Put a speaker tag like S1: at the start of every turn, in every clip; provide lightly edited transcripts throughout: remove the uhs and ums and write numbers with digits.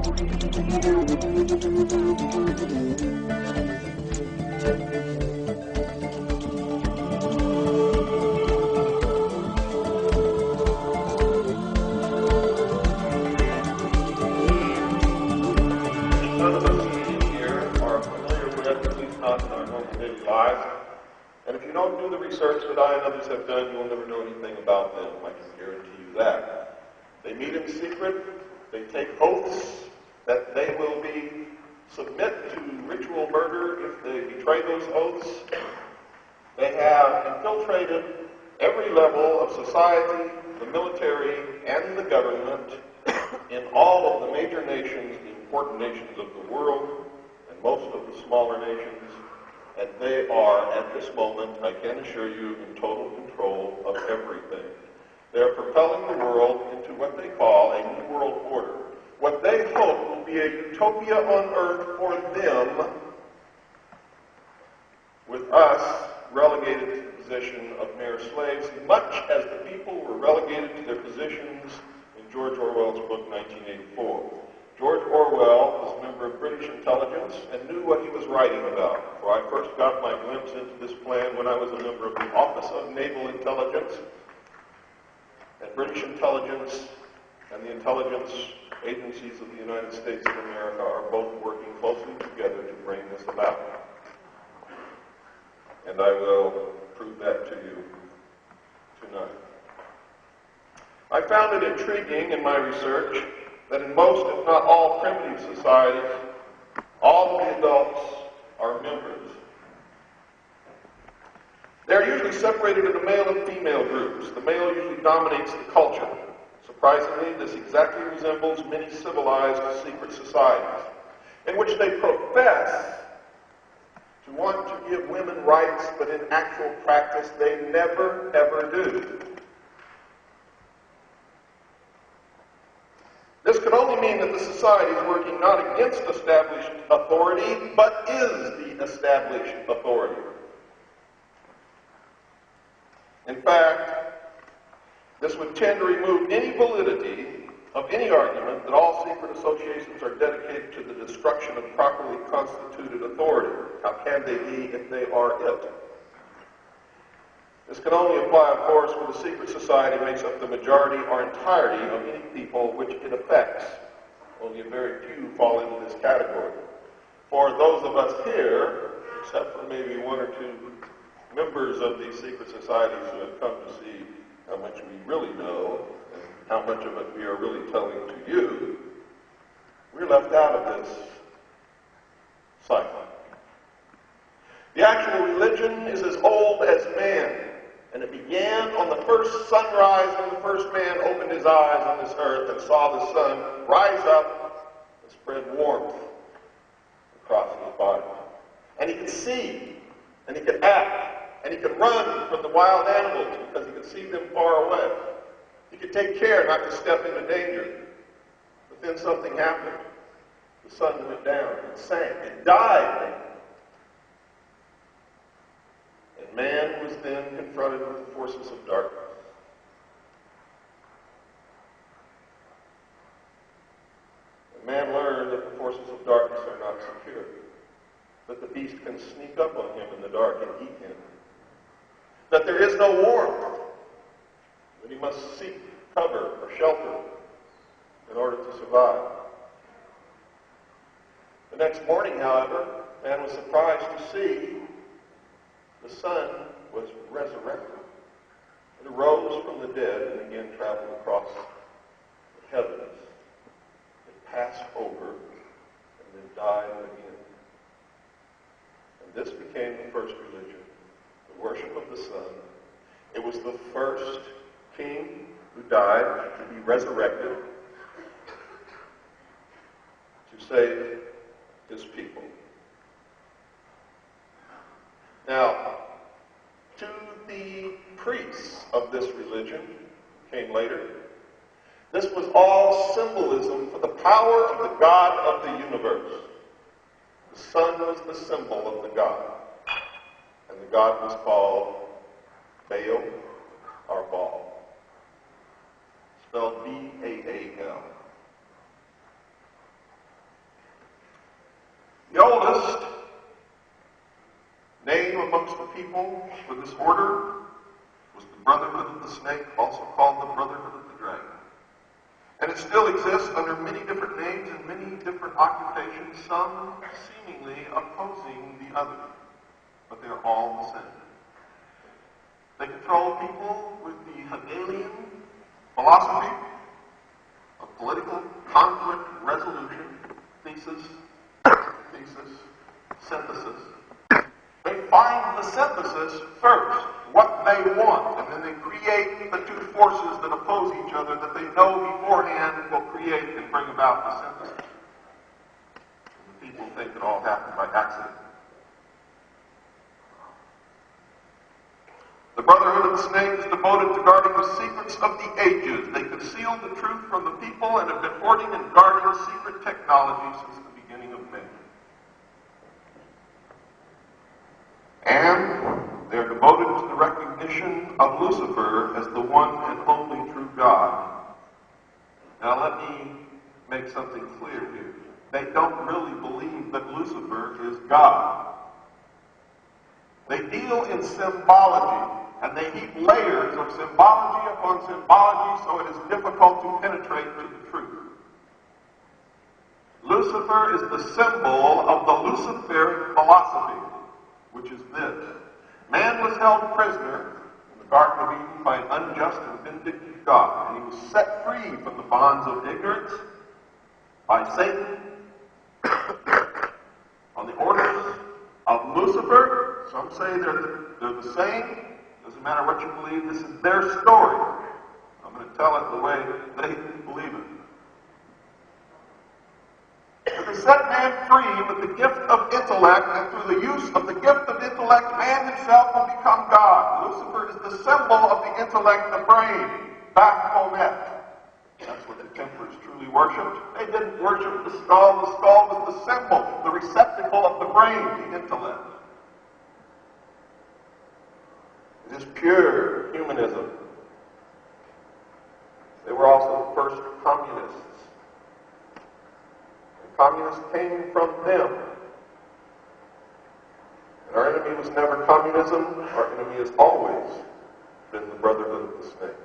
S1: None of us sitting here are familiar with, at least not in our normal daily lives. And if you don't do the research that I and others have done, you'll never know anything about them. I can guarantee you that. They meet in secret. They take oaths that they will submit to ritual murder if they betray those oaths. They have infiltrated every level of society, the military, and the government in all of the major nations, the important nations of the world, and most of the smaller nations. And they are, at this moment, I can assure you, in total control of everything. They are propelling the world into what they call a new world order. What they hope will be a utopia on earth for them, with us relegated to the position of mere slaves, much as the people were relegated to their positions in George Orwell's book, 1984. George Orwell was a member of British intelligence and knew what he was writing about. For I first got my glimpse into this plan when I was a member of the Office of Naval Intelligence. And British intelligence and the intelligence agencies of the United States of America are both working closely together to bring this about. And I will prove that to you tonight. I found it intriguing in my research that in most, if not all, primitive societies, all of the adults are members. They're usually separated into male and female groups. The male usually dominates the culture. Surprisingly, this exactly resembles many civilized secret societies, in which they profess to want to give women rights, but in actual practice, they never, ever do. This could only mean that the society is working not against established authority, but is the established authority. In fact, this would tend to remove any validity of any argument that all secret associations are dedicated to the destruction of properly constituted authority. How can they be if they are it? This can only apply, of course, when the secret society makes up the majority or entirety of any people which it affects. Only a very few fall into this category. For those of us here, except for maybe one or two members of these secret societies who have come to see how much we really know and how much of it we are really telling to you, we're left out of this cycle. The actual religion is as old as man. And it began on the first sunrise when the first man opened his eyes on this earth and saw the sun rise up and spread warmth across his body. And he could see, and he could act, and he could run from the wild animals because he could see them far away. He could take care not to step into danger. But then something happened. The sun went down and sank and died. And man was then confronted with the forces of darkness. And man learned that the forces of darkness are not secure, that the beast can sneak up on him in the dark and eat him, that there is no warmth, that he must seek cover or shelter in order to survive. The next morning, however, man was surprised to see the sun was resurrected. It arose from the dead and again traveled across the heavens. It passed over and then died again. And this became the first religion, the worship of the sun. It was the first king who died to be resurrected to save his people. Now, to the priests of this religion, who came later, this was all symbolism for the power of the God of the universe. The sun was the symbol of the God, and the God was called Baal or Baal, spelled B-A-A-L. amongst the people for this order was the brotherhood of the snake, also called the brotherhood of the dragon. And it still exists under many different names and many different occupations, some seemingly opposing the other, but they're all the same. They control people with the Hegelian philosophy of political conflict resolution, thesis, synthesis. They find the synthesis first, what they want, and then they create the two forces that oppose each other that they know beforehand will create and bring about the synthesis. And the people think it all happened by accident. The Brotherhood of the Snake is devoted to guarding the secrets of the ages. They conceal the truth from the people and have been hoarding and guarding secret technology since the beginning of man. And they're devoted to the recognition of Lucifer as the one and only true God. Now let me make something clear here. They don't really believe that Lucifer is God. They deal in symbology, and they heap layers of symbology upon symbology so it is difficult to penetrate to the truth. Lucifer is the symbol of the Luciferian philosophy, which is this. Man was held prisoner in the Garden of Eden by an unjust and vindictive God, and he was set free from the bonds of ignorance by Satan on the orders of Lucifer. Some say they're the same. Doesn't matter what you believe, this is their story. I'm going to tell it the way they believe it. But they set man free with the gift of intellect, and through the use of the gift of intellect, man himself will become God. Lucifer is the symbol of the intellect, the brain, Baphomet. That's what the Templars truly worshipped. They didn't worship the skull. The skull was the symbol, the receptacle of the brain, the intellect. It is pure humanism. They were also the first communists. And communists came from them. And our enemy was never communism. Our enemy has always been the Brotherhood of the Snake.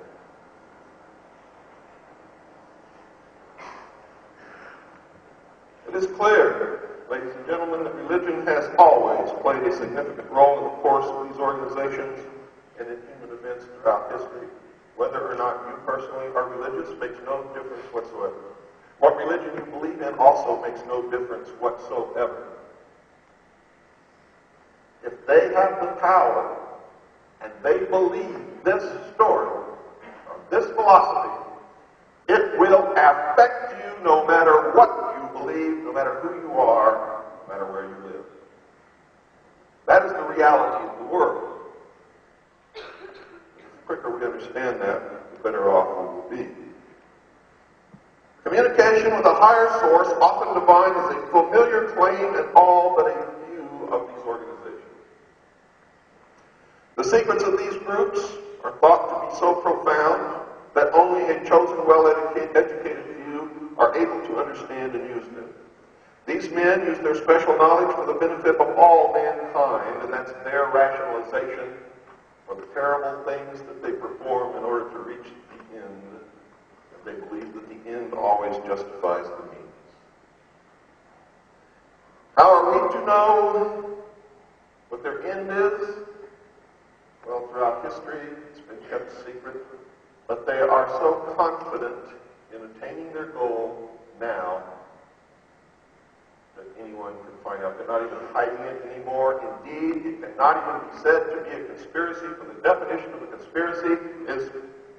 S1: It is clear, ladies and gentlemen, that religion has always played a significant role in the course of these organizations and in human events throughout history. Whether or not you personally are religious makes no difference whatsoever. What religion you believe in also makes no difference whatsoever. If they have the power and they believe this story or this philosophy, it will affect you no matter what you believe, no matter who you are, no matter where you live. That is the reality of the world. The quicker we understand that, the better off we will be. Communication with a higher source, often divine, is a familiar claim in all but a few of these organizations. The secrets of these groups are thought to be so profound that only a chosen, well-educated few are able to understand and use them. These men use their special knowledge for the benefit of all mankind, and that's their rationalization for the terrible things that they perform in order to reach the end. And they believe that the end always justifies the means. How are we to know what their end is? Well, throughout history, it's been kept secret, but they are so confident in attaining their goal now that anyone can find out. They're not even hiding it anymore. Indeed, it cannot even be said to be a conspiracy, for the definition of a conspiracy is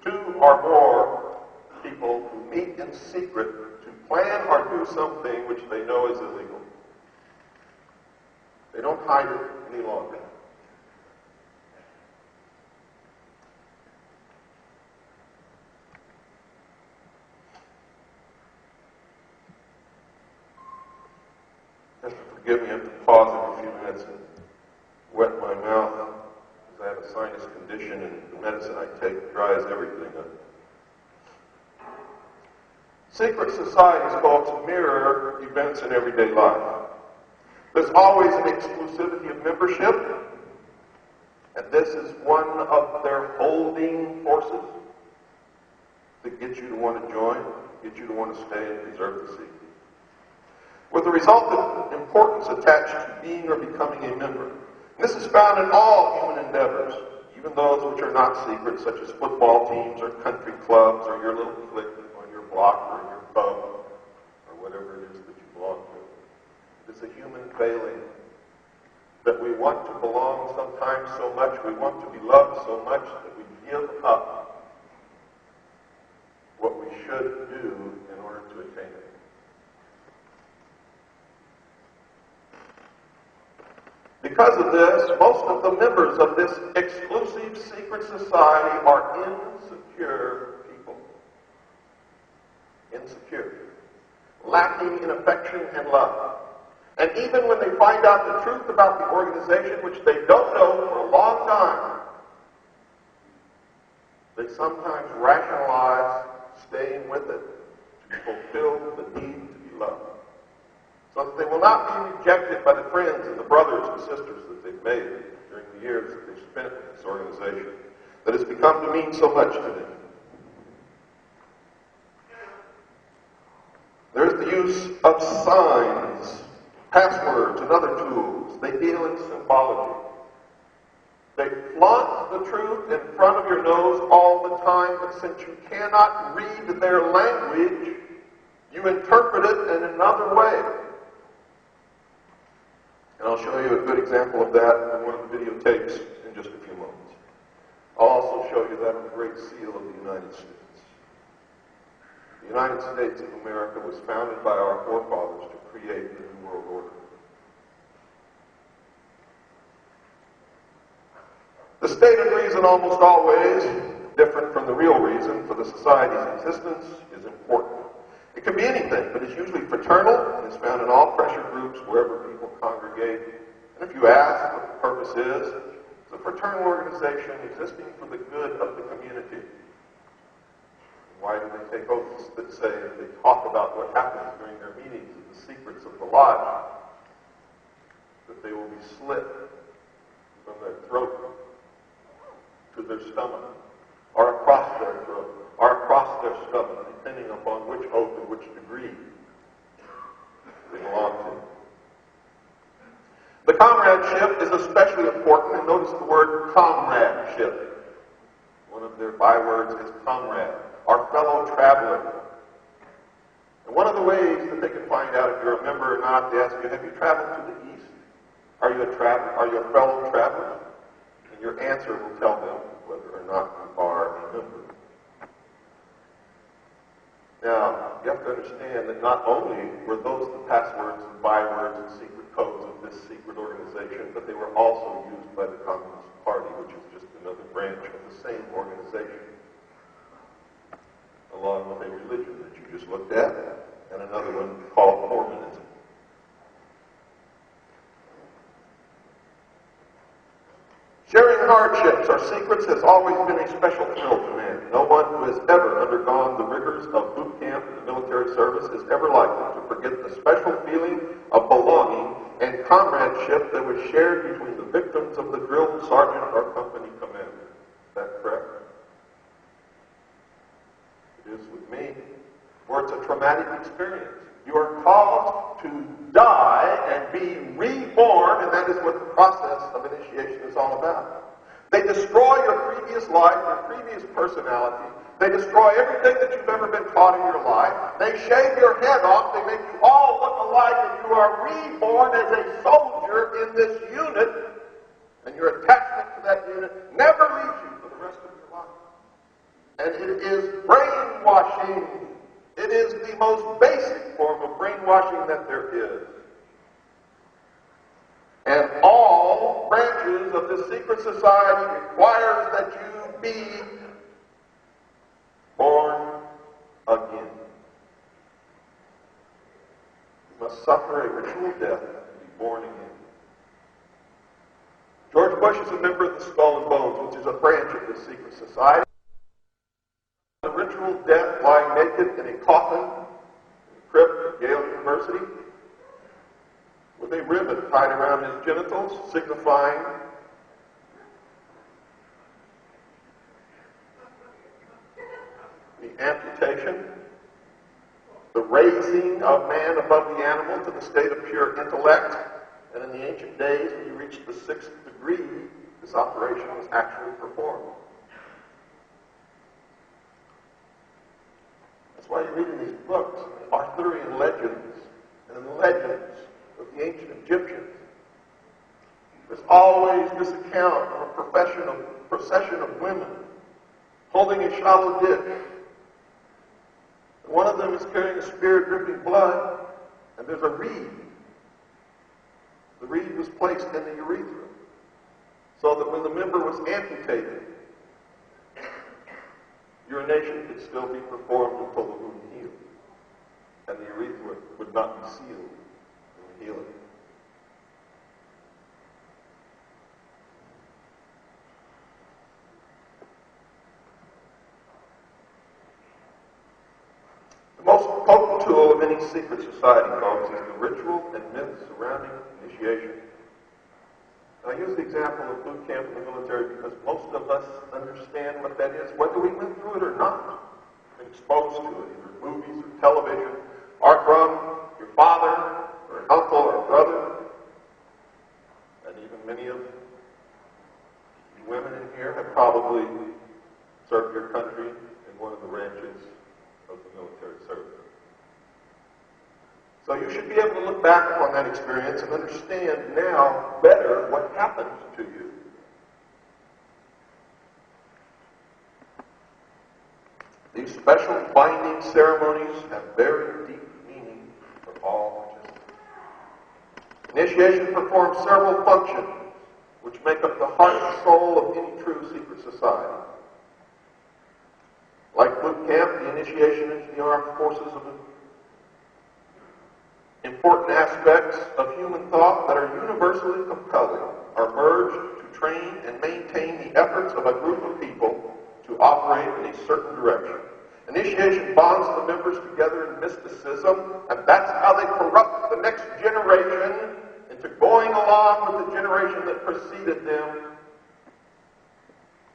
S1: two or more people who meet in secret to plan or do something which they know is illegal. They don't hide it any longer. Forgive me, I have to pause every few minutes and wet my mouth because I have a sinus condition and the medicine I take dries everything up. Secret societies, folks, mirror events in everyday life. There's always an exclusivity of membership, And this is one of their holding forces that get you to want to join, get you to want to stay and preserve the secret. With the resultant importance attached to being or becoming a member. And this is found in all human endeavors, even those which are not secret, such as football teams or country clubs or your little clique on your block or your pub or whatever it is that you belong to. It's a human failing that we want to belong sometimes so much, we want to be loved so much that we give up what we should do in order to attain it. Because of this, most of the members of this exclusive secret society are insecure people. Insecure. Lacking in affection and love. And even when they find out the truth about the organization, which they don't know for a long time, they sometimes rationalize staying with it to fulfill the need to be loved. So that they will not be rejected by the friends and the brothers and sisters that they've made during the years that they've spent with this organization that has become to mean so much to them. There's the use of signs, passwords, and other tools. They deal in symbology. They flaunt the truth in front of your nose all the time, but since you cannot read their language, you interpret it in another way. And I'll show you a good example of that in one of the videotapes in just a few moments. I'll also show you that on the Great Seal of the United States. The United States of America was founded by our forefathers to create the New World Order. The stated reason, almost always different from the real reason for the society's existence, is important. It can be anything, but it's usually fraternal and is found in all pressure groups wherever people congregate. And if you ask what the purpose is, it's a fraternal organization existing for the good of the community. Why do they take oaths that say, if they talk about what happens during their meetings and the secrets of the lodge, that they will be slit from their throat to their stomach, or across their throat, or across their stomach, depending upon which oath and which degree they belong to. The comradeship is especially important, and notice the word comradeship. One of their bywords is comrade, our fellow traveler. And one of the ways that they can find out if you're a member or not, they ask you, have you traveled to the East? Are you a traveler? Are you a fellow traveler? And your answer will tell them whether or not you are a member. Now, you have to understand that not only were those the passwords and bywords and secret codes of this secret organization, but they were also used by the Communist Party, which is just another branch of the same organization, along with a religion that you just looked at, and another one called Mormonism. Sharing hardships or secrets has always been a special thrill to man. No one who has ever undergone the rigors of boot camp and the military service is ever likely to forget the special feeling of belonging and comradeship that was shared between the victims of the drill sergeant or company commander. Is that correct? It is with me. Or it's a traumatic experience. You are called to die and be reborn, and that is what the process of initiation is all about. They destroy your previous life, your previous personality. They destroy everything that you've ever been taught in your life. They shave your head off. They make you all look alike, and you are reborn as a soldier in this unit, and your attachment to that unit never leaves you for the rest of your life. And it is brainwashing. It is the most basic form of brainwashing that there is. And all branches of the secret society requires that you be born again. You must suffer a ritual death to be born again. George Bush is a member of the Skull and Bones, which is a branch of the secret society. The ritual death, lying naked in a coffin in the crypt at Yale University, with a ribbon tied around his genitals, signifying the raising of man above the animal to the state of pure intellect. And in the ancient days, when you reached the 6th degree, this operation was actually performed. That's why you read in these books, the Arthurian legends and the legends of the ancient Egyptians. There's always this account of a procession of women holding a shallow dish. One of them is carrying a spear dripping blood, and there's a reed. The reed was placed in the urethra, so that when the member was amputated, urination could still be performed until the wound healed, and the urethra would not be sealed in the healing. The most potent tool of any secret society, folks, is the ritual and myth surrounding initiation. And I use the example of boot camp in the military because most of us understand what that is, whether we went through it or not. Been exposed to it, either movies or television, or from your father, or an uncle, or a brother, and even many of you women in here have probably served your country in one of the branches of the military service. So you should be able to look back upon that experience and understand now better what happened to you. These special binding ceremonies have very deep meaning for all participants. Initiation performs several functions which make up the heart and soul of any true secret society. Like boot camp, the initiation into the armed forces of important aspects of human thought that are universally compelling are merged to train and maintain the efforts of a group of people to operate in a certain direction. Initiation bonds the members together in mysticism, and that's how they corrupt the next generation into going along with the generation that preceded them.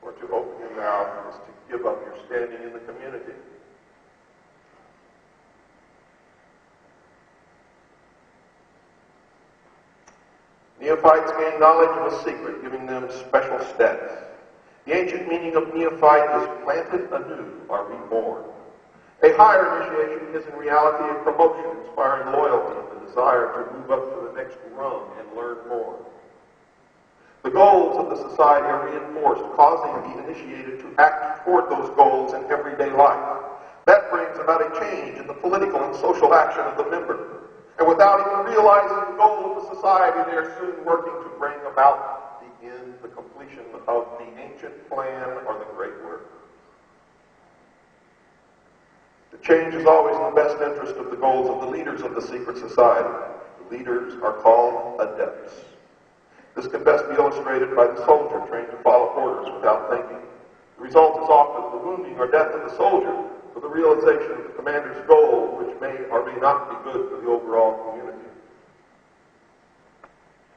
S1: Or to open your mouth is to give up your standing in the community. Neophytes gain knowledge of a secret, giving them special status. The ancient meaning of neophyte is planted anew, or reborn. A higher initiation is in reality a promotion, inspiring loyalty and the desire to move up to the next rung and learn more. The goals of the society are reinforced, causing the initiated to act toward those goals in everyday life. That brings about a change in the political and social action of the member. And without even realizing the goal of the society, they are soon working to bring about the end, the completion of the ancient plan or the great work. The change is always in the best interest of the goals of the leaders of the secret society. The leaders are called adepts. This can best be illustrated by the soldier trained to follow orders without thinking. The result is often the wounding or death of the soldier for the realization of the commander's goal, which may or may not be good for the overall community.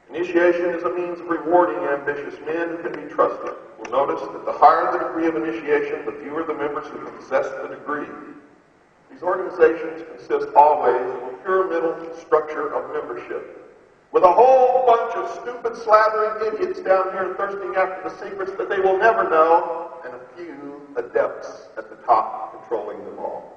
S1: Initiation is a means of rewarding ambitious men who can be trusted. We'll notice that the higher the degree of initiation, the fewer the members who possess the degree. These organizations consist always of a pyramidal structure of membership, with a whole bunch of stupid, slathering idiots down here thirsting after the secrets that they will never know, and a few adepts at the top controlling them all.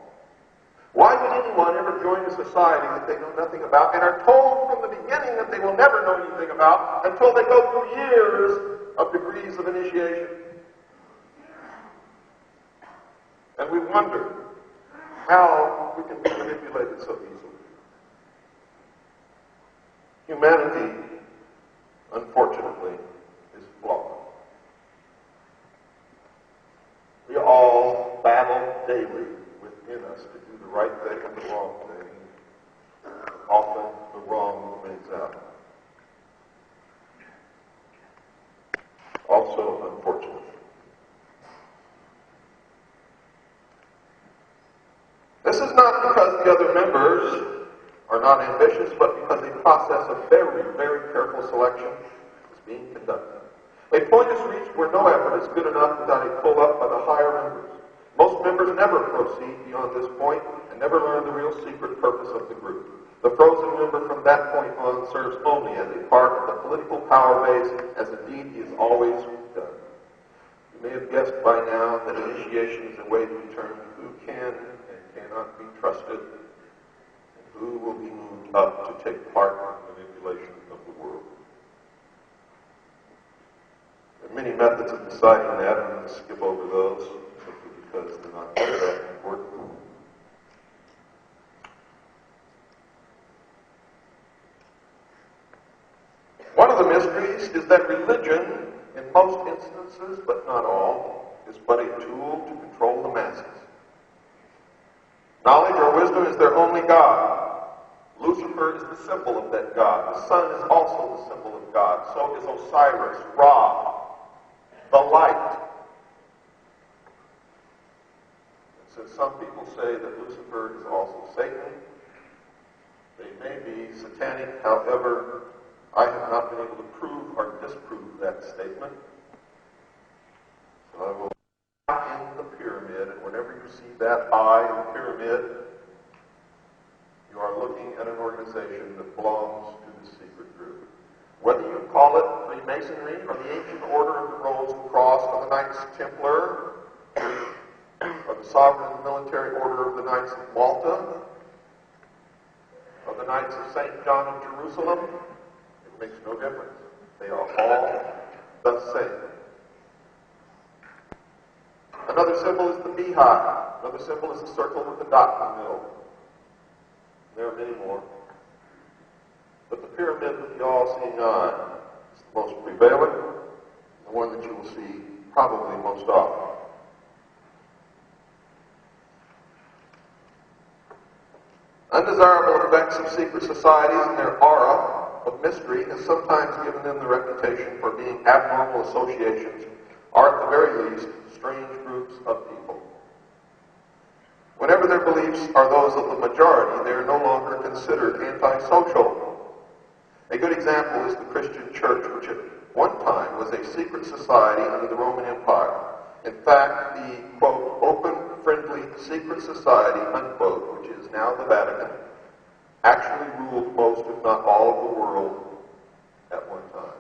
S1: Why would anyone ever join a society that they know nothing about and are told from the beginning that they will never know anything about until they go through years of degrees of initiation? And we wonder how we can be manipulated so easily. Humanity, unfortunately, is flawed. We all battle daily within us to do the right thing and the wrong thing. Often the wrong wins out. Also, unfortunately. This is not because the other members are not ambitious, but because a process of very, very careful selection is being conducted. A point is reached where no effort is good enough without a pull-up by the higher members. Most members never proceed beyond this point and never learn the real secret purpose of the group. The frozen member from that point on serves only as a part of the political power base, as indeed he has always done. You may have guessed by now that initiation is a way to determine who can and cannot be trusted, and who will be moved up to take part in the manipulation of the world. There are many methods of deciding that. I'm going to skip over those simply because they're not that important. One of the mysteries is that religion, in most instances, but not all, is but a tool to control the masses. Knowledge or wisdom is their only God. Lucifer is the symbol of that God. The sun is also the symbol of God. So is Osiris, Ra, the light. Since some people say that Lucifer is also Satan, they may be satanic. However, I have not been able to prove or disprove that statement. So I will in the pyramid, and whenever you see that eye in the pyramid, you are looking at an organization that belongs to the secret group. Whether you call it Freemasonry or the Ancient Order of the Rose and Cross or the Knights Templar or the Sovereign Military Order of the Knights of Malta or the Knights of St. John of Jerusalem, it makes no difference. They are all the same. Another symbol is the beehive. Another symbol is the circle with the dot in the middle. There are many more. But the pyramid with the all-seeing eye is the most prevalent, the one that you will see probably most often. Undesirable effects of secret societies and their aura of mystery has sometimes given them the reputation for being abnormal associations, or at the very least, strange groups of people. Whenever their beliefs are those of the majority, they are no longer considered antisocial. A good example is the Christian church, which at one time was a secret society under the Roman Empire. In fact, the, quote, open, friendly, secret society, unquote, which is now the Vatican, actually ruled most, if not all, of the world at one time.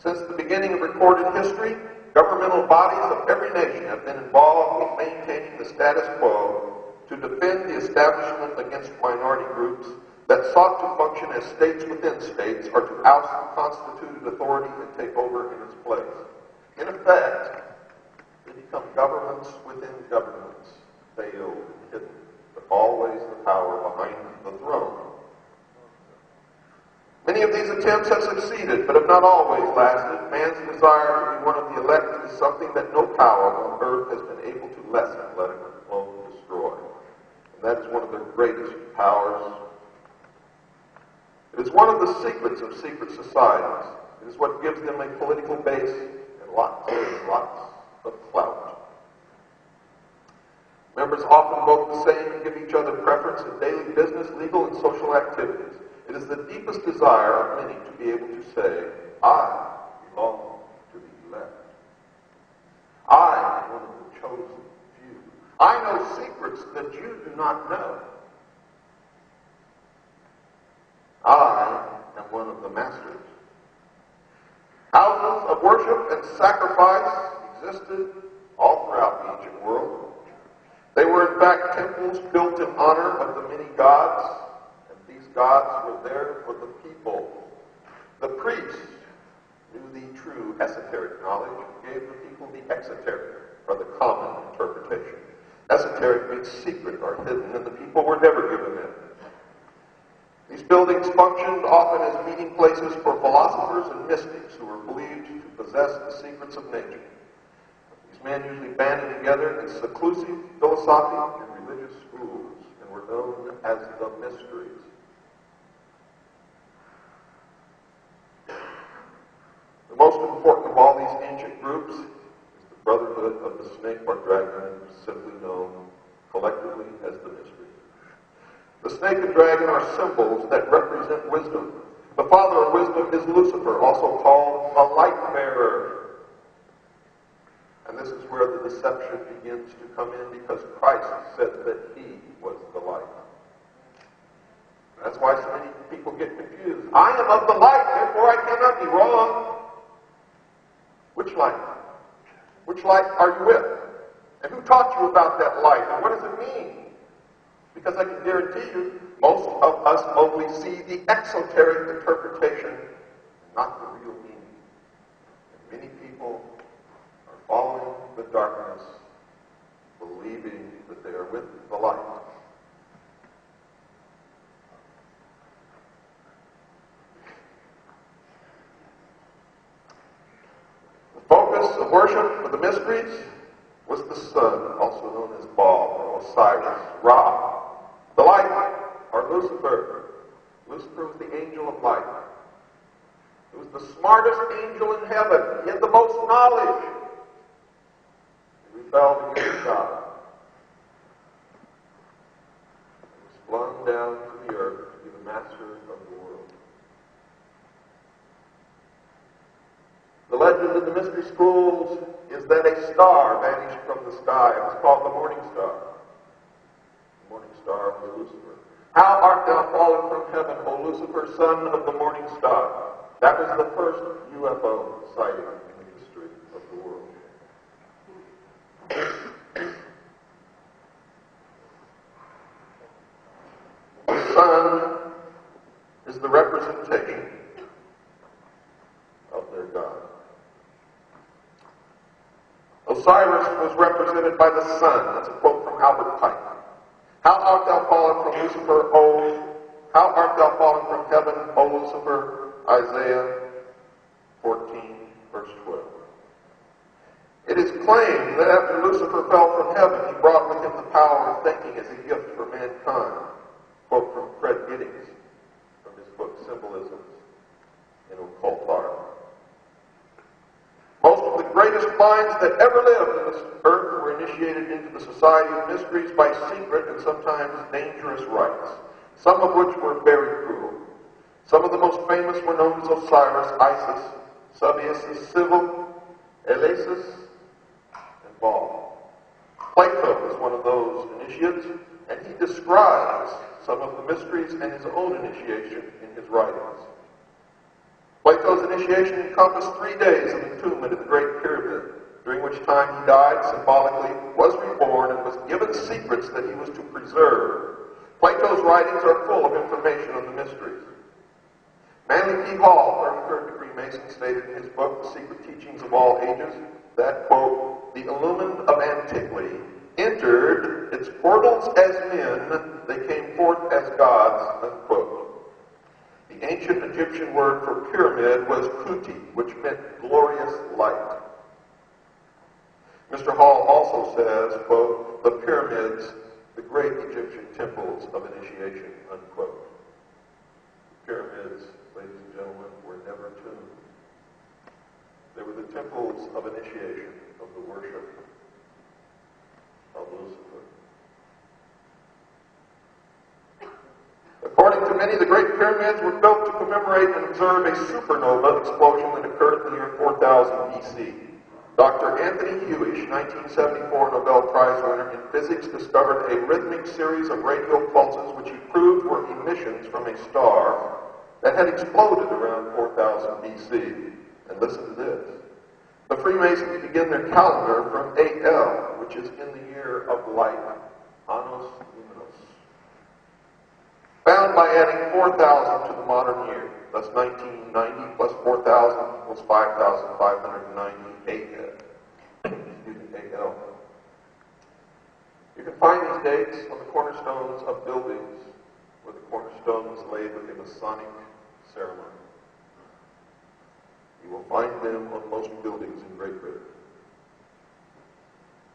S1: Since the beginning of recorded history, governmental bodies of every nation have been involved in maintaining the status quo to defend the establishment against minority groups that sought to function as states within states or to oust the constituted authority and take over in its place. In effect, they become governments within governments, veiled and hidden, but always the power behind the throne. Many of these attempts have succeeded, but have not always lasted. Man's desire to be one of the elect is something that no power on earth has been able to lessen, let alone destroy. And that is one of their greatest powers. It is one of the secrets of secret societies. It is what gives them a political base and lots and lots of clout. Members often vote the same and give each other preference in daily business, legal, and social activities. It is the deepest desire of many to be able to say, I belong to the elect. I am one of the chosen few. I know secrets that you do not know. I am one of the masters. Houses of worship and sacrifice existed all throughout the ancient world. They were in fact temples built in honor of the many gods. Gods were there for the people. The priests knew the true esoteric knowledge and gave the people the exoteric, or the common interpretation. Esoteric means secret or hidden, and the people were never given it. These buildings functioned often as meeting places for philosophers and mystics who were believed to possess the secrets of nature. These men usually banded together in seclusive philosophic and religious schools and were known as the mysteries. The most important of all these ancient groups is the Brotherhood of the Snake or Dragon, simply known collectively as the Mysteries. The snake and dragon are symbols that represent wisdom. The father of wisdom is Lucifer, also called a light bearer. And this is where the deception begins to come in, because Christ said that he was the light. That's why so many people get confused. I am of the light, therefore I cannot be wrong. Which light? Which light are you with? And who taught you about that light? And what does it mean? Because I can guarantee you, most of us only see the exoteric interpretation, not the real meaning. And many people are following the darkness, believing that they are with the light. The focus of worship for the mysteries was the sun, also known as Baal or Osiris, Ra. The light, or Lucifer. Lucifer was the angel of light. He was the smartest angel in heaven. He had the most knowledge. He rebelled against God. He was flung down to the earth to be the master of the world. The legend in the mystery schools is that a star vanished from the sky. It was called the morning star. The morning star was Lucifer. How art thou fallen from heaven, O Lucifer, son of the morning star? That was the first UFO sighting in the history of the world. The sun is the representation of their God. Osiris was represented by the sun. That's a quote from Albert Pike. How art thou fallen from Lucifer, how art thou fallen from heaven, O Lucifer? Isaiah 14, verse 12. It is claimed that after Lucifer fell from heaven, he brought with him the power of thinking as a gift for mankind. Quote from Fred Giddings from his book Symbolisms in Occult Art. Most of the greatest minds that ever lived on this earth were initiated into the society of mysteries by secret and sometimes dangerous rites, some of which were very cruel. Some of the most famous were known as Osiris, Isis, Sabius, Civil, Elasis, and Baal. Plato is one of those initiates, and he describes some of the mysteries and his own initiation in his writings. Plato's initiation encompassed 3 days of entombment in the Great Pyramid, during which time he died symbolically, was reborn, and was given secrets that he was to preserve. Plato's writings are full of information on the mysteries. Manly P. Hall, 33rd degree Mason, stated in his book, The Secret Teachings of All Ages, that, quote, the illumined of antiquity entered its portals as men, they came forth as gods, unquote. The ancient Egyptian word for pyramid was kuti, which meant glorious light. Mr. Hall also says, quote, the pyramids, the great Egyptian temples of initiation, unquote. Pyramids, ladies and gentlemen, were never tombs. They were the temples of initiation of the worship of Lucifer. According to many, the Great Pyramids were built to commemorate and observe a supernova explosion that occurred in the year 4000 BC. Dr. Anthony Hewish, 1974 Nobel Prize winner in physics, discovered a rhythmic series of radio pulses which he proved were emissions from a star that had exploded around 4000 BC. And listen to this. The Freemasons begin their calendar from AL, which is in the year of light, Annos Luminos. Found by adding 4,000 to the modern year. That's 1990 plus 4,000 equals 5,590 AL. You can find these dates on the cornerstones of buildings where the cornerstone was laid with a Masonic ceremony. You will find them on most buildings in Great Britain.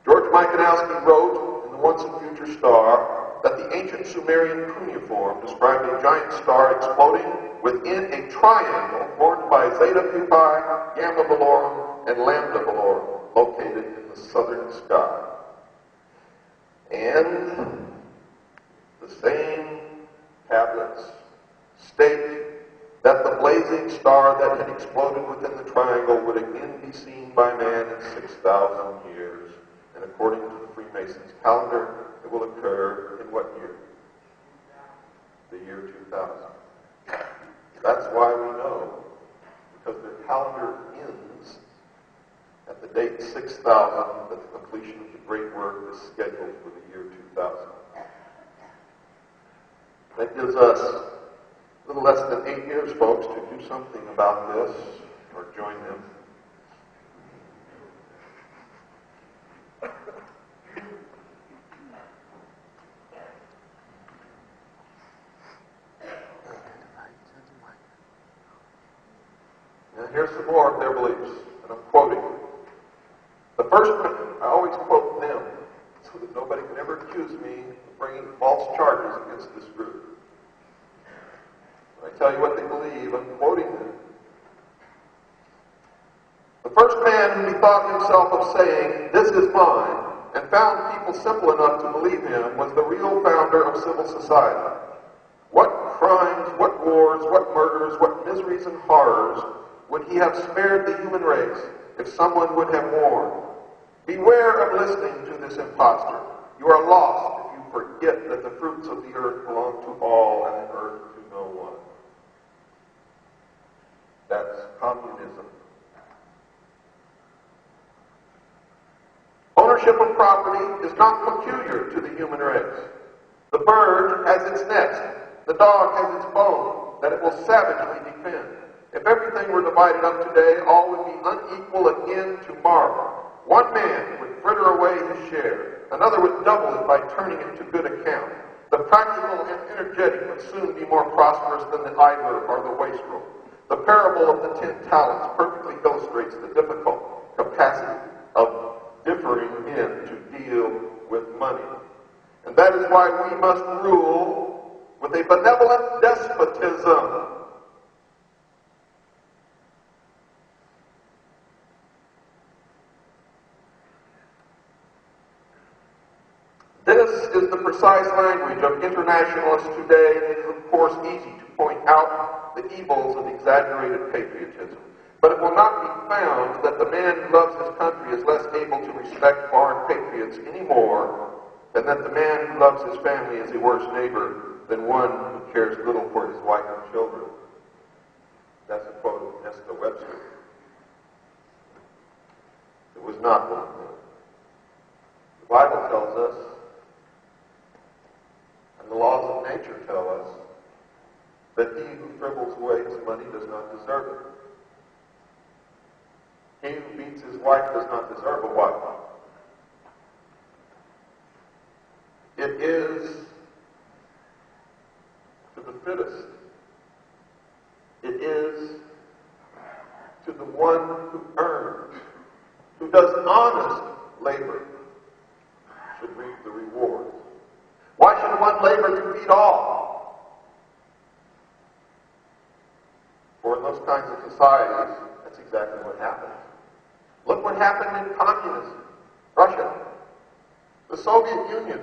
S1: George Mikanowski wrote in The Once and Future Star that the ancient Sumerian cuneiform described a giant star exploding within a triangle formed by Zeta Pupae, Gamma Velorum, and Lambda Velorum, located in the southern sky. And the same be seen by man in 6,000 years. And according to the Freemasons' calendar, it will occur in what year? The year 2000. That's why we know, because their calendar ends at the date 6,000, that the completion of the great work is scheduled for the year 2000. That gives us a little less than 8 years, folks, to do something about this or join them. Now here's some more of their beliefs, and I'm quoting. The first one, I always quote them, so that nobody can ever accuse me of bringing false charges against this group. When I tell you what they believe, I'm quoting them. The first man who bethought himself of saying, "This is mine," and found people simple enough to believe him, was the real founder of civil society. What crimes, what wars, what murders, what miseries and horrors would he have spared the human race if someone would have warned? Beware of listening to this impostor. You are lost if you forget that the fruits of the earth belong to all and the earth to no one. That's communism. Ownership of property is not peculiar to the human race. The bird has its nest. The dog has its bone that it will savagely defend. If everything were divided up today, all would be unequal again tomorrow. One man would fritter away his share. Another would double it by turning it to good account. The practical and energetic would soon be more prosperous than the idler or the wastrel. The parable of the 10 talents perfectly illustrates the difficult capacity of differing men to deal with money. And that is why we must rule with a benevolent despotism. This is the precise language of internationalists today, and it is of course easy to point out the evils of exaggerated patriotism. But it will not be found that the man who loves his country is less able to respect foreign patriots any more than that the man who loves his family is a worse neighbor than one who cares little for his wife and children. That's a quote of Nesta Webster. It was not one of them. The Bible tells us, and the laws of nature tell us, that he who frivels away his money does not deserve it. He who beats his wife does not deserve a wife. It is to the fittest. It is to the one who earns, who does honest labor, should reap the rewards. Why should one labor to feed all? For in those kinds of societies, that's exactly what happens. Look what happened in communism, Russia, the Soviet Union.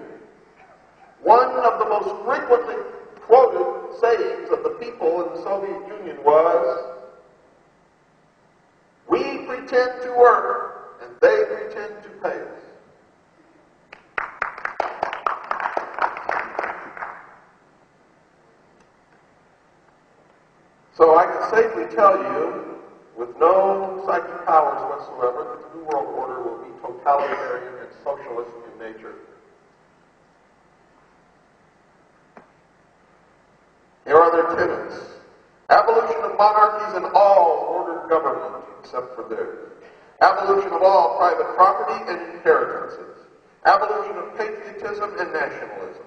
S1: One of the most frequently quoted sayings of the people in the Soviet Union was, "We pretend to work, and they pretend to pay us." So I can safely tell you, with no psychic powers whatsoever, that the New World Order will be totalitarian and socialist in nature. Here are their tenets. Abolition of monarchies and all ordered government, except for theirs. Abolition of all private property and inheritances. Abolition of patriotism and nationalism.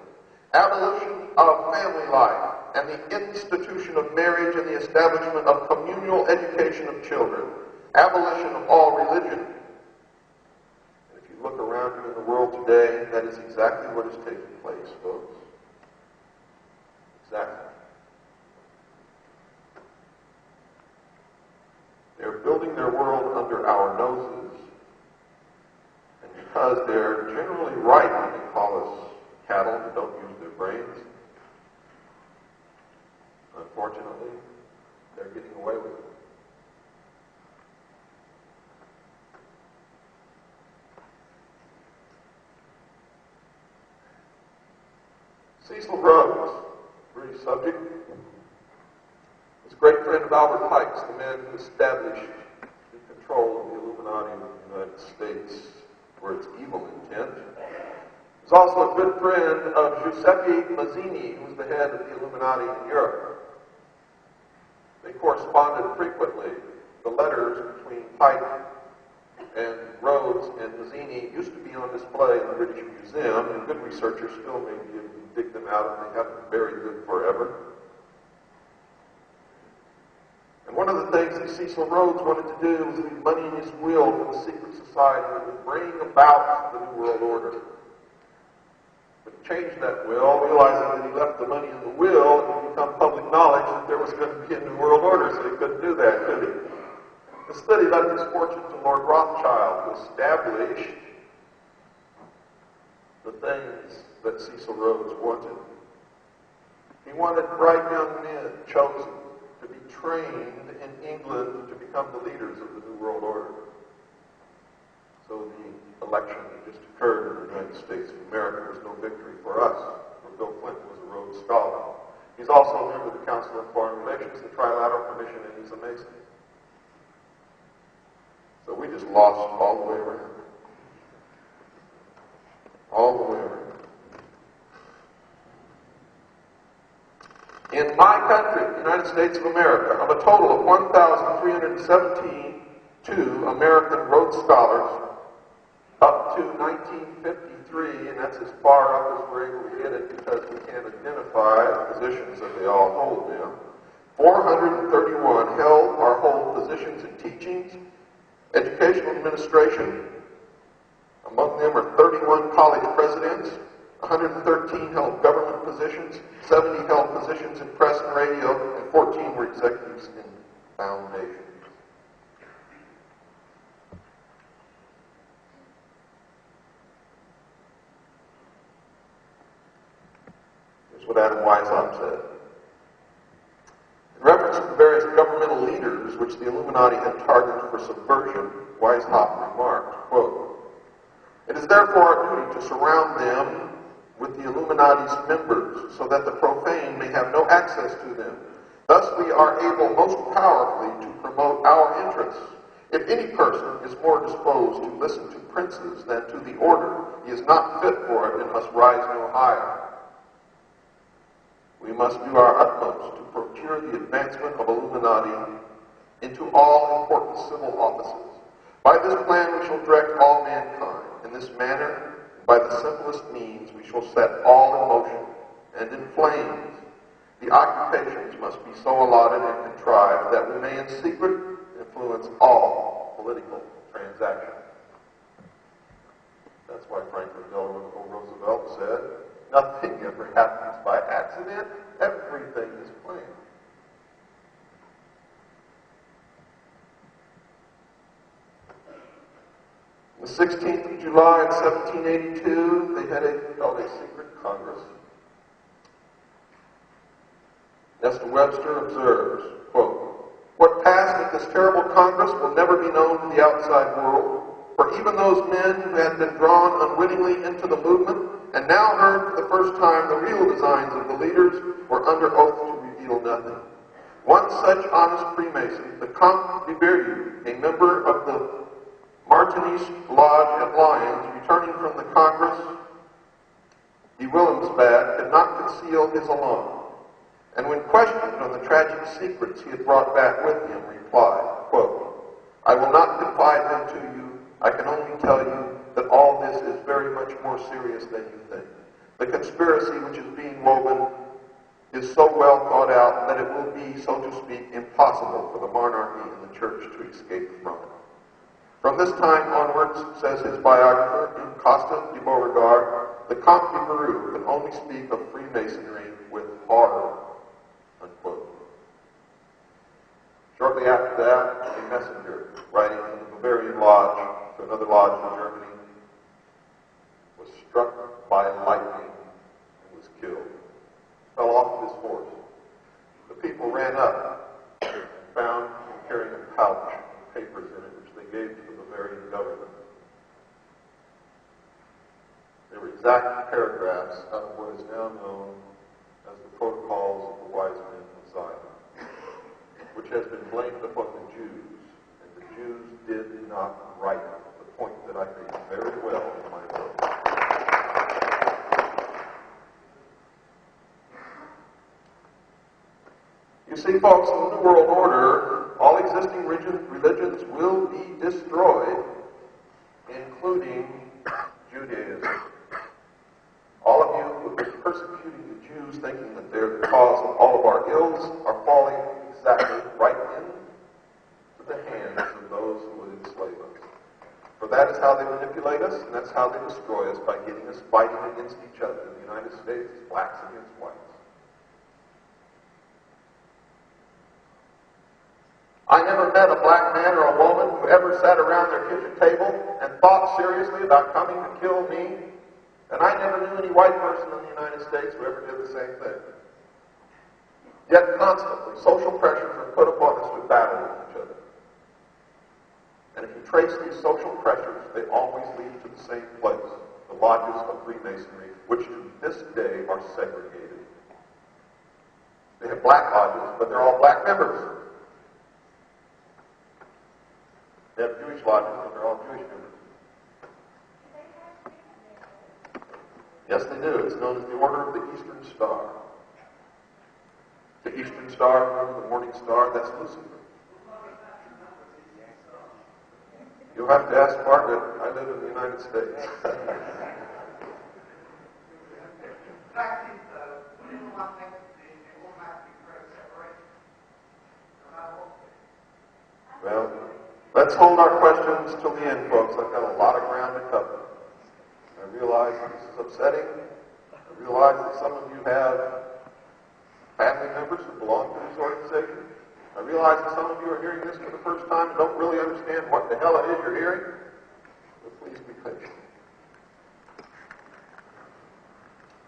S1: Abolition of family life and the institution of marriage and the establishment of communal education of children. Abolition of all religion. And if you look around you in the world today, that is exactly what is taking place, folks. Exactly. They're building their world under our noses. And because they're generally right when they call us cattle who don't use their brains, unfortunately, they're getting away with it. Cecil Rhodes, British subject, was a great friend of Albert Pike's, the man who established the control of the Illuminati in the United States for its evil intent. He was also a good friend of Giuseppe Mazzini, who was the head of the Illuminati in Europe. They corresponded frequently. The letters between Pike and Rhodes and Mazzini used to be on display in the British Museum, and good researchers still may be able to dig them out if they haven't been buried them forever. And one of the things that Cecil Rhodes wanted to do was leave money in his will for the secret society that would bring about the New World Order. But he changed that will, realizing that he left the money in the will, it would become public knowledge that there was going to be a New World Order, so he couldn't do that, could he? Instead, he left his fortune to Lord Rothschild, who established the things that Cecil Rhodes wanted. He wanted bright young men chosen to be trained in England to become the leaders of the New World Order. So the election that just occurred in the United States of America was no victory for us, for Bill Clinton was a Rhodes Scholar. He's also a member of the Council on Foreign Relations, the Trilateral Commission, and he's a Mason. So we just lost all the way around. All the way around. In my country, the United States of America, of a total of 1,317 American Rhodes Scholars, up to 1953, and that's as far up as we're able to get it because we can't identify the positions that they all hold now, 431 held or hold positions in teachings, educational administration. Among them are 31 college presidents, 113 held government positions, 70 held positions in press and radio, and 14 were executives in foundations. Here's what Adam Weishaupt said. In reference to the various governmental leaders which the Illuminati had targeted for subversion, Weishaupt remarked, quote, "It is therefore our duty to surround them with the Illuminati's members, so that the profane may have no access to them. Thus we are able most powerfully to promote our interests. If any person is more disposed to listen to princes than to the order, he is not fit for it and must rise no higher. We must do our utmost to procure the advancement of Illuminati into all important civil offices. By this plan we shall direct all mankind. In this manner, by the simplest means, we shall set all in motion and in flames. The occupations must be so allotted and contrived that we may in secret influence all political transactions." That's why Franklin Delano Roosevelt said, "Nothing ever happens by accident. Everything is planned." On the 16th of July in 1782, they held a secret Congress. Nesta Webster observes, quote, "What passed at this terrible Congress will never be known to the outside world, for even those men who had been drawn unwittingly into the movement and now heard for the first time the real designs of the leaders were under oath to reveal nothing. One such honest Freemason, the Comte de Berriew, a member of the Martinist Lodge at Lyons, returning from the Congress de Willemsbad, could not conceal his alarm, and when questioned on the tragic secrets he had brought back with him, replied, quote, 'I will not confide them to you. I can only tell you that all this is very much more serious than you think. The conspiracy which is being woven is so well thought out that it will be, so to speak, impossible for the monarchy and the church to escape from it.' From this time onwards," says his biographer, Costa de Beauregard, "the Comte de Berriew could only speak of Freemasonry with horror." Unquote. Shortly after that, a messenger writing from the Bavarian Lodge to another lodge in Germany was struck by lightning and was killed. Fell off of his horse. The people ran up and found him carrying a pouch with papers in it, which they gave to the Bavarian government. They were exact paragraphs out of what is now known as the Protocols of the Wise Men of Zion, which has been blamed upon the Jews, and the Jews did not write the point that I made very well in my book. You see, folks, in the New World Order, all existing religions will be destroyed, including Judaism. All of you who are persecuting the Jews, thinking that they're the cause of all of our ills, are falling exactly right into the hands of those who would enslave us. For that is how they manipulate us, and that's how they destroy us, by getting us fighting against each other. In the United States, it's blacks against whites. I never met a black man or a woman who ever sat around their kitchen table and thought seriously about coming to kill me. And I never knew any white person in the United States who ever did the same thing. Yet constantly, social pressures are put upon us to battle with each other. And if you trace these social pressures, they always lead to the same place, the lodges of Freemasonry, which to this day are segregated. They have black lodges, but they're all black members. They have Jewish lodges, but they're all Jewish members. Yes, they do. It's known as the Order of the Eastern Star. The Eastern Star, remember the morning star? That's Lucifer. You'll have to ask Margaret. I live in the United States. Well, let's hold our questions till the end, folks. I've got a lot of ground to cover. I realize this is upsetting. I realize that some of you have family members who belong to this organization. I realize that some of you are hearing this for the first time and don't really understand what the hell it is you're hearing. But please be patient.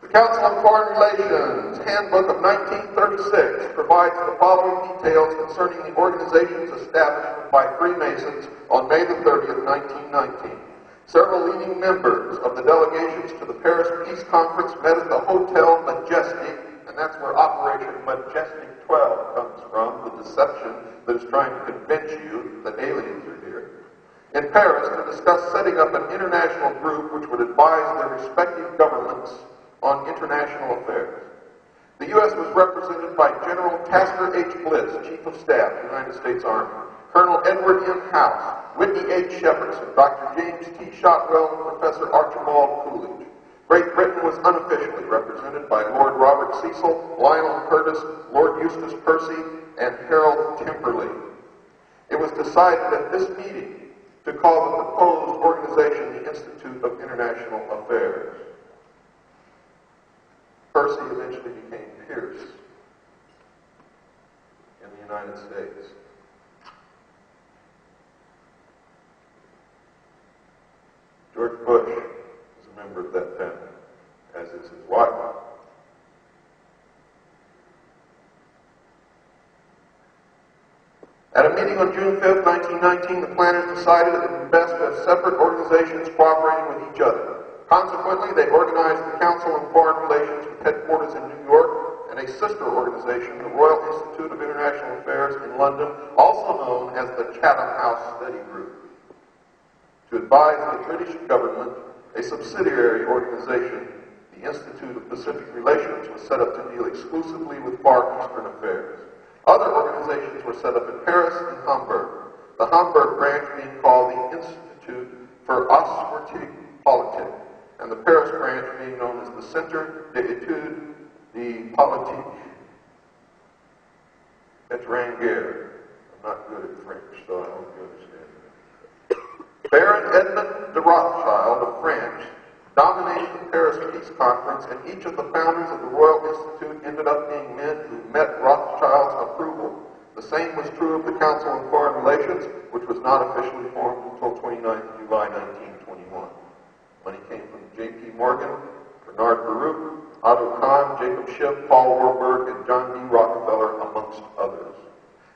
S1: The Council on Foreign Relations Handbook of 1936 provides the following details concerning the organization's establishment by Freemasons on May the 30th, 1919. Several leading members of the delegations to the Paris Peace Conference met at the Hotel Majestic, and that's where Operation Majestic 12 comes from, the deception that is trying to convince you that aliens are here, in Paris to discuss setting up an international group which would advise their respective governments on international affairs. The U.S. was represented by General Tasker H. Bliss, Chief of Staff, United States Army, Colonel Edward M. House, Whitney H. Shepardson, Dr. James T. Shotwell, and Professor Archibald Coolidge. Great Britain was unofficially represented by Lord Robert Cecil, Lionel Curtis, Lord Eustace Percy, and Harold Temperley. It was decided at this meeting to call the proposed organization the Institute of International Affairs. Percy eventually became Pierce in the United States. George Bush is a member of that family, as is his wife. At a meeting on June 5th, 1919, the planners decided it would be best to have separate organizations cooperating with each other. Consequently, they organized the Council on Foreign Relations with headquarters in New York and a sister organization, the Royal Institute of International Affairs in London, also known as the Chatham House Study Group. To advise the British government, a subsidiary organization, the Institute of Pacific Relations, was set up to deal exclusively with Far Eastern affairs. Other organizations were set up in Paris and Hamburg, the Hamburg branch being called the Institute for Auswärtige Politik, and the Paris branch being known as the Centre d'études de politique étrangère. I'm not good at French, so I hope you understand. Baron Edmond de Rothschild of France dominated the Paris Peace Conference, and each of the founders of the Royal Institute ended up being men who met Rothschild's approval. The same was true of the Council on Foreign Relations, which was not officially formed until 29th July 1921. Money came from J.P. Morgan, Bernard Baruch, Otto Kahn, Jacob Schiff, Paul Warburg, and John D. Rockefeller, amongst others.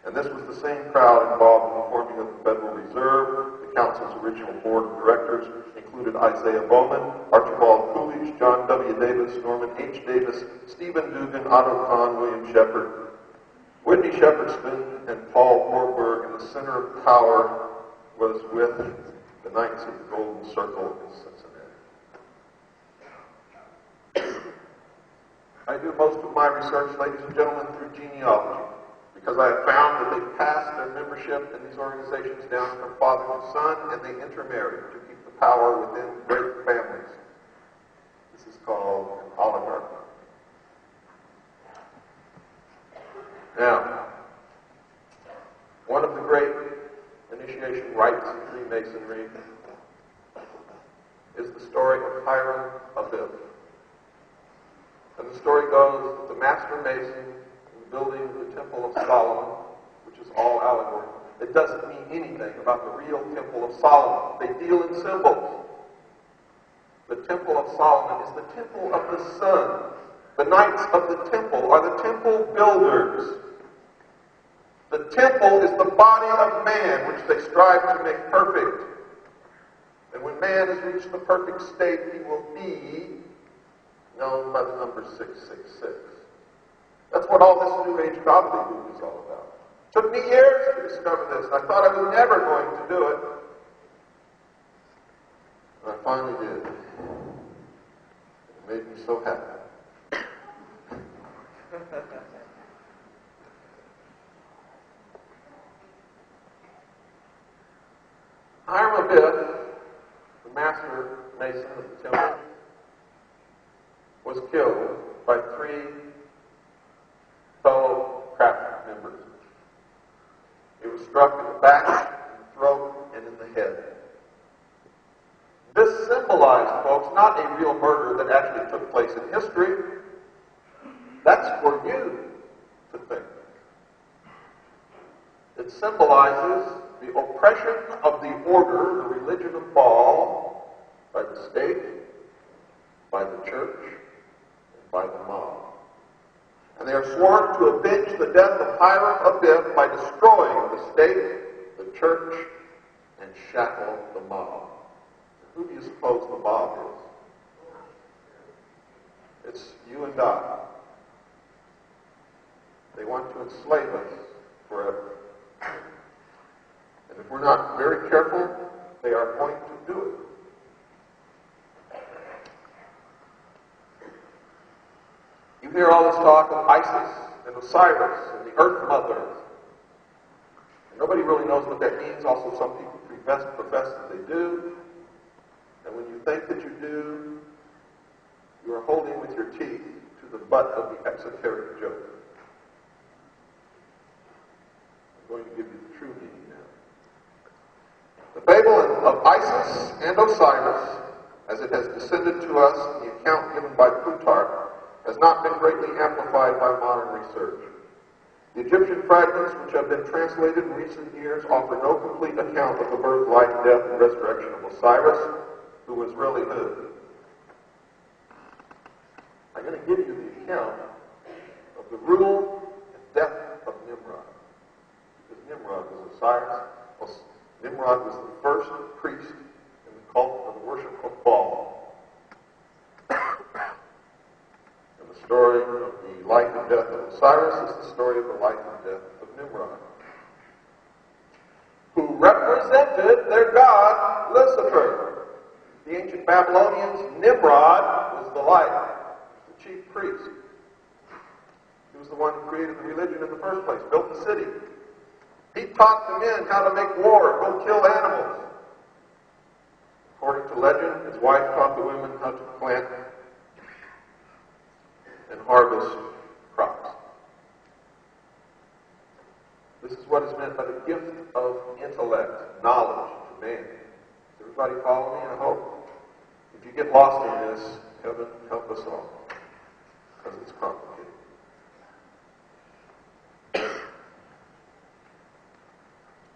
S1: And this was the same crowd involved in the forming of the Federal Reserve. The Council's original board of directors included Isaiah Bowman, Archibald Coolidge, Hughes, John W. Davis, Norman H. Davis, Stephen Dugan, Otto Kahn, William Shepard, Whitney Shepherdston, and Paul Warburg, and the center of power was with the Knights of the Golden Circle in Cincinnati. I do most of my research, ladies and gentlemen, through genealogy, because I have found that they pass their membership in these organizations down from father to son, and they intermarry to keep the power within great families. This is called an oligarchy. Now, one of the great initiation rites in Freemasonry is the story of Hiram Abiff. And the story goes that the master mason was building the Temple of Solomon, which is all allegory. It doesn't mean anything about the real Temple of Solomon. They deal in symbols. The Temple of Solomon is the temple of the sun. The knights of the temple are the temple builders. The temple is the body of man, which they strive to make perfect. And when man has reached the perfect state, he will be known by the number 666. That's what all this New Age gobbledygook is all about. It took me years to discover this. I thought I was never going to do it. And I finally did. It made me so happy. Hiram Abiff, the master mason of the temple, was killed by 3 fellow craft members. He was struck in the back, in the throat, and in the head. This symbolized, folks, not a real murder that actually took place in history. That's for you to think. It symbolizes the oppression of the order, the religion of Baal, by the state, by the church, and by the mob. And they are sworn to avenge the death of Hiram Abiff by destroying the state, the church, and shackle the mob. Who do you suppose the mob is? It's you and I. They want to enslave us forever. And if we're not very careful, they are going to do it. You hear all this talk of Isis and Osiris and the Earth Mother. And nobody really knows what that means. Also, some people profess that they do. And when you think that you do, you are holding with your teeth to the butt of the exoteric joke. I'm going to give you the true meaning now. The fable of Isis and Osiris, as it has descended to us in the account given by Plutarch, has not been greatly amplified by modern research. The Egyptian fragments which have been translated in recent years offer no complete account of the birth, life, death, and resurrection of Osiris, who was really who? I'm going to give you the account of the rule and death of Nimrod. Because Nimrod was Osiris. Nimrod was the first priest in the cult of the worship of Baal. And the story of the life and death of Osiris is the story of the life and death of Nimrod, who represented their god, Lucifer. The ancient Babylonians, Nimrod was the light, the chief priest. He was the one who created the religion in the first place, built the city. He taught the men how to make war, go kill animals. According to legend, his wife taught the women how to plant and harvest crops. This is what is meant by the gift of intellect, knowledge to man. Does everybody follow me, I hope? If you get lost in this, heaven help us all, because it's complicated.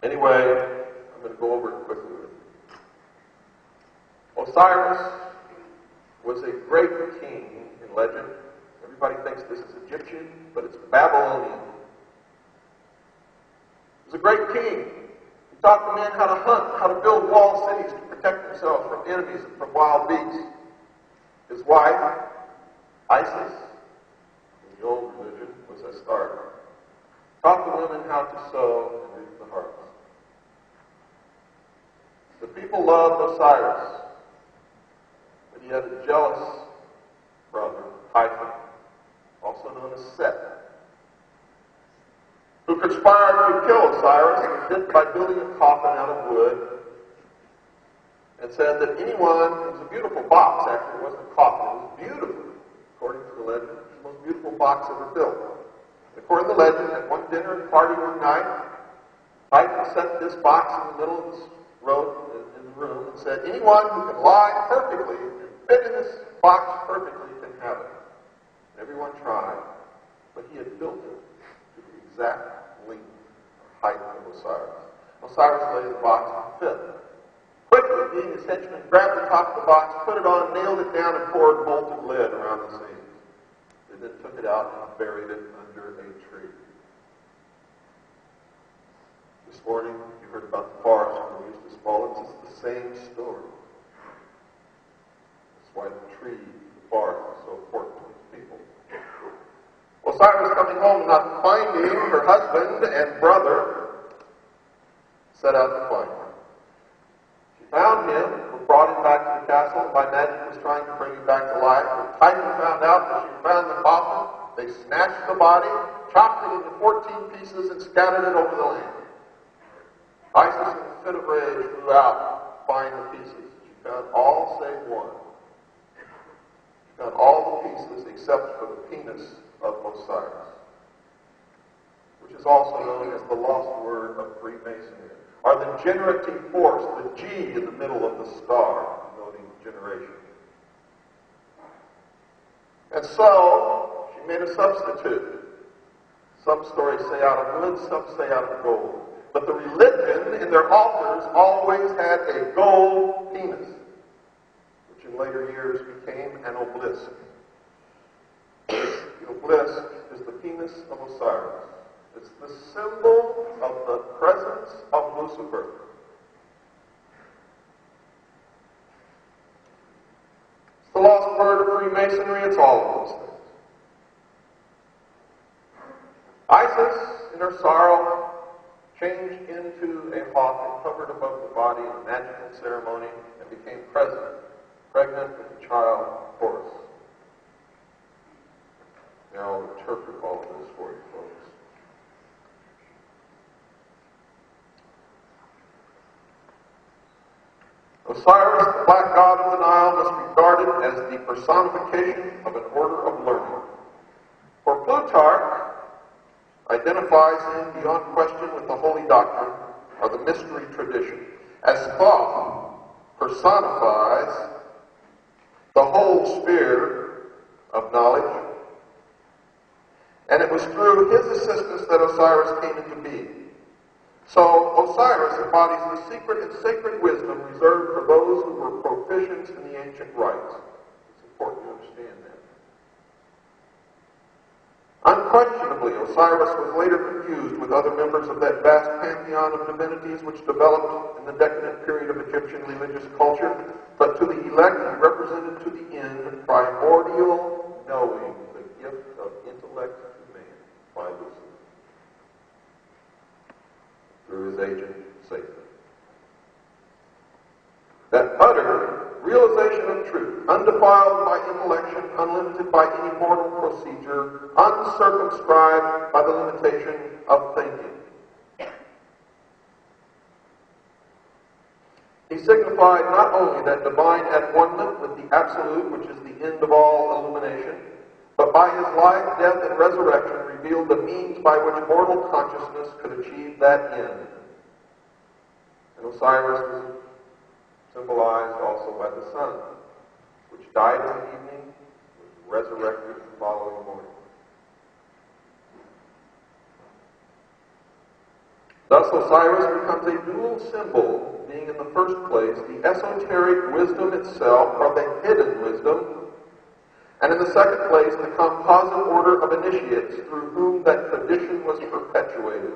S1: Anyway, I'm going to go over it quickly. Osiris was a great king in legend. Everybody thinks this is Egyptian, but it's Babylonian. He was a great king. He taught the men how to hunt, how to build walled cities to protect themselves from enemies and from wild beasts. His wife, Isis, in the old religion, was Astarte, taught the women how to sew and reap the harvest. The people loved Osiris, but he had a jealous brother, Typhon, also known as Set, who conspired to kill Osiris and did by building a coffin out of wood, and said that anyone, it was a beautiful box, actually, it wasn't a coffin, it was beautiful, according to the legend, it was the most beautiful box ever built. According to the legend, at one dinner party one night, Typhon set this box in the middle of this road in the room and said, anyone who can lie perfectly, fit in this box perfectly, can have it. And everyone tried, but he had built it to the exact length or height of Osiris. Osiris lay the box and fit. Quickly, being his henchman, grabbed the top of the box, put it on, nailed it down, and poured molten lead around the seams. They then took it out and buried it under a tree. This morning, you heard about the forest where Eustace fallen. It's the same story. That's why the tree, the forest, is so important to these people. Osiris, coming home, not finding her husband and brother, set out to find him. Found him, brought him back to the castle, and by magic was trying to bring him back to life. When Typhon found out that she found the coffin, they snatched the body, chopped it into 14 pieces, and scattered it over the land. Isis, in a fit of rage, flew out to find the pieces. She found all save one. She found all the pieces except for the penis of Osiris, which is also known as the lost word of Freemasonry, or the generative force, the G in the middle of the star, denoting generation. And so, she made a substitute. Some stories say out of wood, some say out of gold. But the religion in their altars always had a gold penis, which in later years became an obelisk. The obelisk is the penis of Osiris. It's the symbol of the presence of Lucifer. It's the lost word of Freemasonry. It's all of those things. Isis, in her sorrow, changed into a hawk and hovered above the body in a magical ceremony and became pregnant with a child, Horus. Now I'll interpret all of this for you, folks. Osiris, the black god of the Nile, must be regarded as the personification of an order of learning. For Plutarch identifies him beyond question with the holy doctrine or the mystery tradition, as Thoth personifies the whole sphere of knowledge. And it was through his assistance that Osiris came into being. So Osiris embodies the secret and sacred wisdom reserved for those who were proficient in the ancient rites. It's important to understand that. Unquestionably, Osiris was later confused with other members of that vast pantheon of divinities which developed in the decadent period of Egyptian religious culture, but to the elect he represented to the end primordial knowing, the gift of intellect to man by Lucifer, through his agent, Satan. That utter realization of truth, undefiled by intellection, unlimited by any mortal procedure, uncircumscribed by the limitation of thinking. He signified not only that divine at-one-ment with the Absolute, which is the end of all illumination, but by his life, death, and resurrection revealed the means by which mortal consciousness could achieve that end. And Osiris was symbolized also by the sun, which died in the evening, was resurrected the following morning. Thus Osiris becomes a dual symbol, being in the first place the esoteric wisdom itself, or the hidden wisdom, and in the second place the composite order of initiates through whom that tradition was perpetuated.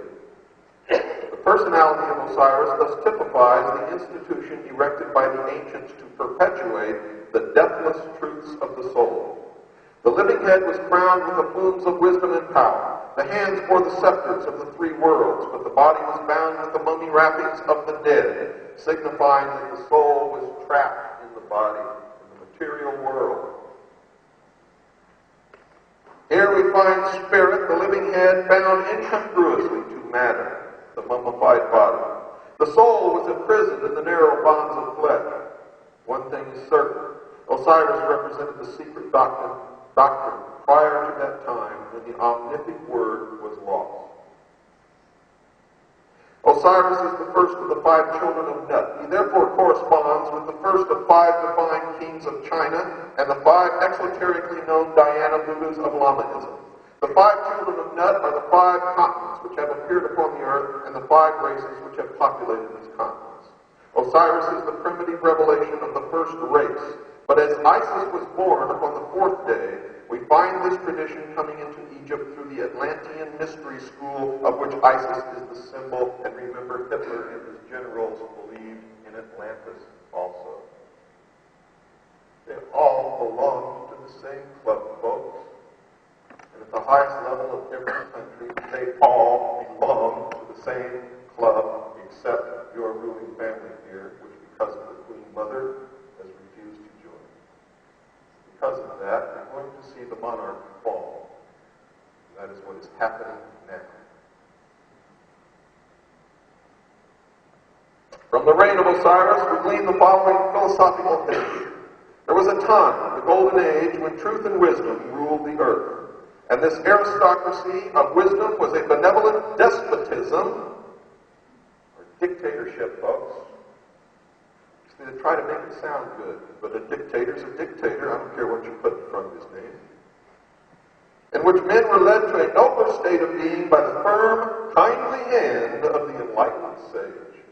S1: The personality of Osiris thus typifies the institution erected by the ancients to perpetuate the deathless truths of the soul. The living head was crowned with the plumes of wisdom and power. The hands bore the scepters of the three worlds, but the body was bound with the mummy wrappings of the dead, signifying that the soul was trapped in the body, in the material world. Here we find spirit, the living head, bound incongruously to matter, the mummified body. The soul was imprisoned in the narrow bonds of flesh. One thing is certain. Osiris represented the secret doctrine prior to that time when the omnific word was lost. Osiris is the first of the 5 children of Nut. He therefore corresponds with the first of 5 divine kings of China and the 5 exoterically known Diana Buddhas of Lamaism. The 5 children of Nut are the 5 continents which have appeared upon the earth and the 5 races which have populated these continents. Osiris is the primitive revelation of the first race. But as Isis was born upon the 4th day, we find this tradition coming into Egypt through the Atlantean mystery school, of which Isis is the symbol. And remember, Hitler and his generals believed in Atlantis also. They all belong to the same club, folks. And at the highest level of every country, they all belong to the same club, except your ruling family here, which because of the Queen Mother has refused to join. Because of that, we're going to see the monarch fall. That is what is happening now. From the reign of Osiris, we glean the following philosophical history. There was a time, the Golden Age, when truth and wisdom ruled the earth. And this aristocracy of wisdom was a benevolent despotism, or dictatorship, folks. They try to make it sound good, but a dictator's a dictator. I don't care what you put in front of his name. In which men were led to a nobler state of being by the firm, kindly hand of the enlightened sage.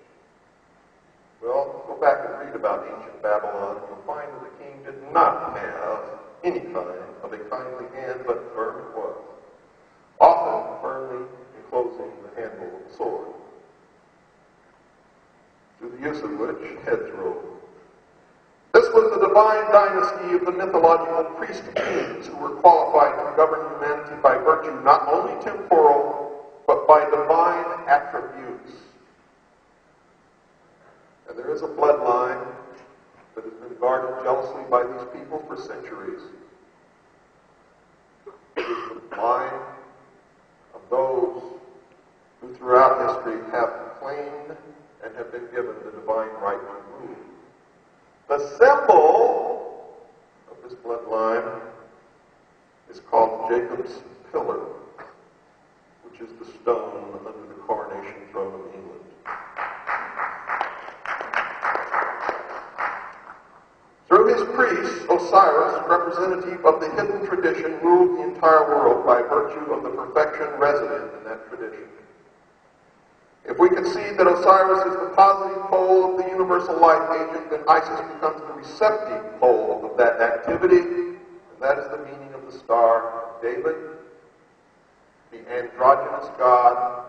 S1: Well, go back and read about ancient Babylon, and you'll find that the king did not have any kind of a kindly hand, but firm it was, often firmly enclosing the handle of the sword, through the use of which heads rolled. This was the divine dynasty of the mythological priest kings who were qualified to govern humanity by virtue not only temporal, but by divine attributes. And there is a bloodline that has been guarded jealously by these people for centuries. It is the line of those who throughout history have claimed and have been given the divine right to rule. The symbol of this bloodline is called Jacob's Pillar, which is the stone under the coronation throne of England. Through his priests, Osiris, representative of the hidden tradition, ruled the entire world by virtue of the perfection resident in that tradition. If we concede that Osiris is the positive pole of the universal life agent, then Isis becomes the receptive pole of that activity, and that is the meaning of the Star of David, the androgynous God,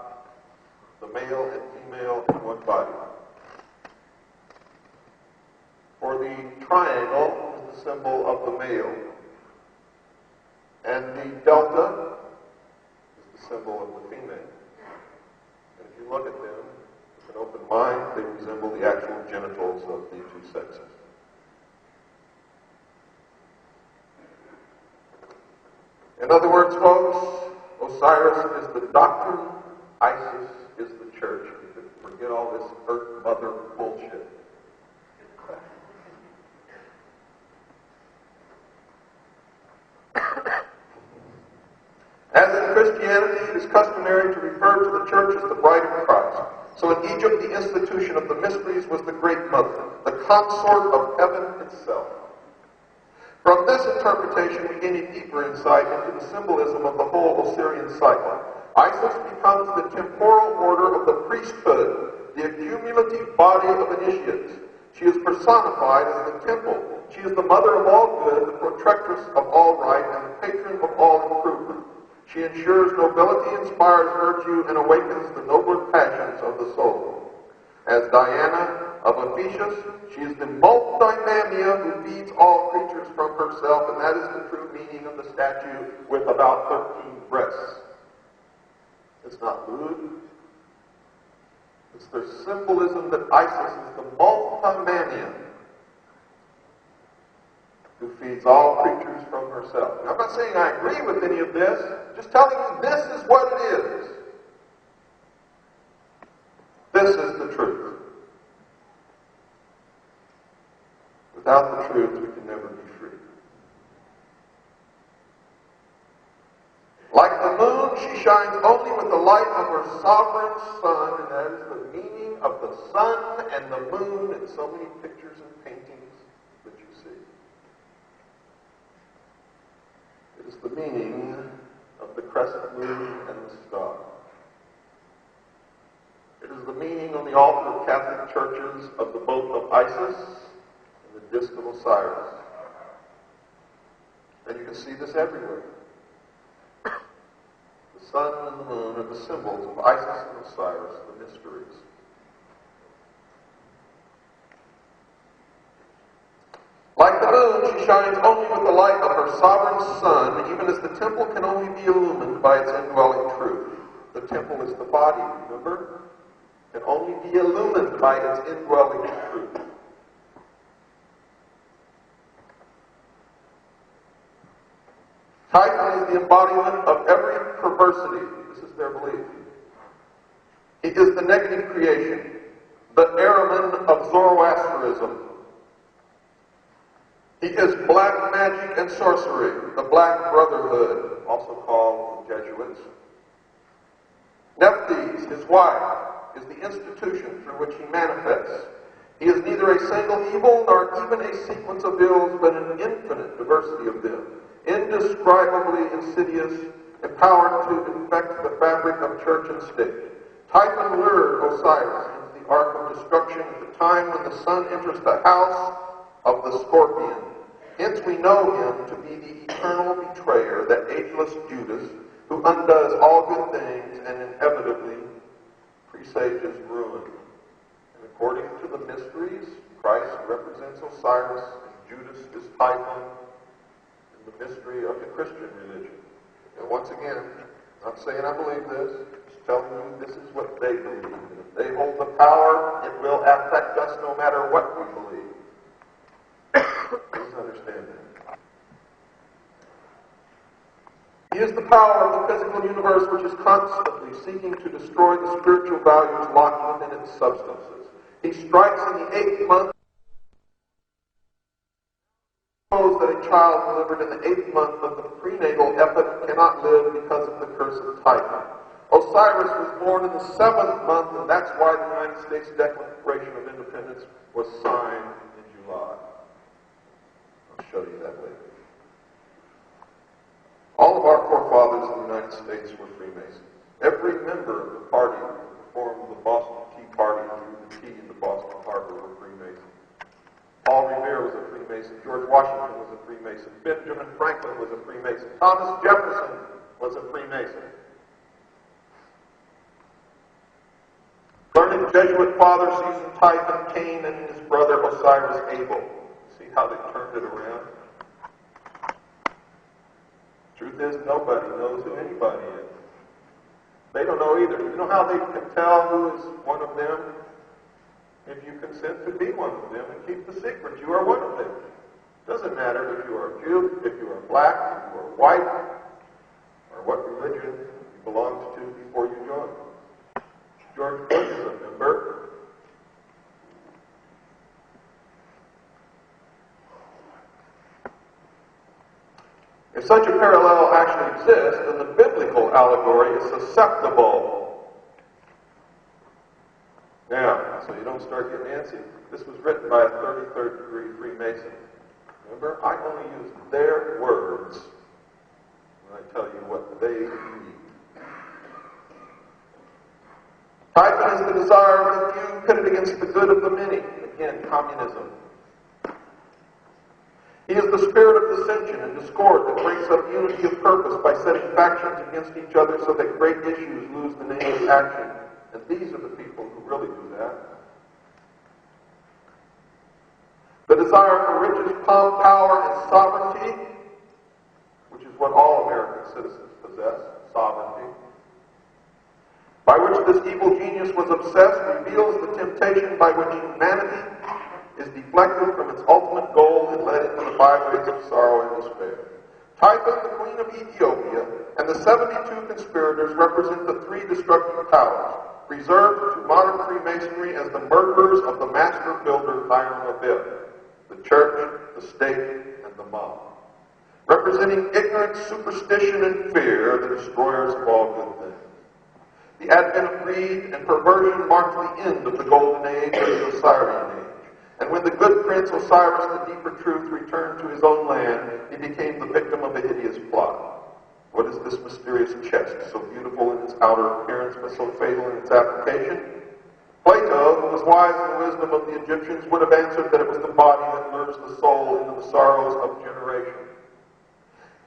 S1: the male and female in one body. For the triangle is the symbol of the male, and the delta is the symbol of the female. And if you look at them with an open mind, they resemble the actual genitals of the two sexes. In other words, folks, Osiris is the doctrine, Isis is the church. You can forget all this earth mother bullshit. As in Christianity, it is customary to refer to the church as the bride of Christ. So in Egypt, the institution of the mysteries was the great mother, the consort of heaven itself. From this interpretation, we gain a deeper insight into the symbolism of the whole Osirian cycle. Isis becomes the temporal order of the priesthood, the accumulative body of initiates. She is personified as the temple. She is the mother of all good, the protectress of all right, and the patron of all improvement. She ensures nobility, inspires virtue, and awakens the nobler passions of the soul. As Diana of Ephesus, she is the multimamia who feeds all herself, and that is the true meaning of the statue with about 13 breasts. It's not lewd. It's their symbolism that Isis is the multimanian who feeds all creatures from herself. Now, I'm not saying I agree with any of this, just telling you this is what it is. This is the truth. Without the truth, we can never be free. Like the moon, she shines only with the light of her sovereign sun, and that is the meaning of the sun and the moon in so many pictures and paintings that you see. It is the meaning of the crescent moon and the star. It is the meaning on the altar of Catholic churches of the both of Isis and the disk of Osiris. And you can see this everywhere. The sun and the moon are the symbols of Isis and Osiris, the mysteries. Like the moon, she shines only with the light of her sovereign sun, even as the temple can only be illumined by its indwelling truth. The temple is the body, remember? Can only be illumined by its indwelling truth. Titan is the embodiment of every perversity. This is their belief. He is the negative creation, the Ahriman of Zoroastrianism. He is black magic and sorcery, the Black Brotherhood, also called the Jesuits. Nephthys, his wife, is the institution through which he manifests. He is neither a single evil nor even a sequence of ills, but an infinite diversity of them, indescribably insidious, empowered to infect the fabric of church and state. Typhon lured Osiris into the ark of destruction at the time when the sun enters the house of the scorpion. Hence we know him to be the eternal betrayer, that ageless Judas, who undoes all good things and inevitably presages ruin. And according to the mysteries, Christ represents Osiris and Judas is Typhon in the mystery of the Christian religion. And once again, I'm not saying I believe this, just telling you this is what they believe. And if they hold the power, it will affect us no matter what we believe. Please understand that. He is the power of the physical universe which is constantly seeking to destroy the spiritual values locked within its substances. He strikes in the 8th month. Suppose that a child delivered in the 8th month of the prenatal epoch cannot live because of the curse of Typhon. Osiris was born in the 7th month, and that's why the United States Declaration of Independence was signed in July. I'll show you that later. All of our forefathers in the United States were Freemasons. Every member of the party who formed the Boston Tea Party and drew the tea into Boston Harbor were Freemasons. Paul Revere was a Freemason. George Washington was a Freemason. Benjamin Franklin was a Freemason. Thomas Jefferson was a Freemason. Learned Jesuit father seasoned Typhon Cain and his brother Osiris Abel. See how they turned it around? Truth is, nobody knows who anybody is. They don't know either. You know how they can tell who is one of them? If you consent to be one of them and keep the secret, you are one of them. Doesn't matter if you are a Jew, if you are black, if you are white, or what religion you belonged to before you joined. George Bush is a member. If such a parallel actually exists, then the biblical allegory is susceptible. Now, so you don't start getting antsy. This was written by a 33rd degree Freemason. Remember, I only use their words when I tell you what they read. Typhon is the desire of the few pitted against the good of the many. Again, communism. He is the spirit of dissension and discord that breaks up unity of purpose by setting factions against each other so that great issues lose the name of action. And these are the people who really do that. The desire for riches, calm power and sovereignty, which is what all American citizens possess, sovereignty, by which this evil genius was obsessed, reveals the temptation by which humanity is deflected from its ultimate goal and led into the byways of sorrow and despair. Typhon, the queen of Ethiopia, and the 72 conspirators represent the three destructive powers, reserved to modern Freemasonry as the murderers of the master builder Hiram Abiff, the church, the state, and the mob. Representing ignorance, superstition, and fear, the destroyers of all good things. The advent of greed and perversion marked the end of the golden age of the Osirian age. And when the good prince Osiris, the deeper truth, returned to his own land, he became the victim of a hideous plot. What is this mysterious chest, so beautiful in its outer appearance, but so fatal in its application? Plato, who was wise in the wisdom of the Egyptians, would have answered that it was the body that lures the soul into the sorrows of generation.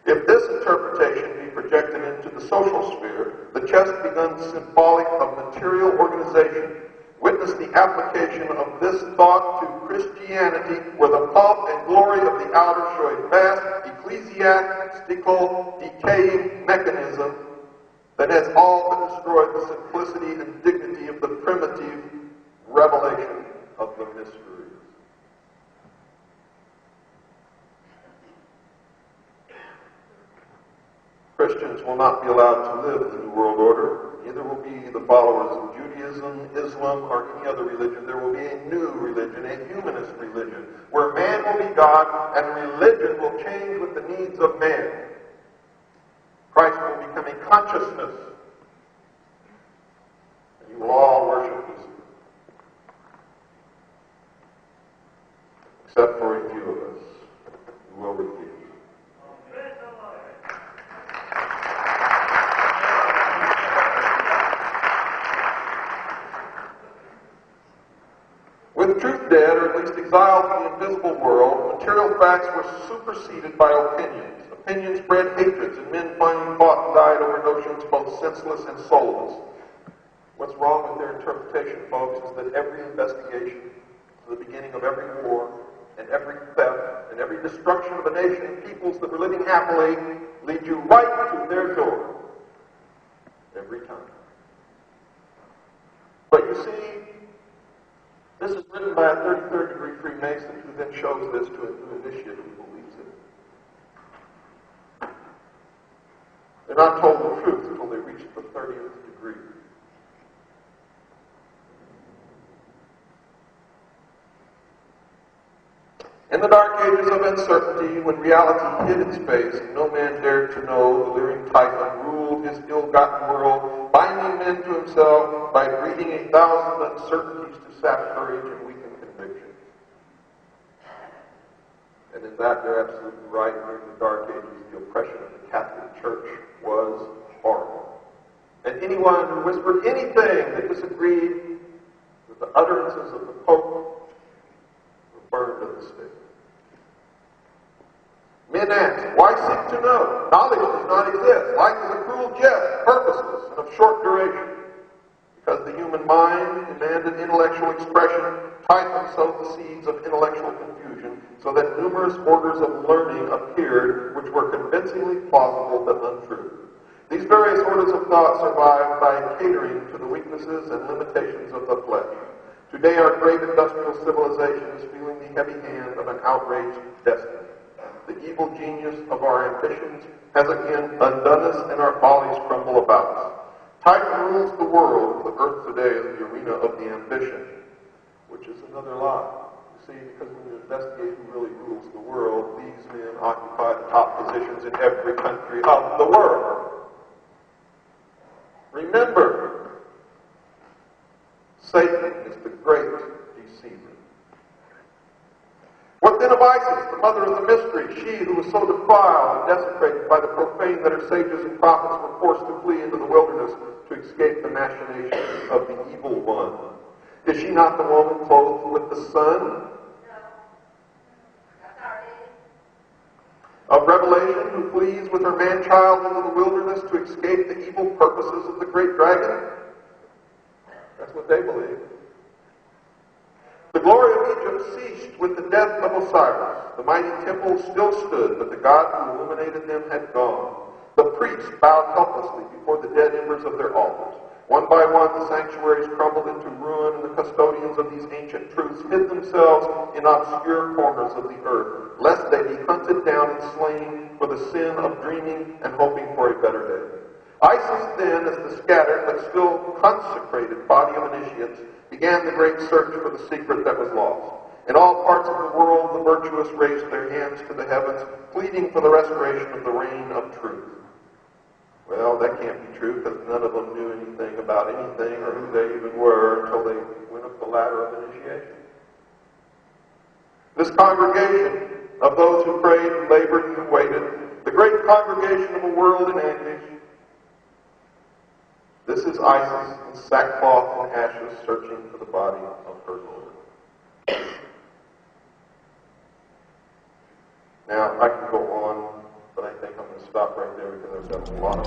S1: If this interpretation be projected into the social sphere, the chest becomes symbolic of material organization. Witness the application of this thought to Christianity, where the pomp and glory of the outer show a vast ecclesiastical decaying mechanism that has all but destroyed the simplicity and dignity of the primitive revelation of the mysteries. Christians will not be allowed to live in the New World Order. Neither will be the followers of Judaism, Islam, or any other religion. There will be a new religion, a humanist religion, where man will be God and religion will change with the needs of man. Christ will become a consciousness, and you will all worship Lucifer, except for a few of us who will refuse. With truth dead, or at least exiled to the invisible world, material facts were superseded by opinions. Opinions bred hatreds, and men finally fought and died over notions both senseless and soulless. What's wrong with their interpretation, folks, is that every investigation, the beginning of every war, and every theft, and every destruction of a nation and peoples that were living happily, lead you right to their door. Every time. But you see, this is written by a 33rd degree Freemason who then shows this to a new initiate who believes it. They're not told the truth until they reach the 30th degree. In the dark ages of uncertainty, when reality hid its face and no man dared to know, the leering Typhon ruled his ill-gotten world, binding men to himself by breeding 1,000 uncertainties to sap courage and weaken conviction. And in that, they're absolutely right. During the dark ages, the oppression of the Catholic Church was horrible. And anyone who whispered anything that disagreed with the utterances of the Pope were burned at the stake. Men ask, why seek to know? Knowledge does not exist. Life is a cruel jest, purposeless, and of short duration. Because the human mind demanded intellectual expression, Typhon sowed the seeds of intellectual confusion, so that numerous orders of learning appeared which were convincingly plausible but untrue. These various orders of thought survived by catering to the weaknesses and limitations of the flesh. Today our great industrial civilization is feeling the heavy hand of an outraged destiny. The evil genius of our ambitions has again undone us, and our follies crumble about us. Typhon rules the world. The earth today is the arena of the ambition, which is another lie. You see, because when you investigate who really rules the world, these men occupy the top positions in every country of the world. Remember, Satan is the great deceiver. What then of Isis, the mother of the mystery, she who was so defiled and desecrated by the profane that her sages and prophets were forced to flee into the wilderness to escape the machinations of the evil one? Is she not the woman clothed with the sun? Of Revelation, who flees with her man-child into the wilderness to escape the evil purposes of the great dragon? That's what they believe. The glory of Egypt ceased with the death of Osiris. The mighty temple still stood, but the God who illuminated them had gone. The priests bowed helplessly before the dead embers of their altars. One by one, the sanctuaries crumbled into ruin, and the custodians of these ancient truths hid themselves in obscure corners of the earth, lest they be hunted down and slain for the sin of dreaming and hoping for a better day. Isis then, as the scattered but still consecrated body of initiates, began the great search for the secret that was lost. In all parts of the world, the virtuous raised their hands to the heavens, pleading for the restoration of the reign of truth. Well, that can't be true, because none of them knew anything about anything or who they even were until they went up the ladder of initiation. This congregation of those who prayed and labored and waited, the great congregation of a world in anguish, this is Isis in sackcloth and ashes searching for the body of her Lord. Now, I can go on, but I think I'm going to stop right there because I've got a lot of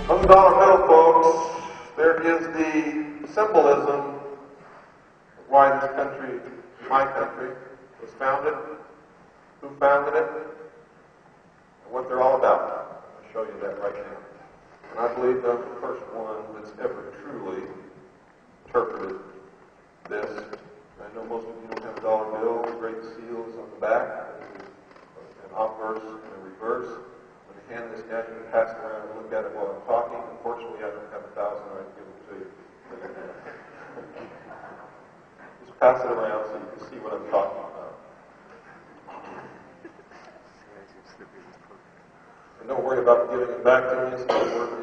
S1: on the dollar bill, folks, there is the symbolism of why this country, my country, was founded, who founded it, and what they're all about. I'll show you that right now. And I believe I'm the first one that's ever truly interpreted this. I know most of you don't have a dollar bill. The great seal is on the back. An obverse and a reverse. When you hand this down, you can pass it around and look at it while I'm talking. Unfortunately, I don't have 1,000. I'd give it to you. Just pass it around so you can see what I'm talking about. And don't worry about giving it back to me. It's not working.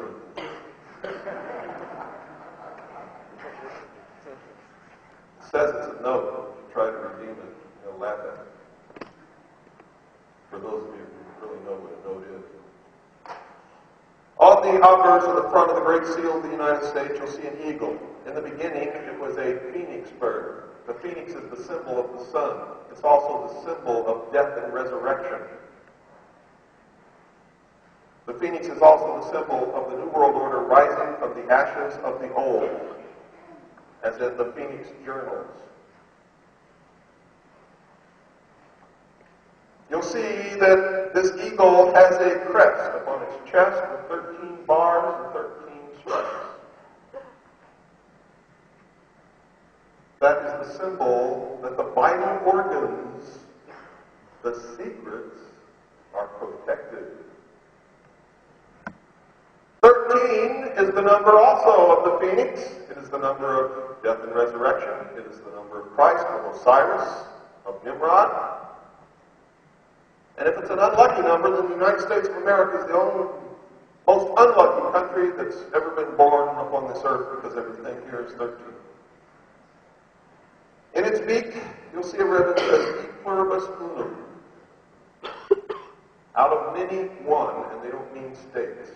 S1: It says it's a note. If you try to redeem it, you'll laugh at it. For those of you who really know what a note is. On the obverse of the front of the Great Seal of the United States, you'll see an eagle. In the beginning, it was a phoenix bird. The phoenix is the symbol of the sun. It's also the symbol of death and resurrection. The phoenix is also the symbol of the New World Order rising from the ashes of the old, as in the Phoenix Journals. You'll see that this eagle has a crest upon its chest with 13 bars and 13 stripes. That is the symbol that the vital organs, the secrets, are protected. 13 is the number also of the phoenix. It is the number of death and resurrection. It is the number of Christ, of Osiris, of Nimrod. And if it's an unlucky number, then the United States of America is the only, most unlucky country that's ever been born upon this earth, because everything here is 13. In its beak, you'll see a ribbon that says E pluribus unum. Out of many, one, and they don't mean states.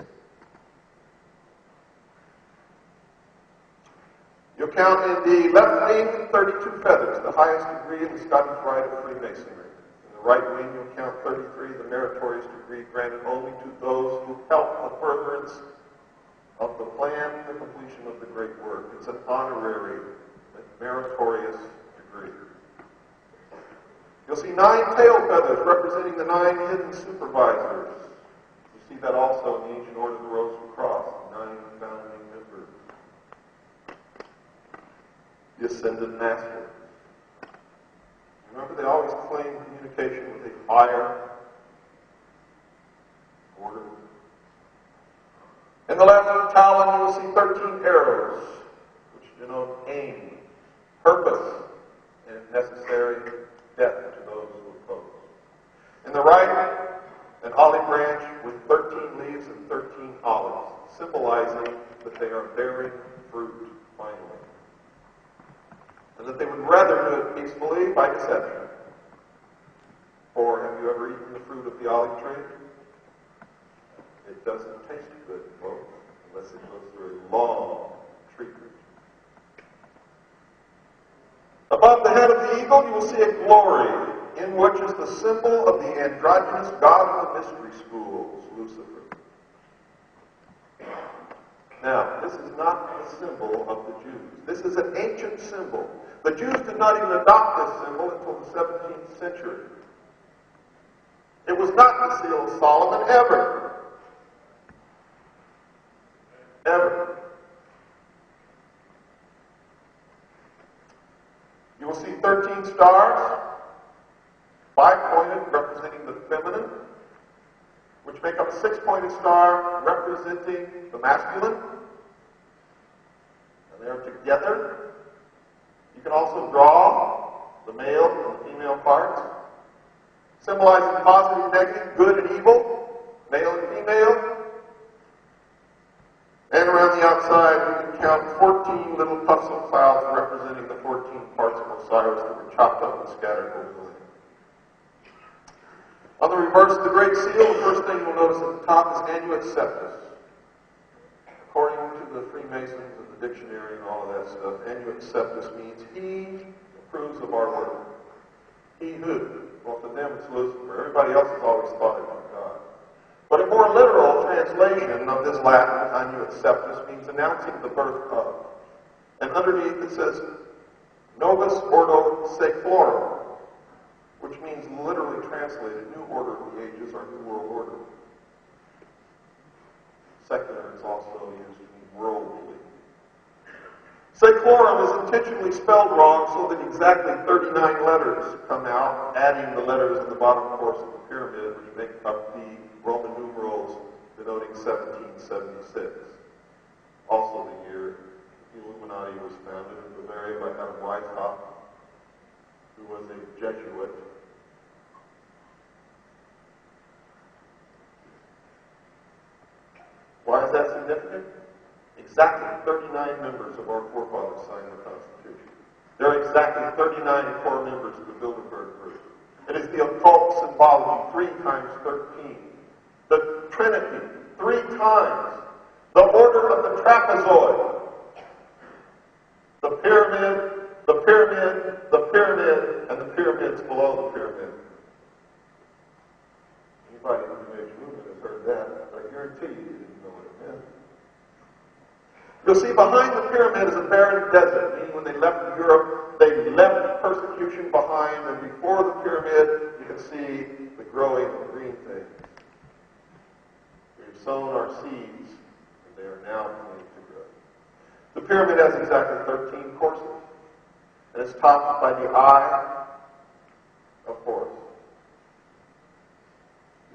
S1: You'll count in the left wing 32 feathers, the highest degree in the Scottish Rite of Freemasonry. the right wing, you'll count 33, the meritorious degree granted only to those who help the furtherance of the plan and the completion of the great work. It's an honorary, meritorious degree. You'll see 9 tail feathers representing the 9 hidden supervisors. You see that also in the ancient order of the Rosary Cross, the 9 founding members. The ascended masters. Remember, they always claim communication with a higher order. In the left talon, you will see 13 arrows, which denote aim, purpose, and, if necessary, death to those who oppose. In the right, an olive branch with 13 leaves and 13 olives, symbolizing that they are bearing fruit finally. And that they would rather do it peacefully by deception. For have you ever eaten the fruit of the olive tree? It doesn't taste good, folks, unless it goes through a long treatment. Above the head of the eagle, you will see a glory, in which is the symbol of the androgynous god of the mystery schools, Lucifer. Now, this is not the symbol of the Jews. This is an ancient symbol. The Jews did not even adopt this symbol until the 17th century. It was not the seal of Solomon ever. Ever. You will see 13 stars, 5-pointed, representing the feminine, which make up a 6-pointed star representing the masculine. And they are together. You can also draw the male and the female parts, symbolizing positive, negative, good and evil, male and female. And around the outside, you can count 14 little puffs of clouds representing the 14 parts of Osiris that were chopped up and scattered over the land. On the reverse of the Great Seal, the first thing you'll notice at the top is Annuit Septus. According to the Freemasons and the dictionary and all of that stuff, Annuit Septus means he approves of our work. He who? Well, to them it's Lucifer. Everybody else has always thought it was God. But a more literal translation of this Latin, Annuit Septus, means announcing the birth of. And underneath it says, Novus Ordo Seclorum, which means literally translated, new order of the ages or new world order. Secular is also used to mean worldly. Seclorum is intentionally spelled wrong so that exactly 39 letters come out, adding the letters in the bottom course of the pyramid, which make up the Roman numerals denoting 1776. Also the year the Illuminati was founded in Bavaria by Adam Weishaupt, who was a Jesuit. Why is that significant? Exactly 39 members of our forefathers signed the Constitution. There are exactly 39 core members of the Bilderberg Group. It is the occult symbology, 3 times 13. The Trinity, 3 times. The order of the trapezoid. The pyramid, the pyramid, the pyramid, and the pyramids below the pyramid. Anybody in the New Age movement has heard that. I guarantee you didn't know what it meant. You'll see behind the pyramid is a barren desert, meaning when they left Europe, they left persecution behind, and before the pyramid, you can see the growing of green things. We've sown our seeds, and they are now beginning to grow. The pyramid has exactly 13 courses, and it's topped by the eye of Horus,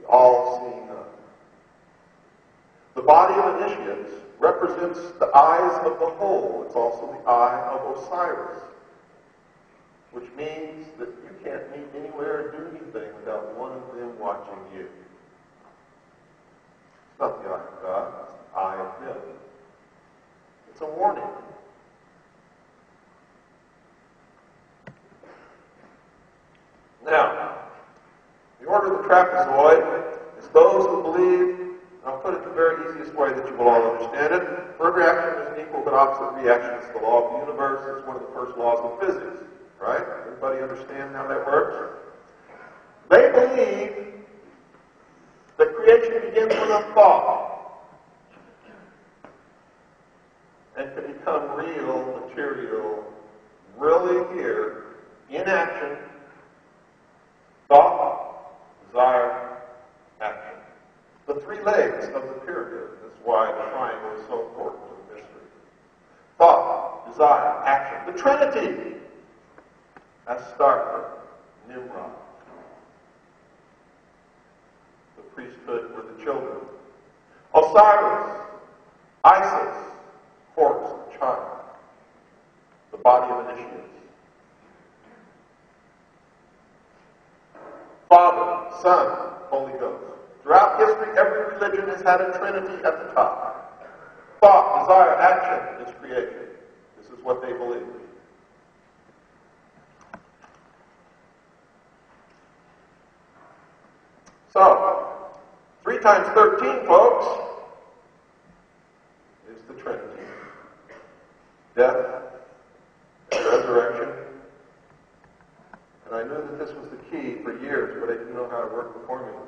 S1: the all-seeing eye. The body of initiates represents the eyes of the whole. It's also the eye of Osiris, which means that you can't meet anywhere or do anything without one of them watching you. It's not the eye of God, it's the eye of them. It's a warning. Now, the order of the trapezoid is those who believe, I'll put it the very easiest way that you will all understand it. For every action, there's an equal but opposite reaction. It's the law of the universe. It's one of the first laws of physics. Right? Everybody understand how that works? They believe that creation begins with a thought and can become real, material, really here, in action, thought, desire, action. The three legs of the pyramid. That's why the triangle is so important to the mystery. Thought, desire, action. The Trinity. That's Starker, Nimrod. The priesthood were the children. Osiris, Isis, Horus, the child. The body of initiates. Father, Son, Holy Ghost. Throughout history, every religion has had a Trinity at the top. Thought, desire, action is creation. This is what they believe. So, 3 times 13, folks, is the Trinity. Death and resurrection. And I knew that this was the key for years, but I didn't know how to work the formula.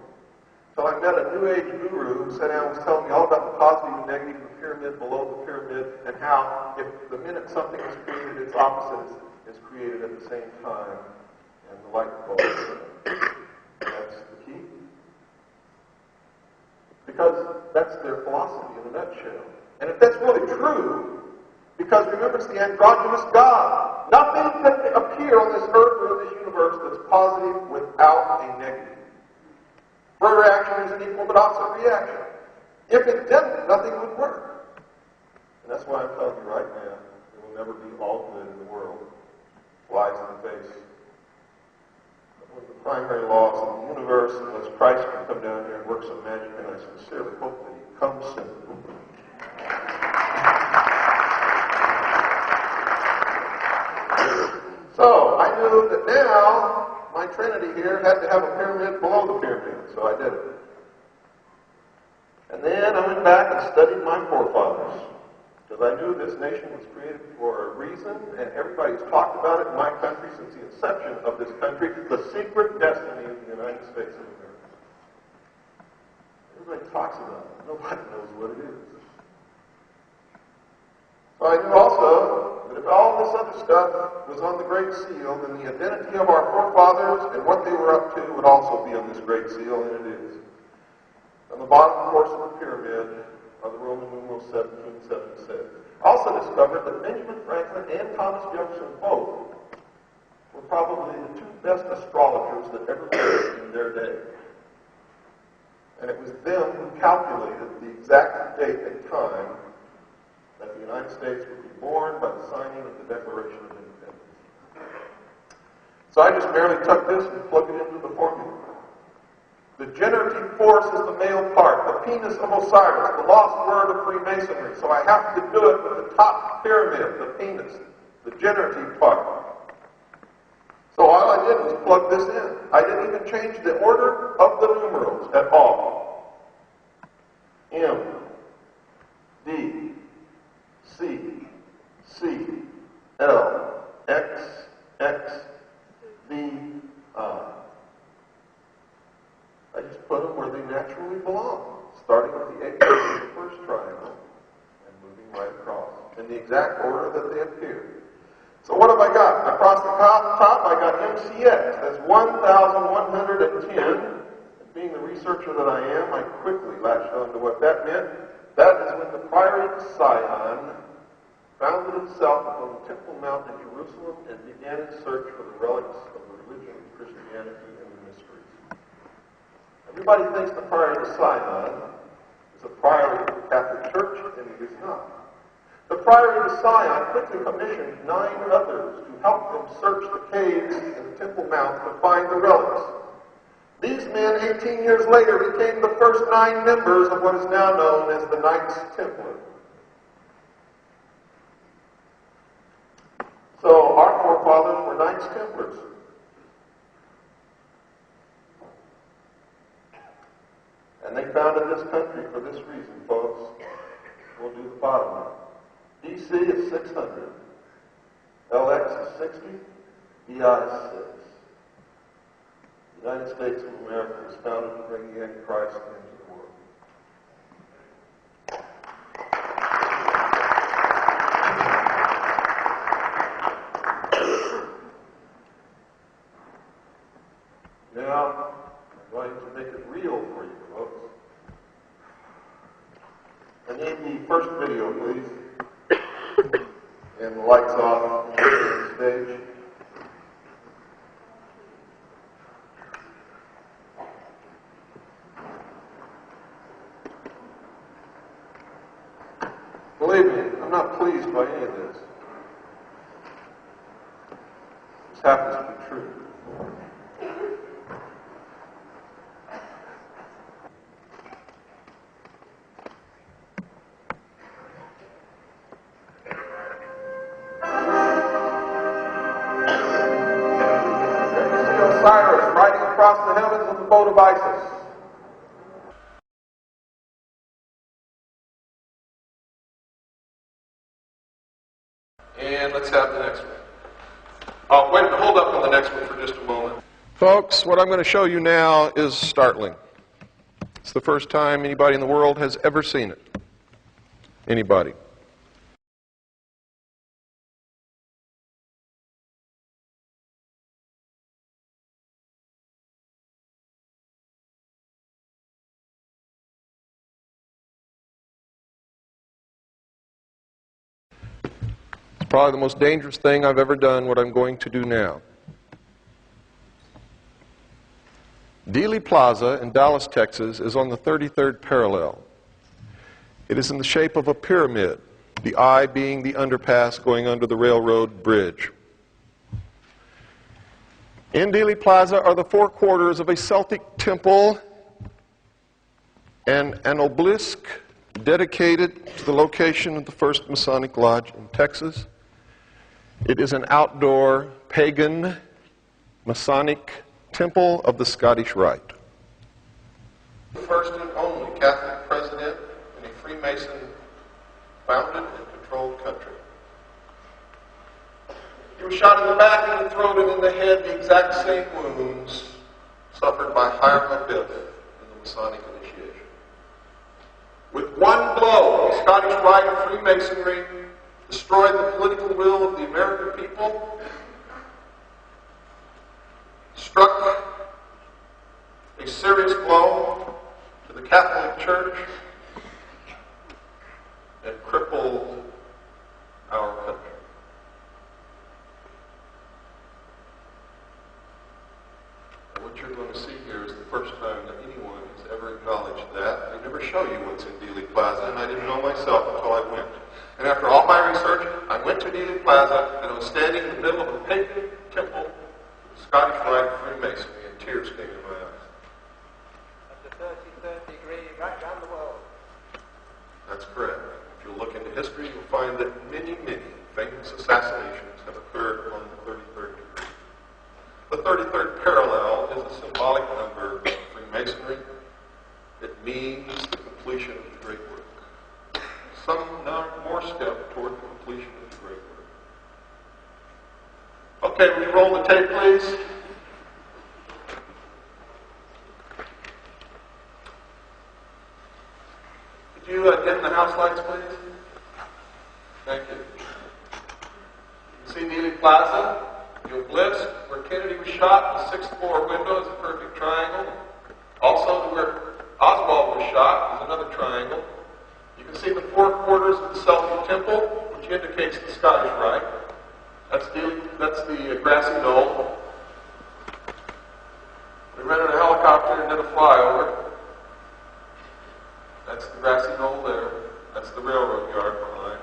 S1: So I met a New Age guru who sat down and was telling me all about the positive and negative of the pyramid, below the pyramid, and how if the minute something is created, its opposite is created at the same time, and the light bulb. That's the key. Because that's their philosophy in a nutshell. And if that's really true, because remember, it's the androgynous God. Nothing can appear on this earth or in this universe that's positive without a negative. For reaction is an equal but opposite reaction. If it didn't, nothing would work. And that's why I'm telling you right now, there will never be all good in the world. Flies in the face. One of the primary laws of the universe, unless Christ can come down here and work some magic, and I sincerely hope that he comes soon. So, I knew that now my Trinity here had to have a pyramid below the pyramid, so I did it. And then I went back and studied my forefathers, because I knew this nation was created for a reason, and everybody's talked about it in my country since the inception of this country, the secret destiny of the United States of America. Everybody talks about it. Nobody knows what it is. So I knew also that if all this other stuff was on the Great Seal, then the identity of our forefathers and what they were up to would also be on this Great Seal, and it is. On the bottom, of course, of the pyramid are the Roman numerals 1776. I also discovered that Benjamin Franklin and Thomas Jefferson both were probably the 2 best astrologers that ever lived in their day. And it was them who calculated the exact date and time that the United States would be born by the signing of the Declaration of Independence. So I just merely took this and plugged it into the formula. The generative force is the male part, the penis of Osiris, the lost word of Freemasonry. So I have to do it with the top pyramid, the penis, the generative part. So all I did was plug this in. I didn't even change the order of the numerals at all. M, D, C, C, L, X, X, V, I. I just put them where they naturally belong, starting with the apex of the first triangle and moving right across in the exact order that they appear. So what have I got? Across the top, I got MCX. That's 1,110. And being the researcher that I am, I quickly latched on to what that meant. That is when the Priory of Sion founded itself upon the Temple Mount in Jerusalem and began its search for the relics of the religion of Christianity and the mysteries. Everybody thinks the Priory of Sion is a priory of the Catholic Church, and it is not. The Priory of Sion quickly commissioned 9 others to help them search the caves in the Temple Mount to find the relics. These men, 18 years later, became the first 9 members of what is now known as the Knights Templar. So our forefathers were Knights Templars. And they founded this country for this reason, folks. We'll do the bottom line. DC is 600. LX is 60. BI is 6. The United States of America was founded to bring the Antichrist into the world. Now, I'm going to make it real for you folks. I need the first video, please. And the lights off on the stage. Believe me, I'm not pleased by any of this. This happens to be true. Cyrus riding across the heavens with the boat of Isis. And let's have the next one. Wait a minute, hold up on the next one for just a moment. Folks, what I'm going to show you now is startling. It's the first time anybody in the world has ever seen it. Anybody. Probably the most dangerous thing I've ever done, what I'm going to do now. Dealey Plaza in Dallas, Texas is on the 33rd parallel. It is in the shape of a pyramid, the eye being the underpass going under the railroad bridge. In Dealey Plaza are the four quarters of a Celtic temple and an obelisk dedicated to the location of the first Masonic Lodge in Texas. It is an outdoor, pagan, Masonic temple of the Scottish Rite. The first and only Catholic president in a Freemason-founded and controlled country. He was shot in the back, in the throat, and in the head, the exact same wounds suffered by Hiram Abiff in the Masonic initiation. With one blow, the Scottish Rite of Freemasonry destroyed the political will of the American people, struck a serious blow to the Catholic Church, and crippled our country. And what you're going to see here is the first time that anyone has ever acknowledged that. They never show you what's in Dealey Plaza, and I didn't know myself until I went. And after all my research, I went to Dealey Plaza, and I was standing in the middle of a pagan temple of the Scottish Rite of Freemasonry, and tears came in my eyes.
S2: At the 33rd degree, right round the world.
S1: That's correct. If you look into history, you'll find that many, many famous assassinations have occurred on the 33rd degree. The 33rd parallel is a symbolic number of Freemasonry. It means the completion of the great work. Some more step toward the completion of the great work. Okay, will you roll the tape, please? Could you dim the house lights, please? Thank you. You can see Dealey Plaza, the obelisk where Kennedy was shot, the 6th floor window is a perfect triangle. Also, where Oswald was shot is another triangle. You can see the four quarters of the Celtic temple, which indicates the Scottish Rite. That's the grassy knoll. We rented a helicopter and did a flyover. That's the grassy knoll there. That's the railroad yard behind.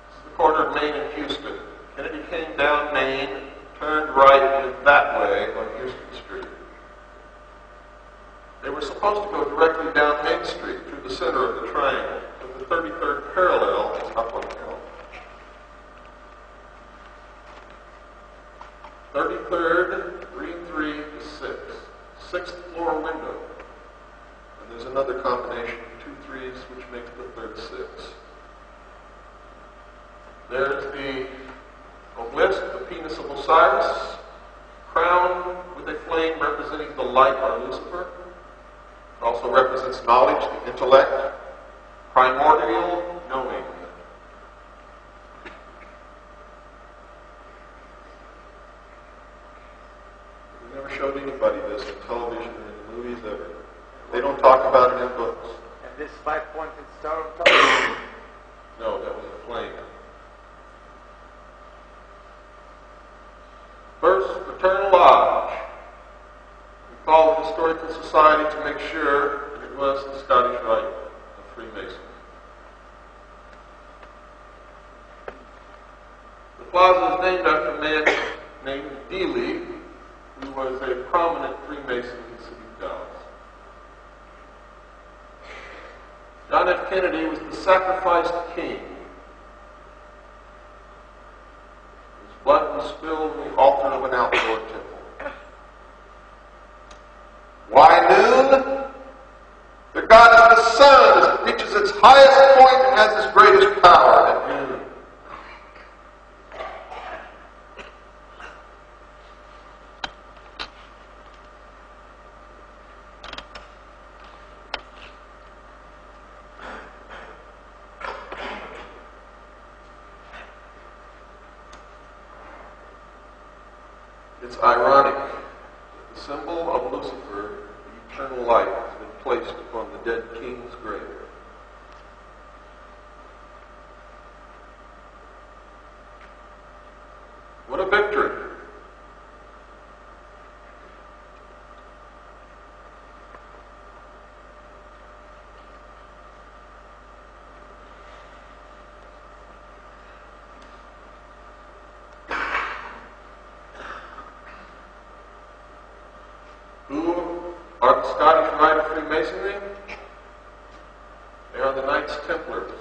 S1: This is the corner of Main and Houston. Kennedy came down Main, turned right and went that way on Houston Street. They were supposed to go directly down Main Street through the center of the triangle, but the 33rd parallel is up on the hill. 33rd, green 3 to 6. 6th floor window. And there's another combination, 2 3 degrees, which makes the third 6. There's the obelisk, the penis of Osiris, crowned with a flame representing the light or Lucifer. It also represents knowledge, the intellect, primordial knowing. We never showed anybody this in television or in the movies ever. They don't talk about it in books.
S2: And this 5-pointed star on top?
S1: No, that was a flame. First, Fraternal Lodge. We called the Historical Society to make sure that it was the Scottish Rite of Freemasonry. The plaza is named after a man named Dealey, who was a prominent Freemason in the city of Dallas. John F. Kennedy was the sacrificed king. His blood was spilled on the altar of an outdoor temple. Why noon? The God is the sun as it reaches its highest point and has its greatest power at noon. It's ironic that the symbol of Lucifer, the eternal light, has been placed upon the dead king's grave. What a victory! Are the Scottish Rite of Freemasonry? They are the Knights Templars,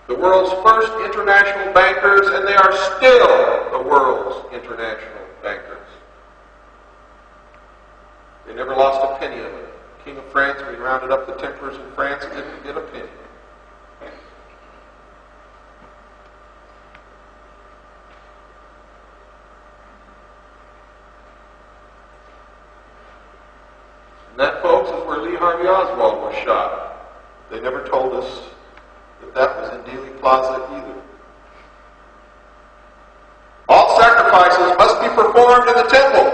S1: the world's first international bankers, and they are still the world's international bankers. They never lost a penny of it. The King of France, when he rounded up the Templars in France, didn't get a penny. And that, folks, is where Lee Harvey Oswald was shot. They never told us that that was in Dealey Plaza either. All sacrifices must be performed in the temple.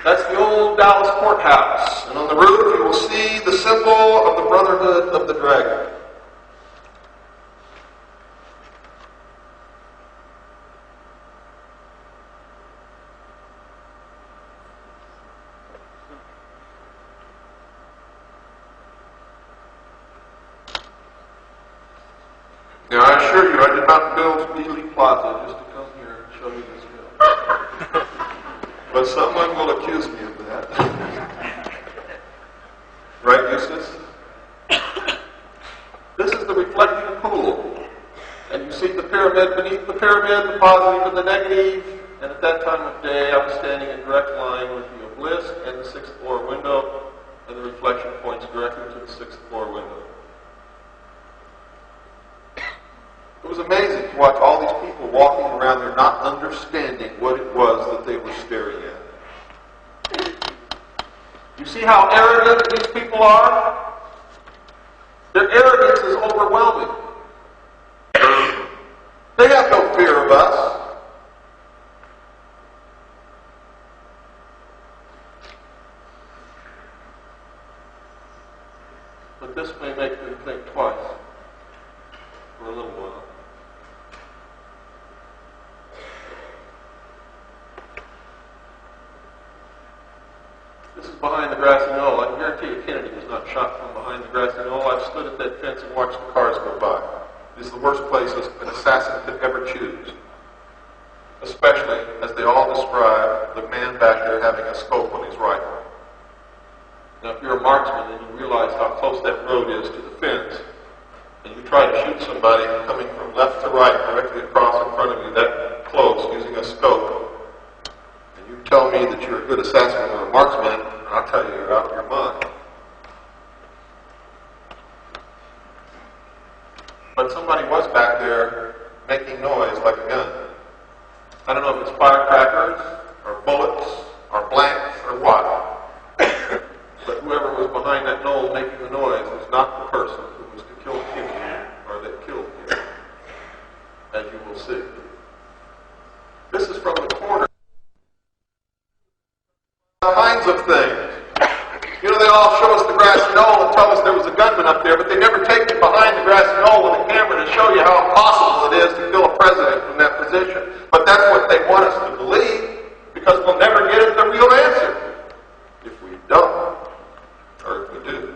S1: That's the old Dallas courthouse. And on the roof you will see the symbol of the Brotherhood of the Dragon. Now, I assure you, I did not build Dealey Plaza just to come here and show you this film. But someone will accuse me of that. Right, Eustace? This is the reflecting pool. And you see the pyramid beneath the pyramid, the positive and the negative. And at that time of day, I was standing in direct line with the obelisk and the 6th floor window, and the reflection points directly to the 6th floor window. It was amazing to watch all these people walking around there not understanding what it was that they were staring at. You see how arrogant these people are? Their arrogance is overwhelming. They have no fear of us. But this may make them think twice for a little while. This is behind the grassy knoll. I can guarantee you Kennedy was not shot from behind the grassy knoll. I've stood at that fence and watched the cars go by. It is the worst place an assassin could ever choose. Especially, as they all describe, the man back there having a scope on his rifle. Now, if you're a marksman and you realize how close that road is to the fence, and you try to shoot somebody coming from left to right, directly across in front of you, that close, using a scope, and you tell me that you're a good assassin or a marksman, I'll tell you, you're out of your mind. But somebody was back there making noise like a gun. I don't know if it's firecrackers, or bullets, or blanks, or what. But whoever was behind that knoll making the noise was not the person who was to kill Kitty, or that killed Kitty, as you will see. This is from the corner. All kinds of things. You know, they all show us the grassy knoll and tell us there was a gunman up there, but they never take you behind the grassy knoll with a camera to show you how impossible it is to kill a president from that position. But that's what they want us to believe, because we'll never get at the real answer if we don't, or if we do.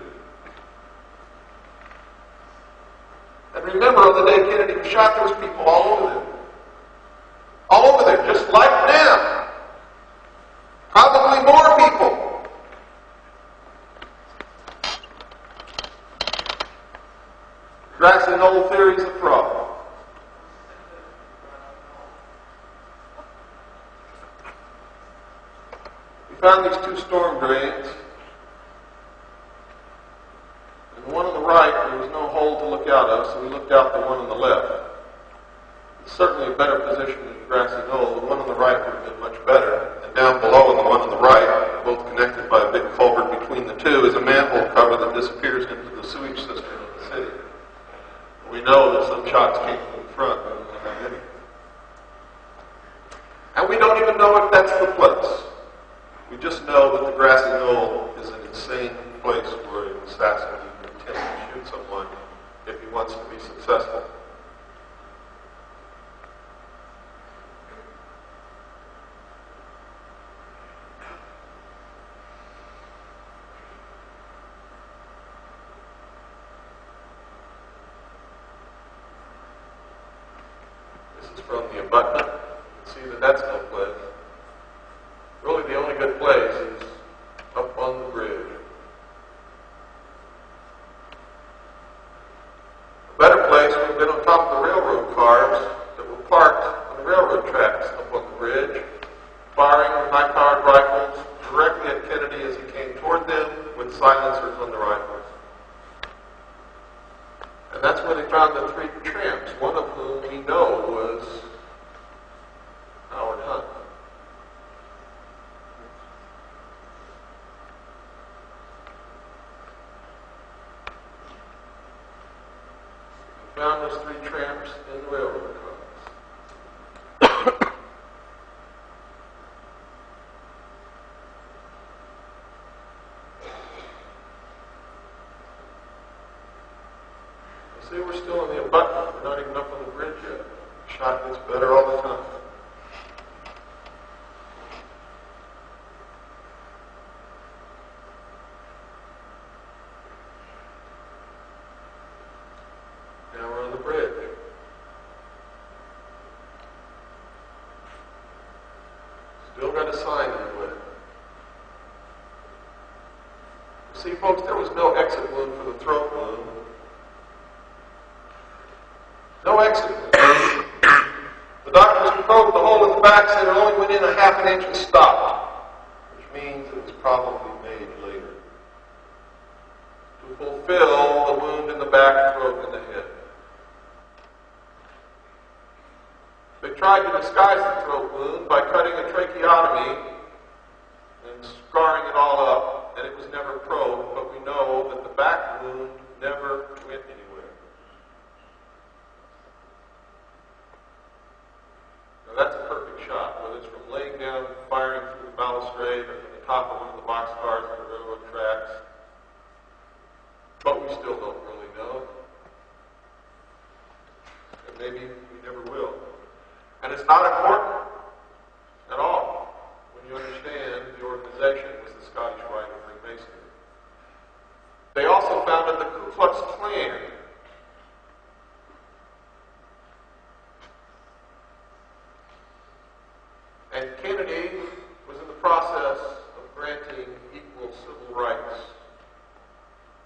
S1: And remember, on the day Kennedy was shot, there was people all over there. All over there, just like now. Probably more people. Grassy knoll theory is a fraud. We found these two storm drains. And the one on the right, there was no hole to look out of, so we looked out the one on the left. It's certainly a better position than the grassy knoll. The one on the right would have been much better. And down below in the one on the right, both connected by a big culvert between the two, is a manhole cover that disappears into the sewage system of the city. We know that some shots came from the front, but we don't have any. And we don't even know if that's the place. We just know that the grassy knoll is an insane place where an assassin can attempt to shoot someone if he wants to be successful. From the abutment, you can see that that's no place. Really, the only good place is up on the bridge. A better place would have been on top of the railroad cars that were parked on the railroad tracks up on the bridge, firing with high-powered rifles directly at Kennedy as he came toward them with silencers on the rifles. And that's where they found the three tramps, one of whom we know was Howard Hunt. We found those three tramps in the railroad cars. See, we're still on the abutment. We're not even up on the bridge yet. The shot gets better all the time. Now we're on the bridge. Still got a sign in the way. You see, folks, there was no exit wound for the throat wound. No exit. The doctors probed the hole in the back, said it only went in a half an inch and stopped, which means it was probably made later to fulfill the wound in the back, throat, and the head. They tried to disguise the throat wound by cutting a tracheotomy and scarring it all up, and it was never probed, but we know that the back wound never went anywhere. That's a perfect shot, whether it's from laying down, firing through the balustrade, or from the top of one of the boxcars on the railroad tracks. But we still don't really know. And maybe we never will. And it's not important at all when you understand the organization was the Scottish Rite of Freemasonry. They also founded the Ku Klux Klan. And Kennedy was in the process of granting equal civil rights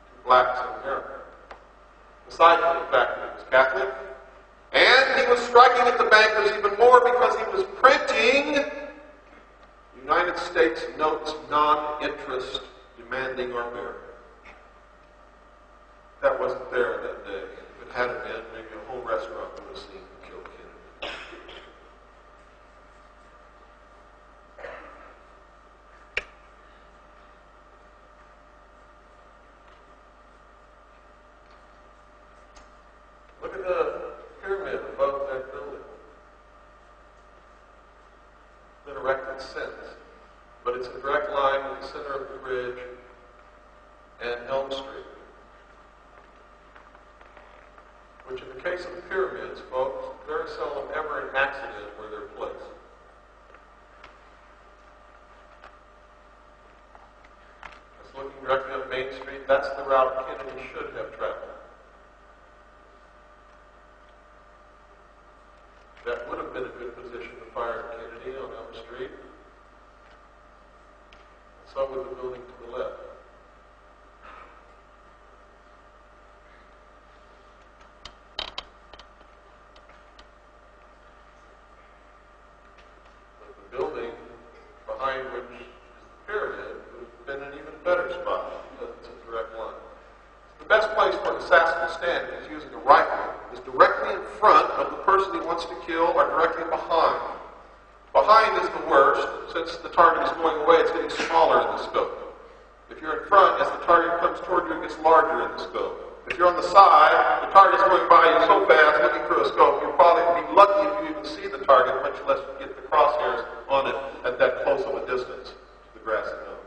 S1: to blacks in America. Aside from the fact that he was Catholic, and he was striking at the bankers even more because he was printing, you United States notes non-interest demanding our merit. That wasn't there that day. If it had been, maybe a whole restaurant would have seen Kill Kennedy. Look at the pyramid above that building. It's been erected since, but it's a direct line with the center of the bridge and Elm Street. Which in the case of the pyramids, folks, very seldom ever an accident where they're placed. That's looking directly up Main Street. That's the route Kennedy should have traveled. That would have been a good position to fire Kennedy on Elm Street. So would the building to the left. Building behind which is the pyramid would have been an even better spot because it's a direct line. So the best place for an assassin to stand if he's using a rifle is directly in front of the person he wants to kill or directly behind. Behind is the worst. Since the target is going away, it's getting smaller in the scope. If you're in front, as the target comes toward you, it gets larger in the scope. If you're on the side, the target's going by you so fast, looking through a scope, you'll probably be lucky if you even see the target, much less get the crosshairs on it at that close of a distance to the grassy knoll.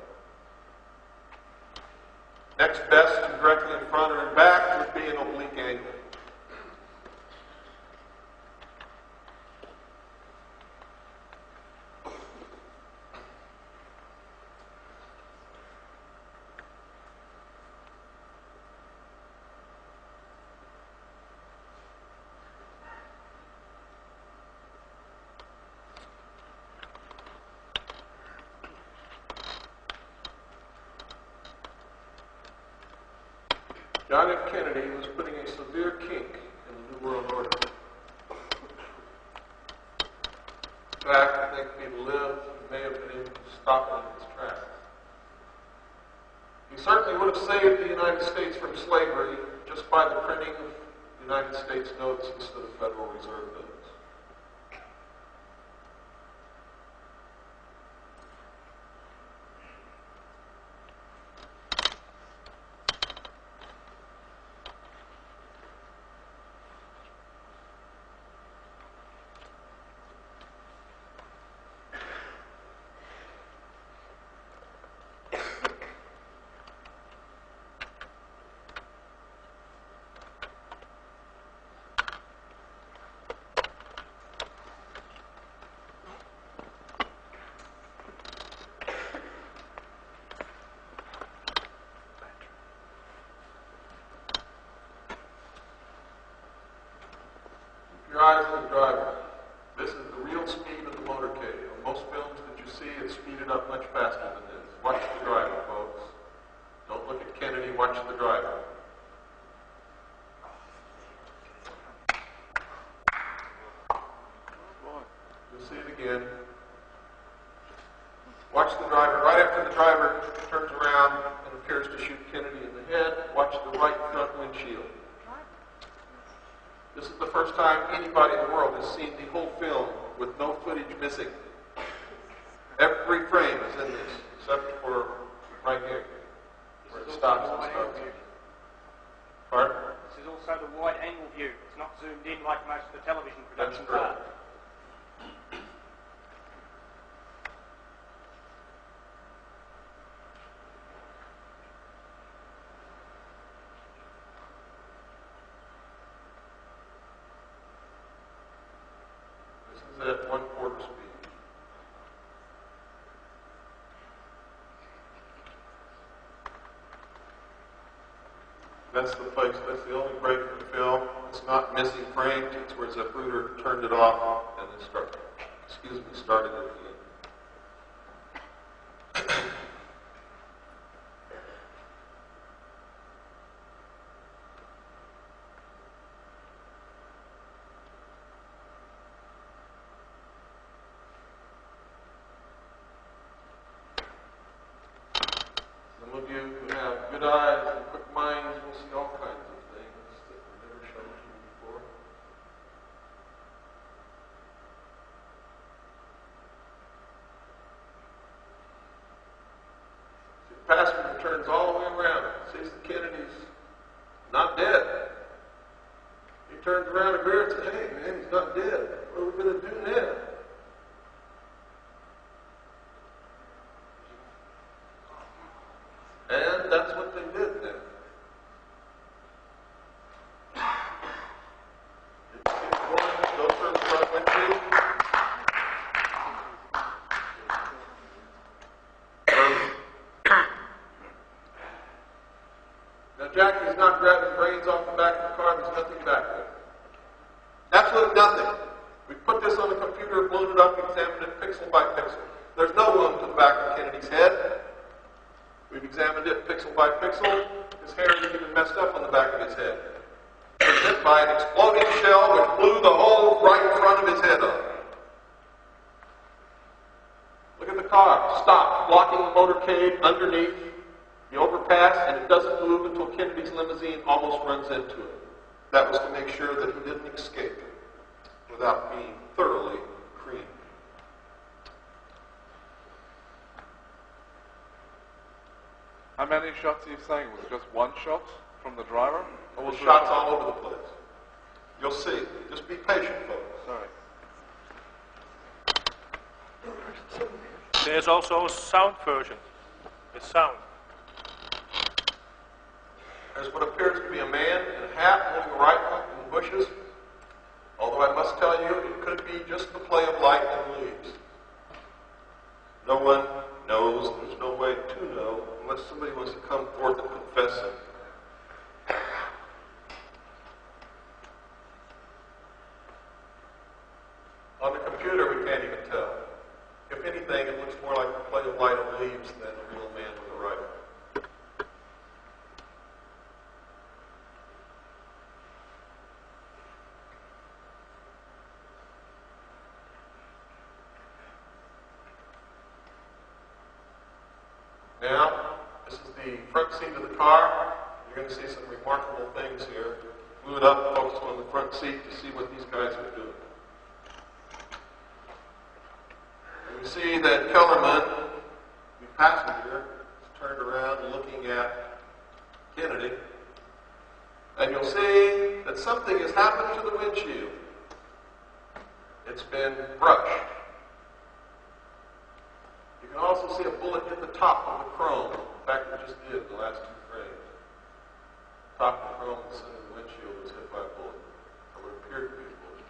S1: Next best to directly in front or in back would be an oblique angle. John F. Kennedy was putting a severe kink in the New World Order. In fact, I think if he'd lived, he may have been able to stop it in its tracks. He certainly would have saved the United States from slavery just by the printing of United States notes instead of Federal Reserve bills. Your eyes on the driver. This is the real speed of the motorcade. On most films that you see, it's speeded up much faster than this. Watch the driver, folks. Don't look at Kennedy, watch the driver. You'll see it again. Watch the driver. Right after the driver turns around and appears to shoot Kennedy in the head, watch the right front windshield. This is the first time anybody in the world has seen the whole film with no footage missing. Every frame is in this, except for right here, where it stops and starts. Pardon?
S2: This is also the wide-angle view. It's not zoomed in like most of the television productions
S1: That's
S2: are.
S1: correct. At 1/4 speed. That's the place, that's the only break in the film. It's not missing frames, it's where Zapruder turned it off and then started it again. passenger turns all the way around, sees the Kennedys not dead. He turns around and Greer says, "Hey, man, he's not dead. What are we going to do now?" And that's what they did then. Go through the front windshield. Now, Jackie is not grabbing brains off the back of the car. There's nothing back there. Absolutely nothing. We put this on the computer, blown it up, examined it pixel by pixel. There's no wound to the back of Kennedy's head. We've examined it pixel by pixel. His hair is even messed up on the back of his head. It was hit by an exploding shell which blew the whole right front of his head up. Look at the car. Stopped, blocking the motorcade underneath the overpass, and it doesn't move until Kennedy's limousine almost runs into it. That was to make sure that he didn't escape without being thoroughly creamed.
S3: How many shots are you saying? Was it just one shot from the driver?
S1: Well, shots all over the place. You'll see. Just be patient, folks.
S3: Sorry.
S4: There's also a sound version. The sound.
S1: There's what appears to be a man in a hat holding a rifle in the bushes. Although I must tell you, it could be just the play of light and leaves. No one knows. There's no way to know unless somebody wants to come forth and confess it. On the computer, we can't even tell. If anything, it looks more like the play of light and leaves than a real man with a rifle. Now, this is the front seat of the car. You're going to see some remarkable things here. Blew it up, focused on the front seat to see what these guys are doing. And we see that Kellerman, the passenger, is turned around looking at Kennedy. And you'll see that something has happened to the windshield. It's been brushed. You can also see a bullet hit the top of the chrome. In fact, we just did the last two frames. The top of the chrome in the center of the windshield was hit by a bullet, or what appeared to be a bullet.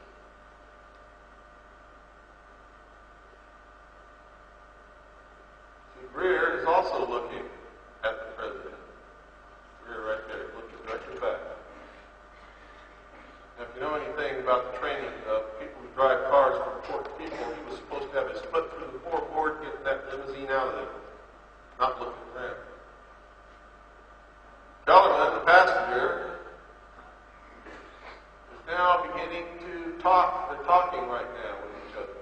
S1: See, Greer is also looking at the president. Greer right there, looking directly back. Now, if you know anything about the training of people who drive cars for important people, he was supposed to have his foot through the floorboard, get that limousine out of there, not looking around. Kellerman, the passenger, is now beginning to talk. They're talking right now with each other.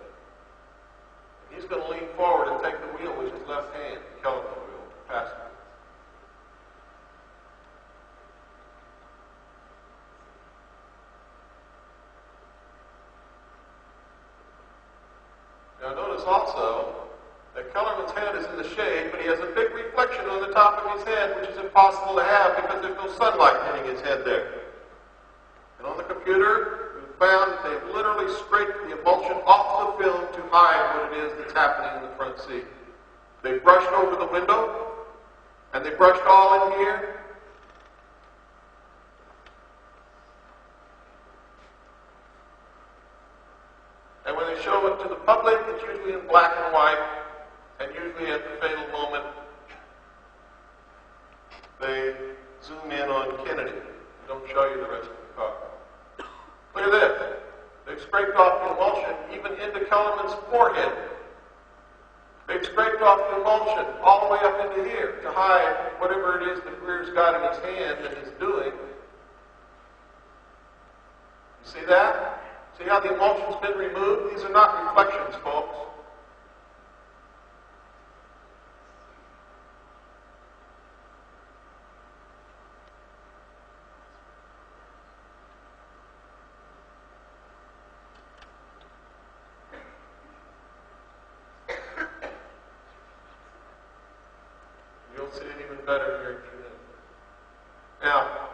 S1: And he's going to lean forward and take the wheel with his left hand, Kellerman's wheel, the passenger. Now notice also that Kellerman's head is in the shade, but he has a big reflection on the top of his head, which is impossible to have because there's no sunlight hitting his head there. And on the computer, we found that they've literally scraped the emulsion off the film to hide what it is that's happening in the front seat. They brushed over the window, and they brushed all in here. And when they show it to the public, it's usually in black and white, and usually at the fatal moment, they zoom in on Kennedy. They don't show you the rest of the car. Look at this. They've scraped off the emulsion even into Kellerman's forehead. They've scraped off the emulsion all the way up into here to hide whatever it is that Greer's got in his hand and is doing. You see that? See how the emulsion's been removed? These are not reflections, folks. You'll makes it even better here in Trinidad. Now,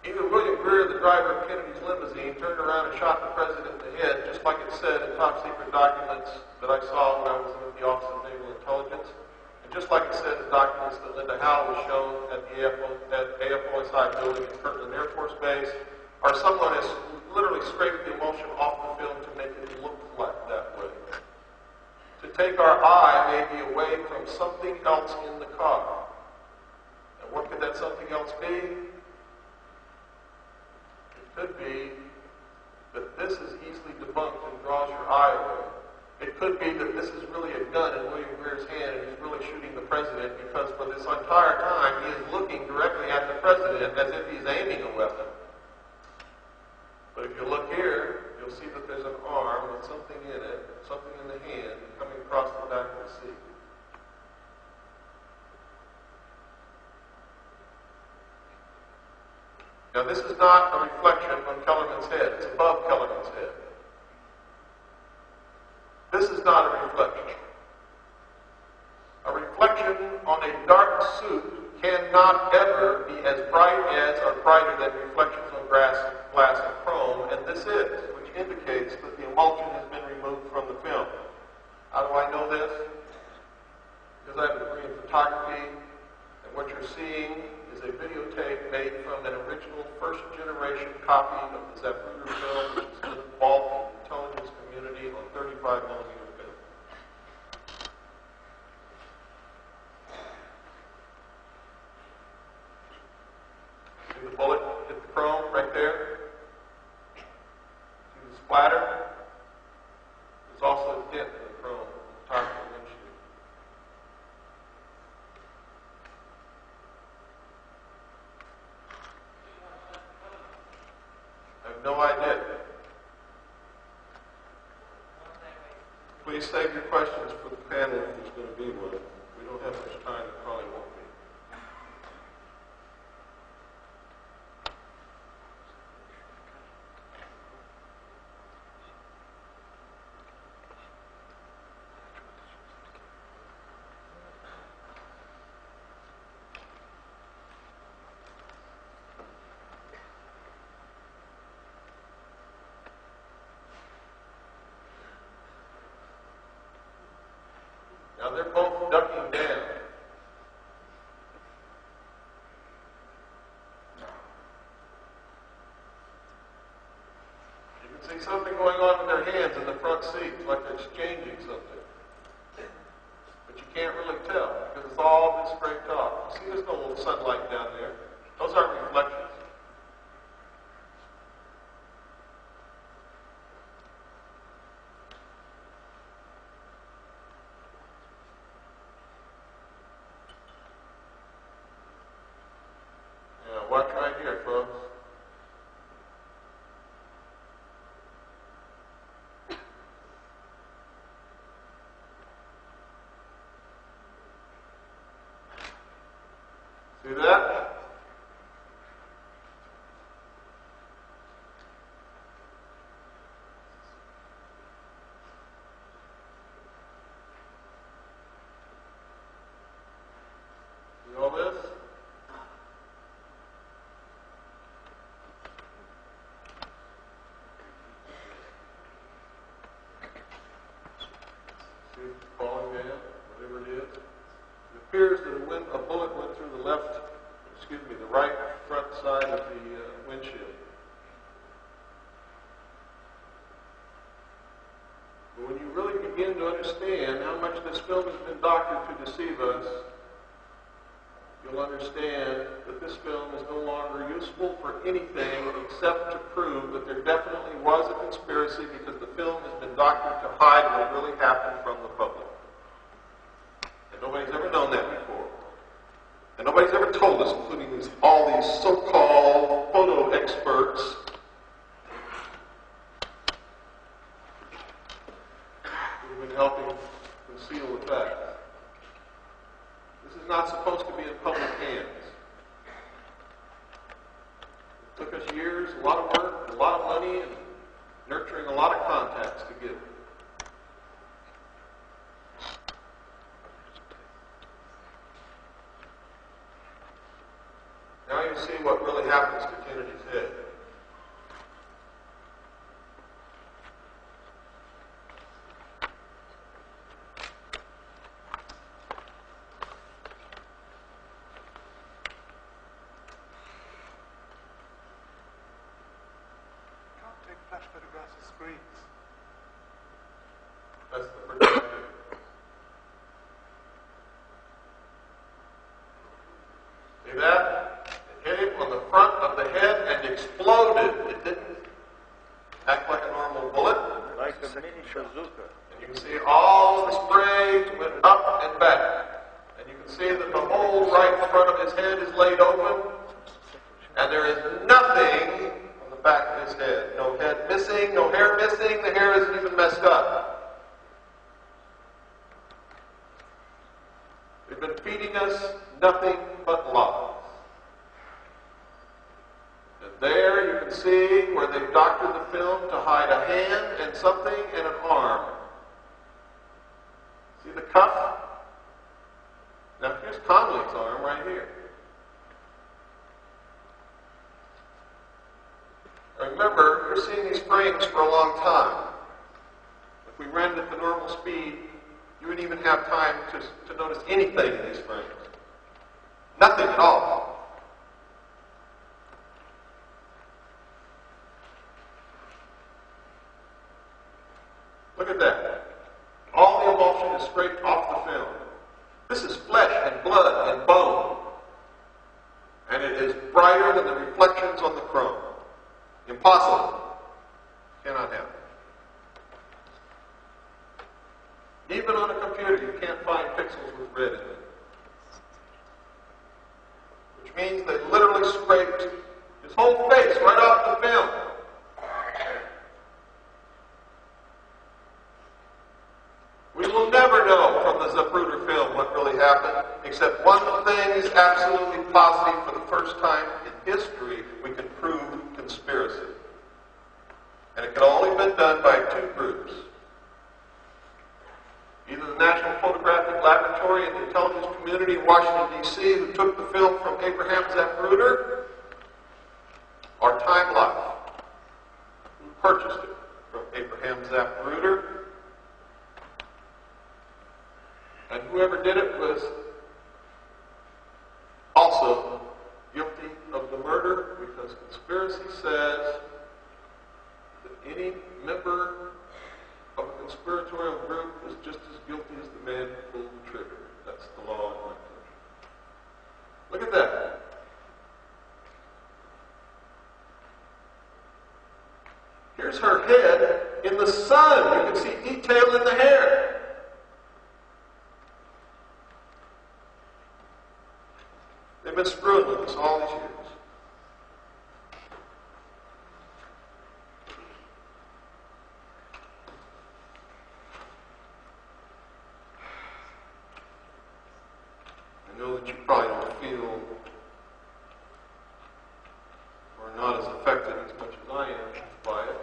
S1: either William Greer, the driver of Kennedy's limousine, turned around and shot the president in the head, just like it said in top secret documents that I saw when I was with the Office of Naval Intelligence, and just like it said in documents that Linda Howe was shown at the AFOSI building at Kirtland Air Force Base, or someone has literally scraped the emulsion off the film to make it look like that way. To take our eye maybe away from something else in the car. And what could that something else be? It could be that this is easily debunked and draws your eye away. It could be that this is really a gun in William Greer's hand and he's really shooting the president because for this entire time he is looking directly at the president as if he's aiming a weapon. But if you look here, you'll see that there's an arm with something in it, something in the hand coming across the back of the seat. Now this is not a reflection on Kellerman's head. It's above Kellerman's head. This is not a reflection. A reflection on a dark suit cannot ever be as bright as or brighter than reflections on glass and chrome, and this is, which indicates that the emulsion has been removed from the film. How do I know this? Because I have a degree in photography, and what you're seeing is a videotape made from an original first-generation copy of the Zapruder film, which is in the vault of the intelligence community on 35mm film. See the bullet hit the chrome right there? See the splatter? There's also a dent in the chrome on the top of the windshield. I have no idea. Please save your questions for the panel if there's going to be one. We don't have much time, it probably won't be. Now they're both ducking down. You can see something going on with their hands in the front seats, like they're exchanging something. But you can't really tell because it's all been scraped off. You see there's no little sunlight down there. Those aren't reflections. Watch right here, folks. See that? See all this? Falling down, whatever it is. It appears that a bullet went through the right front side of the windshield. But when you really begin to understand how much this film has been doctored to deceive us, you'll understand that this film is no longer useful for anything except to prove that there definitely was a conspiracy because the film has been doctored to hide what really happened from the public. And nobody's ever known that before. And nobody's ever told us, including all these so-called photo experts, who have been helping conceal the facts. This is not supposed to be in public hands. It took us years, a lot of work, a lot of money, and nurturing a lot of contacts to get it.
S3: screens.
S1: That's the projector. See that? It hit him on the front of the head and exploded. It didn't act like a normal bullet.
S5: Like a mini bazooka.
S1: And you can see all of the spray went up and back. And you can see that the whole right front of his head is laid open. And there is nothing on the back of his head. No head missing, no hair missing. The hair isn't even messed up. They've been feeding us nothing but lies. And there you can see where they've doctored the film to hide a hand and something and an arm. See the cuff? Now here's Conley's arm right here. Remember, you're seeing these frames for a long time. If we ran at the normal speed, you wouldn't even have time to notice anything in these frames. Nothing at all. Look at that. All the emulsion is scraped off the film. This is flesh and blood and bone. And it is brighter than the reflections on the chrome. Impossible. Cannot happen. Even on a computer, you can't find pixels with red in it. Which means they literally scraped his whole face right off the film. We will never know from the Zapruder film what really happened, except one thing is absolutely positive. For the first time in history, we can prove conspiracy. And it could only have been done by two groups. Either the National Photographic Laboratory and the intelligence community in Washington, D.C., who took the film from Abraham Zapruder, or Time Life, who purchased it from Abraham Zapruder. And whoever did it was also guilty of the murder, because conspiracy says that any member of a conspiratorial group is just as guilty as the man who pulled the trigger. That's the law in my country. Look at that. Here's her head in the sun. You can see detail in the hair. They've been screwing with us all these years. I know that you probably don't feel or not as affected as much as I am by it.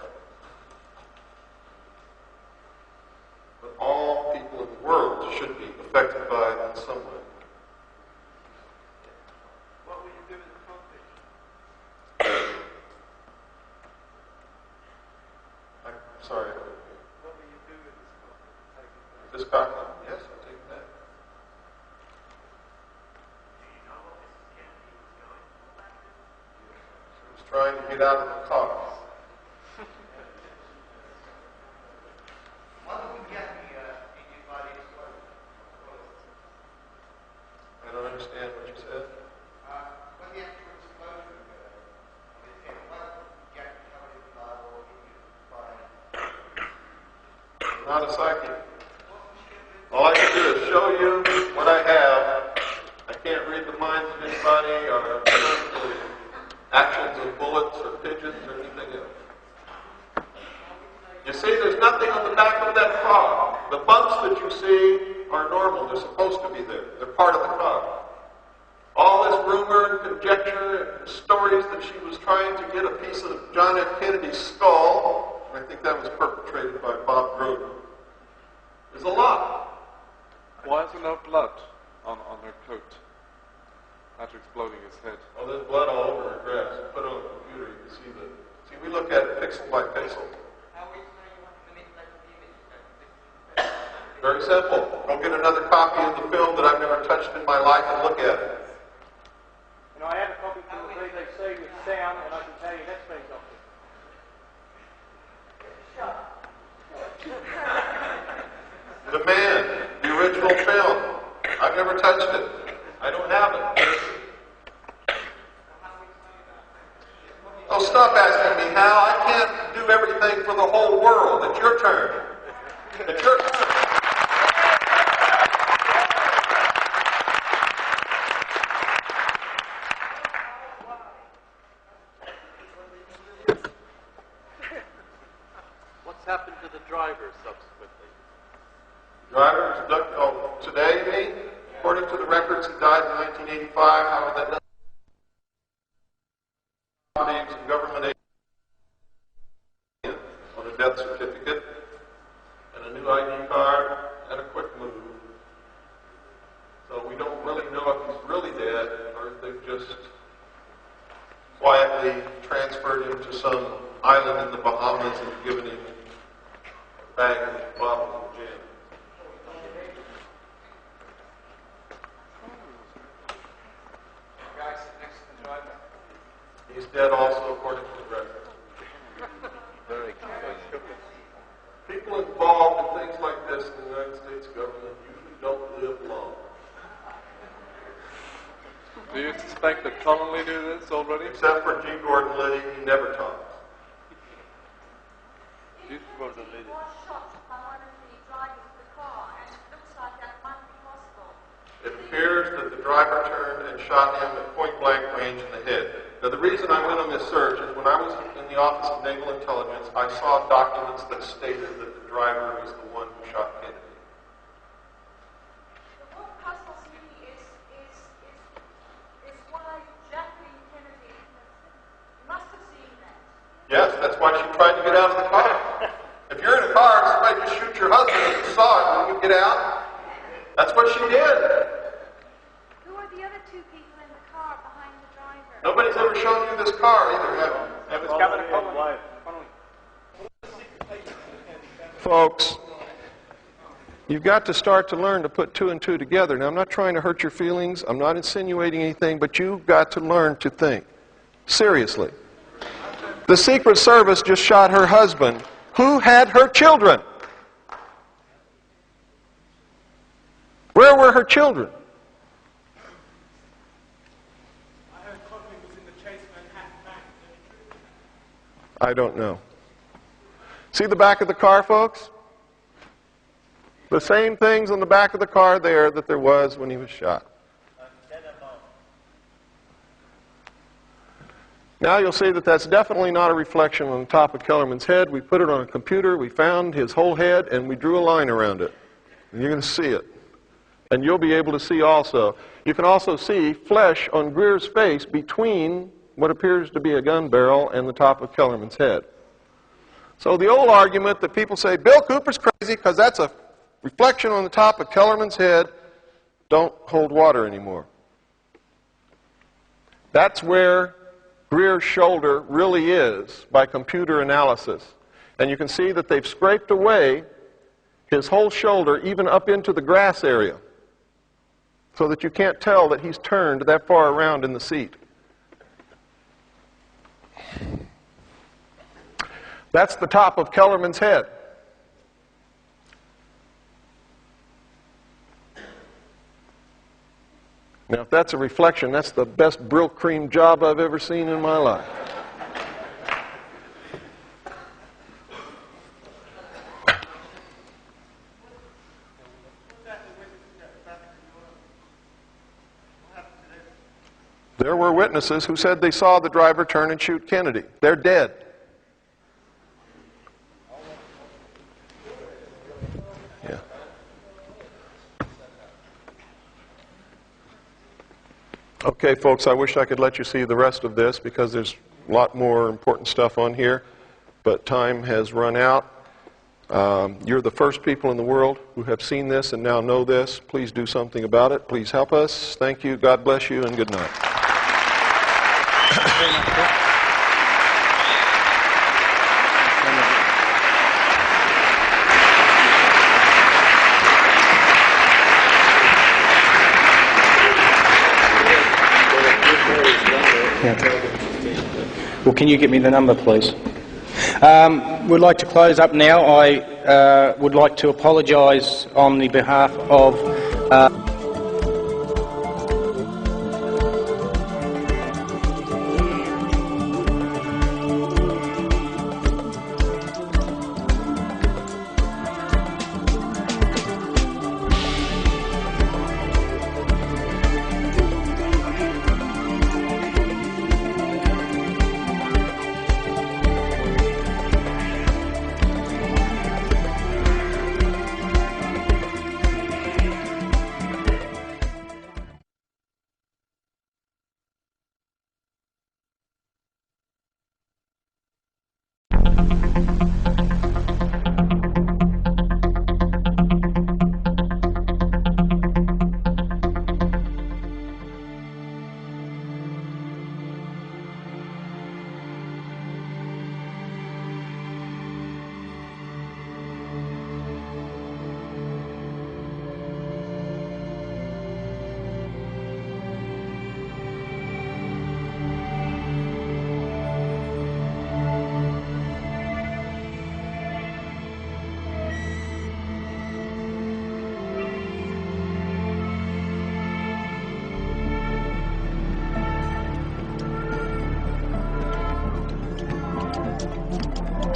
S1: But all people in the world should be affected by it in some way. Sorry.
S5: What will you do with this copy?
S1: This copy? Yes, I'll take it back.
S5: Do you know what Mrs. Kennedy was going for?
S1: She was trying to get out of the car.
S5: What did we get in your body exploded?
S1: I don't understand what you said.
S5: When the actual explosion occurred, what did you get covered in blood or in your body?
S1: I'm not a psychic. All I can do is show you what I have. I can't read the minds of anybody or the actions of bullets or pigeons or anything else. You see, there's nothing on the back of that car. The bumps that you see are normal. They're supposed to be there. They're part of the car. All this rumor and conjecture and stories that she was trying to get a piece of John F. Kennedy's skull, and I think that was perpetrated by Bob Groden, is a lie.
S3: Why is there no blood on her coat after exploding his head?
S1: Oh, there's blood all over her dress. You put it on the computer, you can see that. See, we look at it pixel by pixel.
S5: How is it you want to manipulate the image?
S1: Very simple. Go get another copy of the film that I've never touched in my life and look at it.
S2: And I have a copy from the BBC with sound, and I can tell you that's been doctored.
S1: do everything for the whole world. It's your turn. It's your turn.
S3: What's happened to the driver subsequently?
S1: Driver was abducted, today, you mean? According to the records, he died in 1985. However, that doesn't and government aid on a death certificate and a new ID card and a quick move. So we don't really know if he's really dead or if they've just quietly transferred him to some island in the Bahamas and given him a bag of bottles of gin.
S5: Guy sitting next to the driver.
S1: He's dead also, according to the record.
S3: Very good.
S1: People involved in things like this in the United States government usually don't live long.
S3: Do you suspect that Connolly knew this already?
S1: Except for G. Gordon Liddy, he never talks.
S3: G. Gordon Liddy.
S6: Was shot by one of the drivers of the car, and it looks like that might be possible.
S1: It appears that the driver turned and shot him at point-blank range in the head. Now, the reason I went on this search is when I was in the Office of Naval Intelligence, I saw documents that stated that the driver was the one who shot Kennedy.
S6: What puzzles me is why Jacqueline Kennedy must have seen that.
S1: Yes, that's why she tried to get out of the car. If you're in a car and somebody just shoots your husband and you saw it, will you get out? That's what she did.
S6: Who are the other two people in the car behind the driver?
S1: Nobody's ever shown you this car either, have you?
S2: It was Governor Connolly.
S1: Folks, you've got to start to learn to put two and two together. Now, I'm not trying to hurt your feelings. I'm not insinuating anything, but you've got to learn to think. Seriously. The Secret Service just shot her husband, who had her children. Where were her children? I don't know. See the back of the car, folks? The same things on the back of the car there that there was when he was shot. Now you'll see that that's definitely not a reflection on the top of Kellerman's head. We put it on a computer, we found his whole head, and we drew a line around it. And you're going to see it. And you'll be able to see also. You can also see flesh on Greer's face between what appears to be a gun barrel and the top of Kellerman's head. So the old argument that people say, Bill Cooper's crazy because that's a reflection on the top of Kellerman's head, don't hold water anymore. That's where Greer's shoulder really is by computer analysis. And you can see that they've scraped away his whole shoulder even up into the grass area so that you can't tell that he's turned that far around in the seat. That's the top of Kellerman's head. Now, if that's a reflection, that's the best Brill cream job I've ever seen in my life. There were witnesses who said they saw the driver turn and shoot Kennedy. They're dead. Yeah. Okay, folks, I wish I could let you see the rest of this because there's a lot more important stuff on here, but time has run out. You're the first people in the world who have seen this and now know this. Please do something about it. Please help us. Thank you. God bless you, and good night.
S7: Well, can you get me the number, please? We'd like to close up now. I would like to apologise on the behalf of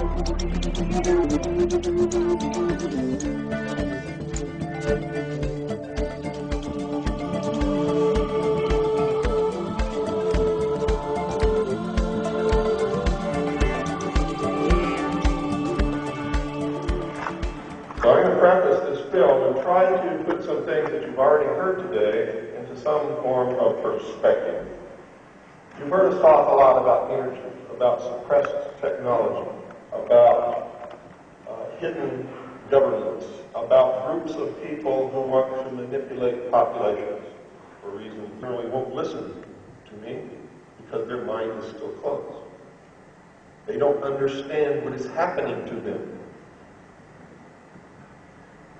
S1: So I'm going to preface this film and try to put some things that you've already heard today into some form of perspective. You've heard us talk a lot about energy, about suppressed technology, about hidden governments, about groups of people who want to manipulate populations for reasons they really won't listen to me because their mind is still closed. They don't understand what is happening to them.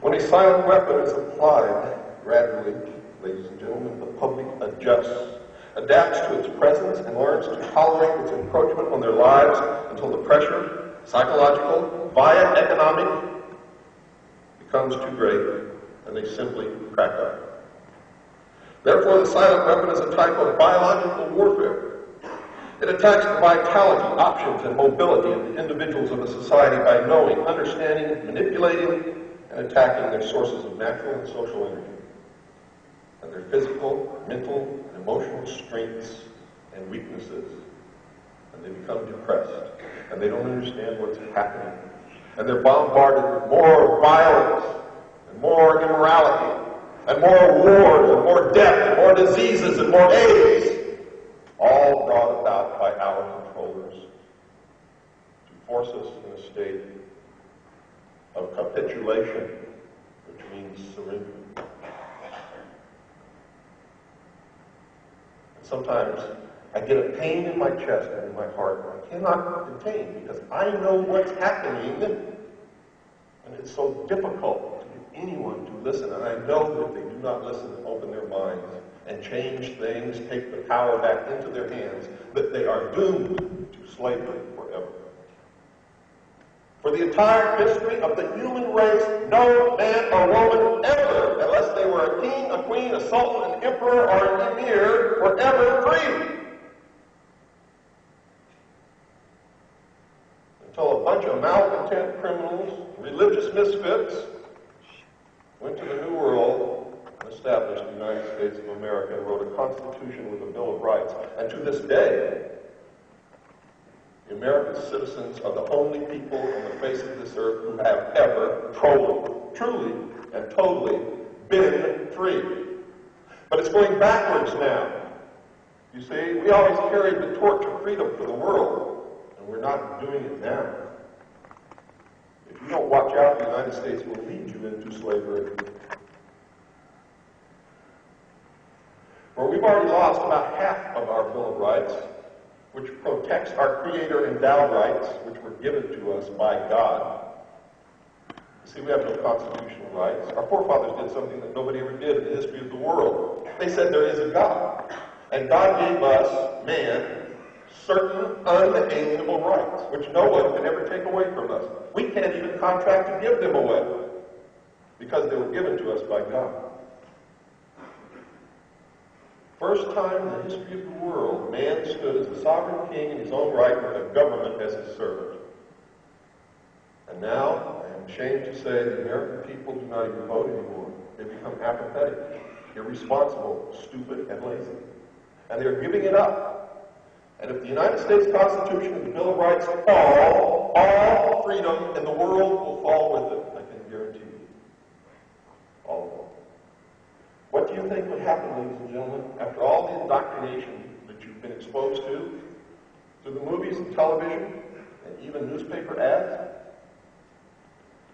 S1: When a silent weapon is applied gradually, ladies and gentlemen, the public adjusts, adapts to its presence, and learns to tolerate its encroachment on their lives until the pressure, psychological, via economic, becomes too great, and they simply crack up. Therefore, the silent weapon is a type of biological warfare. It attacks the vitality, options, and mobility of the individuals of a society by knowing, understanding, manipulating, and attacking their sources of natural and social energy, and their physical, mental, and emotional strengths and weaknesses. And they become depressed, and they don't understand what's happening. And they're bombarded with more violence, and more immorality, and more wars, and more death, and more diseases, and more AIDS, all brought about by our controllers to force us in a state of capitulation, which means surrender. And sometimes I get a pain in my chest and in my heart that I cannot contain because I know what's happening, and it's so difficult to get anyone to listen. And I know that if they do not listen and open their minds and change things, take the power back into their hands, that they are doomed to slavery forever. For the entire history of the human race, no man or woman ever, unless they were a king, a queen, a sultan, an emperor, or an emir, were ever free. Until a bunch of malcontent criminals, religious misfits, went to the New World and established the United States of America and wrote a constitution with a Bill of Rights. And to this day, the American citizens are the only people on the face of this earth who have ever truly and totally been free. But it's going backwards now. You see, we always carried the torch of freedom for the world, and we're not doing it now. If you don't watch out, the United States will lead you into slavery. For we've already lost about half of our Bill of Rights, which protects our Creator-endowed rights, which were given to us by God. You see, we have no constitutional rights. Our forefathers did something that nobody ever did in the history of the world. They said there is a God. And God gave us, man, certain unalienable rights, which no one can ever take away from us. We can't even contract to give them away, because they were given to us by God. First time in the history of the world, man stood as a sovereign king in his own right with a government as his servant. And now, I am ashamed to say, the American people do not even vote anymore. They become apathetic, irresponsible, stupid, and lazy. And they're giving it up. And if the United States Constitution and the Bill of Rights fall, all freedom in the world will fall with it, I can guarantee you. All of them. What do you think would happen, ladies and gentlemen, after all the indoctrination that you've been exposed to, through the movies and television, and even newspaper ads,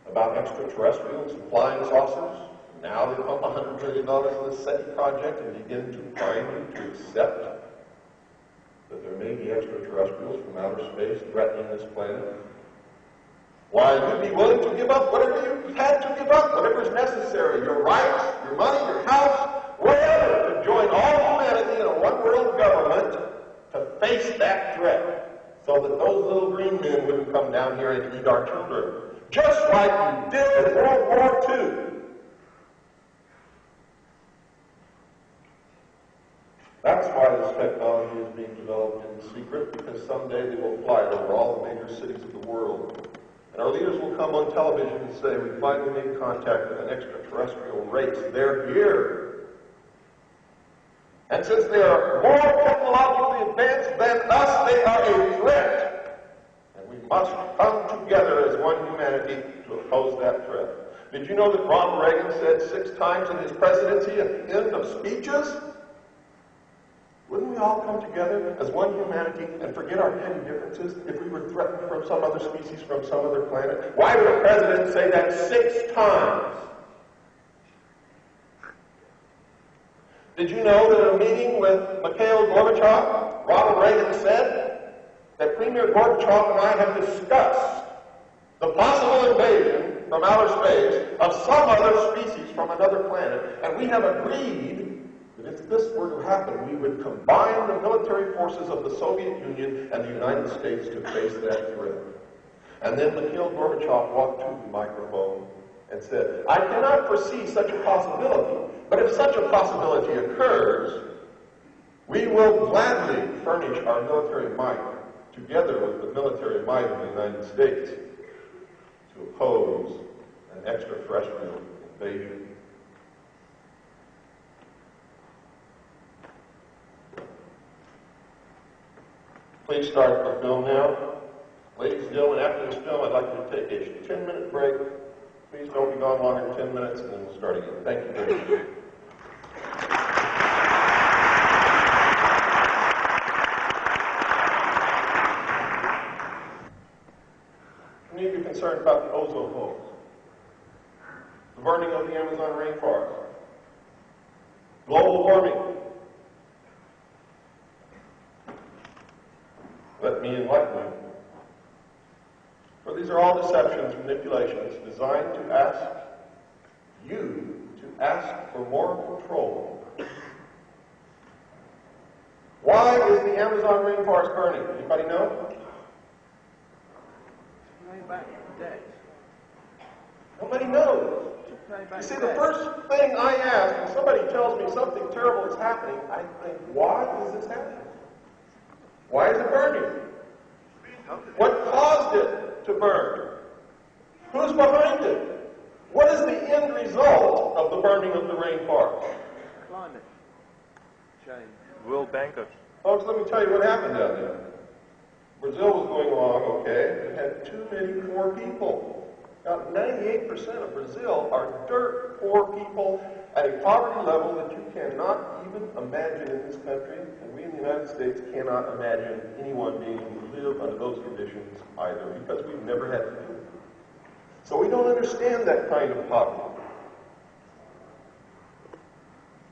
S1: about extraterrestrials and flying saucers? Now they pump $100 billion into the SETI project and begin to find you to accept that there may be extraterrestrials from outer space threatening this planet. Why, you'd be willing to give up whatever you had to give up, whatever is necessary, your rights, your money, your house, whatever, to join all humanity in a one-world government to face that threat, so that those little green men wouldn't come down here and eat our children, just like you did in World War II. That's why this technology is being developed in secret because someday they will fly it over all the major cities of the world. And our leaders will come on television and say, we finally made contact with an extraterrestrial race. They're here. And since they are more technologically advanced than us, they are a threat. And we must come together as one humanity to oppose that threat. Did you know that Ronald Reagan said 6 times in his presidency at the end of speeches? Wouldn't we all come together as one humanity and forget our petty differences if we were threatened from some other species, from some other planet? Why would a president say that 6 times? Did you know that in a meeting with Mikhail Gorbachev, Ronald Reagan said that Premier Gorbachev and I have discussed the possible invasion from outer space of some other species from another planet, and we have agreed that if this were to happen, we would combine the military forces of the Soviet Union and the United States to face that threat. And then Mikhail Gorbachev walked to the microphone and said, I cannot foresee such a possibility, but if such a possibility occurs, we will gladly furnish our military might, together with the military might of the United States, to oppose an extraterrestrial invasion. Please start the film now. Ladies and gentlemen, after this film, I'd like you to take a 10-minute break. Please don't be gone longer than 10 minutes, and then we'll start again. Thank you very much. You need to be concerned about the ozone hole, the burning of the Amazon rainforest, global warming. Let me enlighten you. For these are all deceptions, manipulations, designed to ask you to ask for more control. Why is the Amazon rainforest burning? Anybody know? Nobody knows. You see, the first thing I ask when somebody tells me something terrible is happening, I think, why is this happening? Why is it burning? What caused it to burn? Who's behind it? What is the end result of the burning of the rainforest?
S8: Climate change.
S4: World bankers.
S1: Folks, let me tell you what happened down there. Brazil was going along okay. It had too many poor people. About 98% of Brazil are dirt poor people at a poverty level that you cannot even imagine in this country, and we in the United States cannot imagine anyone being able to live under those conditions either, because we've never had to do it. So we don't understand that kind of poverty.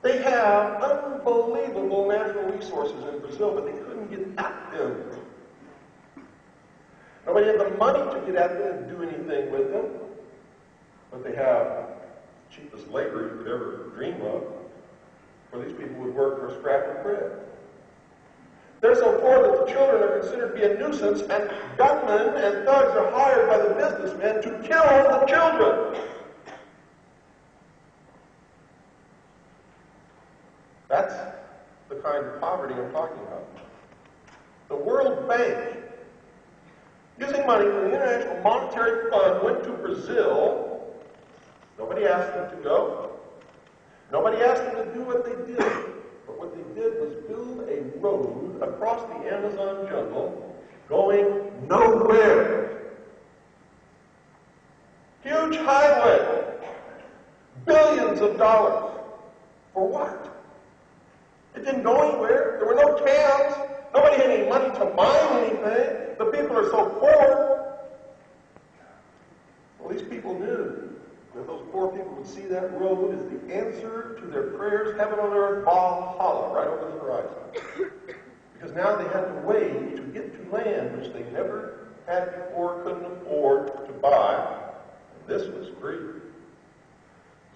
S1: They have unbelievable natural resources in Brazil, but they couldn't get at them. Nobody had the money to get at them and do anything with them. But they have the cheapest labor you could ever dream of, where these people would work for a scrap of bread. They're so poor that the children are considered to be a nuisance, and gunmen and thugs are hired by the businessmen to kill the children. That's the kind of poverty I'm talking about. The World Bank, using money from the International Monetary Fund, went to Brazil. Nobody asked them to go. Nobody asked them to do what they did. But what they did was build a road across the Amazon jungle going nowhere. Huge highway. Billions of dollars. For what? It didn't go anywhere. There were no towns. Nobody had any money to mine anything. The people are so poor. Well, these people knew that those poor people would see that road as the answer to their prayers, heaven on earth, Valhalla, right over the horizon. Because now they had to wait to get to land which they never had before, couldn't afford to buy. And this was free.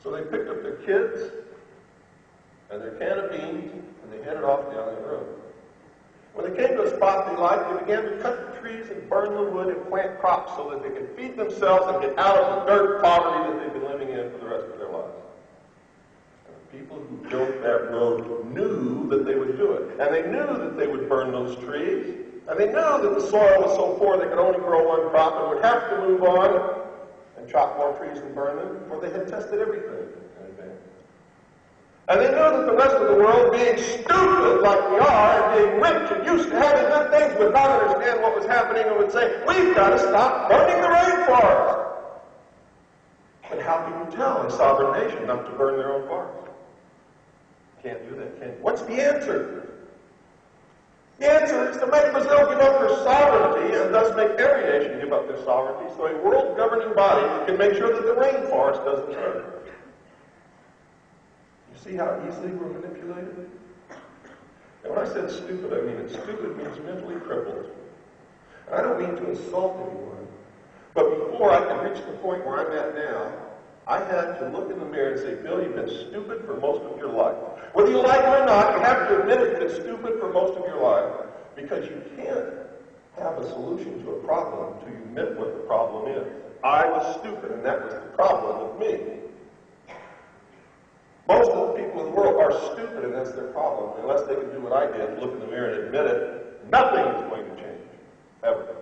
S1: So they picked up their kids and their can of beans, and they headed off down the road. When they came to a spot they liked, they began to cut the trees and burn the wood and plant crops so that they could feed themselves and get out of the dirt poverty that they've been living in for the rest of their lives. And the People who built that road knew that they would do it. And they knew that they would burn those trees. And they knew that the soil was so poor they could only grow one crop and would have to move on and chop more trees and burn them, for they had tested everything in advance. And they knew that the rest of the world, being stupid like we are, and being rich and used to having good things, would not understand what was happening and would say, we've got to stop burning the rainforest. But how can you tell a sovereign nation not to burn their own forests? Can't do that, can you? What's the answer? The answer is to make Brazil give up their sovereignty and thus make every nation give up their sovereignty so a world governing body can make sure that the rainforest doesn't burn. You see how easily we're manipulated? And when I said stupid, I mean it. Stupid means mentally crippled. And I don't mean to insult anyone, but before I can reach the point where I'm at now, I had to look in the mirror and say, Bill, you've been stupid for most of your life. Whether you like it or not, you have to admit you've been stupid for most of your life, because you can't have a solution to a problem until you admit what the problem is. I was stupid, and that was the problem with me. Most of the people in the world are stupid, and that's their problem. Unless they can do what I did, look in the mirror and admit it, nothing is going to change. Ever.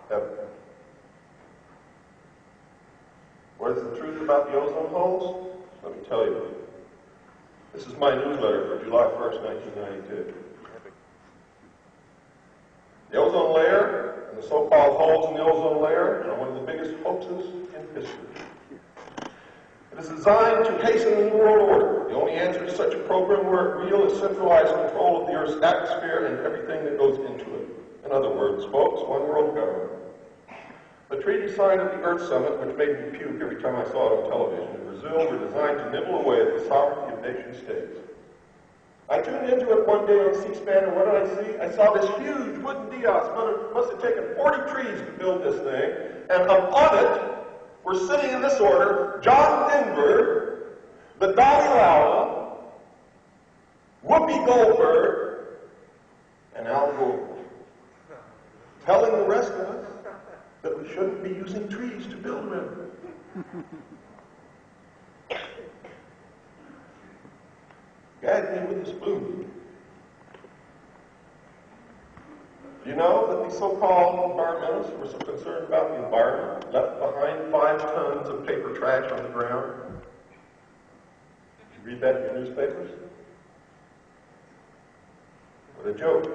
S1: Ever. What is the truth about the ozone holes? Let me tell you. This is my newsletter for July 1st, 1992. The ozone layer and the so-called holes in the ozone layer are one of the biggest hoaxes in history. It is designed to hasten the New World Order. The only answer to such a program, were it real, is centralized control of the Earth's atmosphere and everything that goes into it. In other words, folks, one world government. The treaty signed at the Earth Summit, which made me puke every time I saw it on television, in Brazil, were designed to nibble away at the sovereignty of nation states. I tuned into it one day on C-SPAN, and what did I see? I saw this huge wooden dais. Must have taken 40 trees to build this thing, and up on it were sitting in this order John Denver, the Dalai Lama, Whoopi Goldberg, and Al Gore, telling the rest of us that we shouldn't be using trees to build around. Gag me with a spoon. Do you know that these so-called environmentalists were so concerned about the environment, left behind 5 tons of paper trash on the ground? Did you read that in your newspapers? What a joke.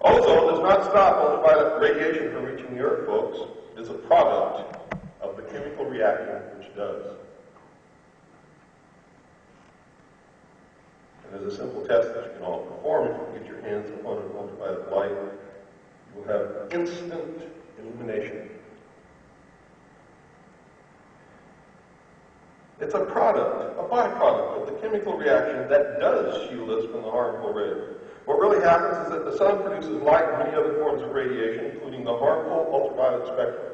S1: Ozone does not stop ultraviolet radiation from reaching the Earth, folks. It is a product of the chemical reaction which does. And there's a simple test that you can all perform. If you get your hands upon an ultraviolet light, you will have instant illumination. It's a product, a byproduct of the chemical reaction that does shield us from the harmful rays. What really happens is that the sun produces light and many other forms of radiation, including the harmful ultraviolet spectrum.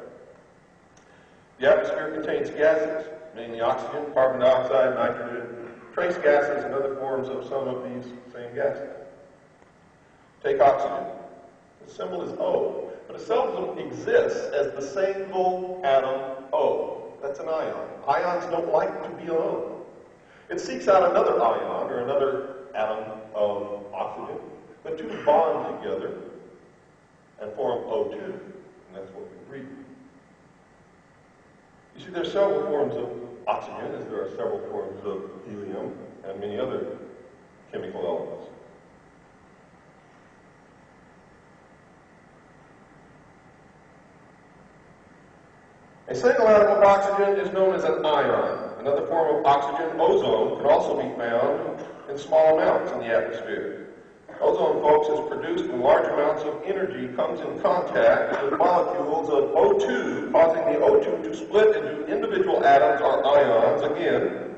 S1: The atmosphere contains gases, mainly oxygen, carbon dioxide, nitrogen, trace gases, and other forms of some of these same gases. Take oxygen. The symbol is O, but it seldom exists as the single atom O. That's an ion. Ions don't like to be alone. It seeks out another ion or another atom of oxygen. The two bond together and form O2, and that's what we breathe. You see, there are several forms of oxygen, as there are several forms of helium and many other chemical elements. A single atom of oxygen is known as an ion. Another form of oxygen, ozone, can also be found in small amounts in the atmosphere. Ozone, folks, is produced when large amounts of energy comes in contact with molecules of O2, causing the O2 to split into individual atoms or ions. Again,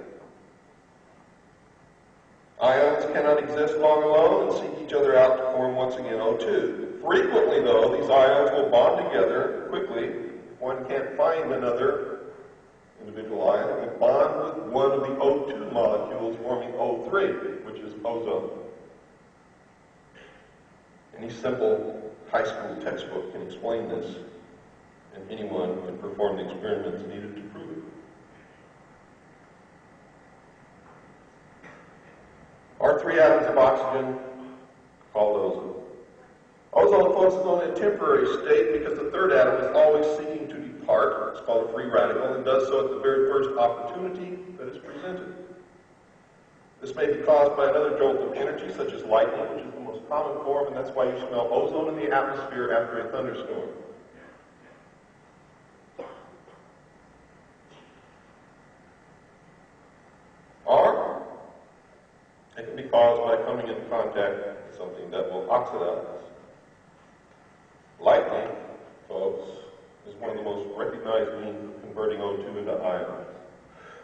S1: ions cannot exist long alone and seek each other out to form once again O2. Frequently, though, these ions will bond together quickly. If one can't find another individual ion, it will bond with one of the O2 molecules, forming O3, which is ozone. Any simple high school textbook can explain this, and anyone can perform the experiments needed to prove it. oxygen called ozone. Ozone, folks, is only a temporary state because the third atom is always seeking to depart. It's called a free radical and does so at the very first opportunity that is presented. This may be caused by another jolt of energy, such as lightning, which is the most common form, and that's why you smell ozone in the atmosphere after a thunderstorm. Or it can be caused by coming into contact with something that will oxidize. Lightning, folks, is one of the most recognized means of converting O2 into ions.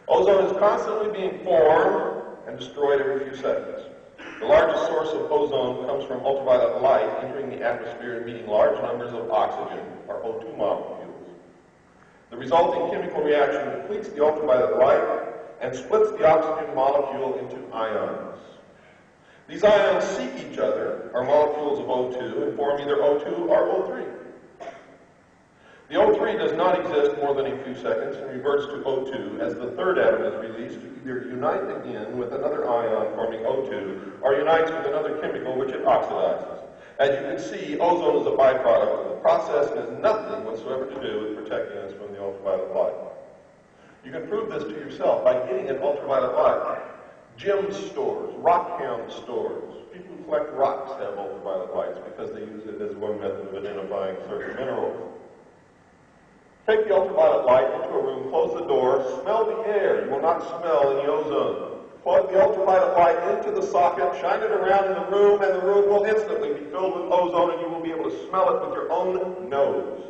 S1: Ozone is constantly being formed and destroyed every few seconds. The largest source of ozone comes from ultraviolet light entering the atmosphere and meeting large numbers of oxygen, or O2 molecules. The resulting chemical reaction depletes the ultraviolet light and splits the oxygen molecule into ions. These ions seek each other, or molecules of O2, and form either O2 or O3. The O3 does not exist more than a few seconds and reverts to O2 as the third atom is released to either unite again with another ion forming O2 or unites with another chemical which it oxidizes. As you can see, ozone is a byproduct. The process has nothing whatsoever to do with protecting us from the ultraviolet light. You can prove this to yourself by getting an ultraviolet light. Gem stores, rock hound stores, people who collect rocks have ultraviolet lights because they use it as one method of identifying certain minerals. Take the ultraviolet light into a room, close the door, smell the air. You will not smell any ozone. Plug the ultraviolet light into the socket, shine it around in the room, and the room will instantly be filled with ozone, and you will be able to smell it with your own nose.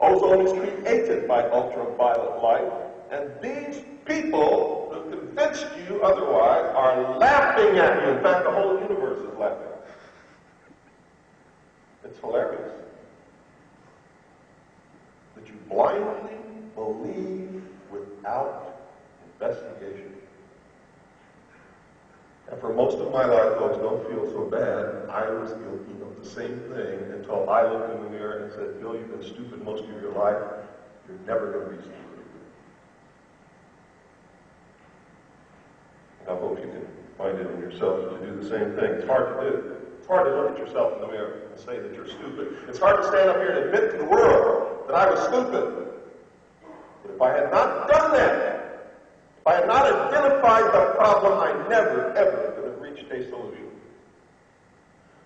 S1: Ozone is created by ultraviolet light, and these people who convinced you otherwise are laughing at you. In fact, the whole universe is laughing. It's hilarious that you blindly believe without investigation. And for most of my life, folks, don't feel so bad. I was guilty of the same thing until I looked in the mirror and said, Bill, you've been stupid most of your life. You're never going to be stupid. I hope you can find it in yourself to do the same thing. It's hard to do. It's hard to look at yourself in the mirror and say that you're stupid. It's hard to stand up here and admit to the world that I was stupid. But if I had not done that, if I had not identified the problem, I never, ever could have reached a solution.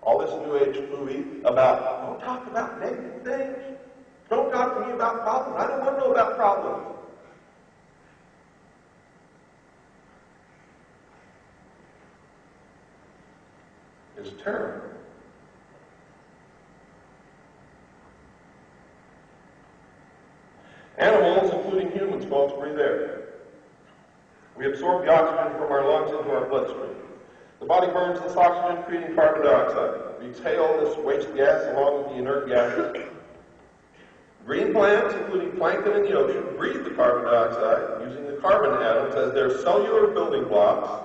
S1: All this New Age movie about, don't talk about negative things. Don't talk to me about problems. I don't want to know about problems. Is terrible. Animals, including humans, folks, breathe air. We absorb the oxygen from our lungs into our bloodstream. The body burns this oxygen, creating carbon dioxide. We exhale this waste gas along with the inert gases. Green plants, including plankton in the ocean, breathe the carbon dioxide using the carbon atoms as their cellular building blocks.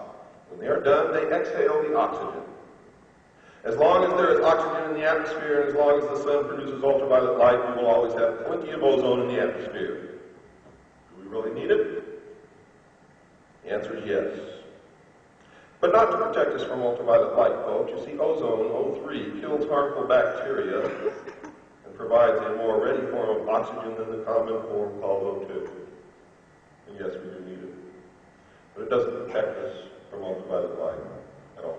S1: When they are done, they exhale the oxygen. As long as there is oxygen in the atmosphere and as long as the sun produces ultraviolet light, we will always have plenty of ozone in the atmosphere. Do we really need it? The answer is yes. But not to protect us from ultraviolet light, folks. You see, ozone, O3, kills harmful bacteria and provides a more ready form of oxygen than the common form called O2. And yes, we do need it. But it doesn't protect us from ultraviolet light at all.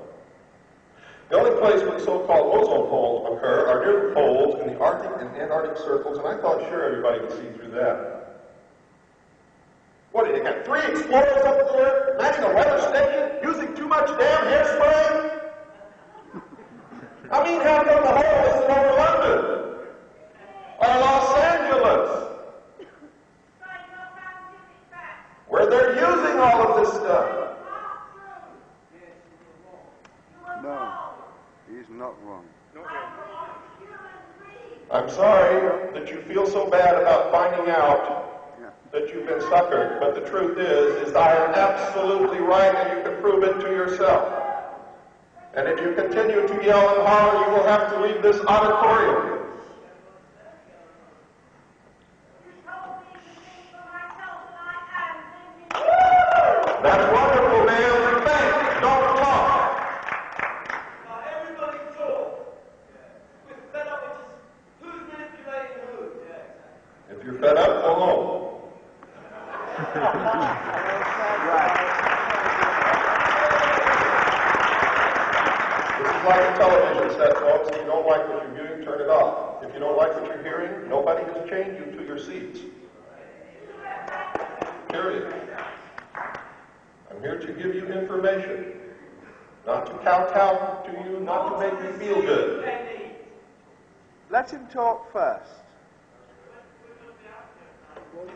S1: The only place where the so-called ozone holes occur are near the poles in the Arctic and Antarctic circles, and I thought sure everybody would see through that. What, they got 3 explorers up there, manning a weather station, using too much damn hairspray? I mean, how come the hole isn't over London? Or Los Angeles? Where they're using all of this stuff.
S9: No, he's not wrong.
S1: I'm sorry that you feel so bad about finding out that you've been suckered, but the truth is I am absolutely right, and you can prove it to yourself. And if you continue to yell and holler, you will have to leave this auditorium. That's wonderful, ma'am. Thanks. If you're fed up, go home. This is like a television set, folks. If you don't like what you're viewing, turn it off. If you don't like what you're hearing, nobody has chained you to your seats. Period. I'm here to give you information, not to kowtow to you, not to make you feel good.
S8: Let him talk first.
S2: Well,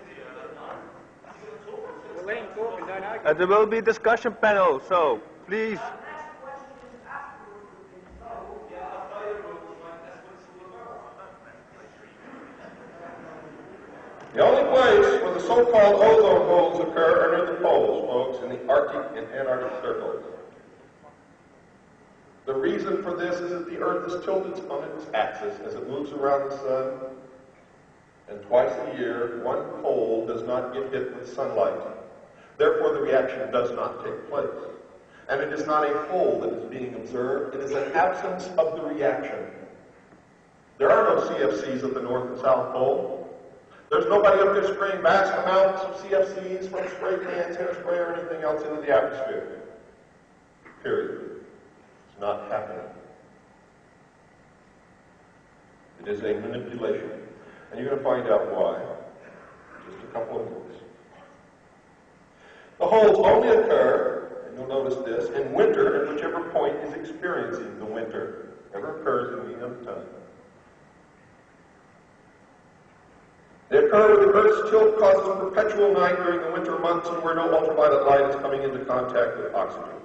S2: let him talk and don't argue.
S8: There will be discussion panel, so please.
S1: The only place where the so-called ozone holes occur are near the poles, folks, in the Arctic and Antarctic circles. The reason for this is that the Earth is tilted on its axis as it moves around the sun, and twice a year, one pole does not get hit with sunlight. Therefore, the reaction does not take place. And it is not a hole that is being observed, it is an absence of the reaction. There are no CFCs at the North and South Pole. There's nobody up there spraying vast amounts of CFCs from spray cans, hairspray, or anything else into the atmosphere. Period. It's not happening. It is a manipulation. And you're going to find out why in just a couple of minutes. The holes only occur, and you'll notice this, in winter at whichever point is experiencing the winter. Never occurs in any other time. They occur where the Earth's tilt causes a perpetual night during the winter months and where no ultraviolet light is coming into contact with oxygen.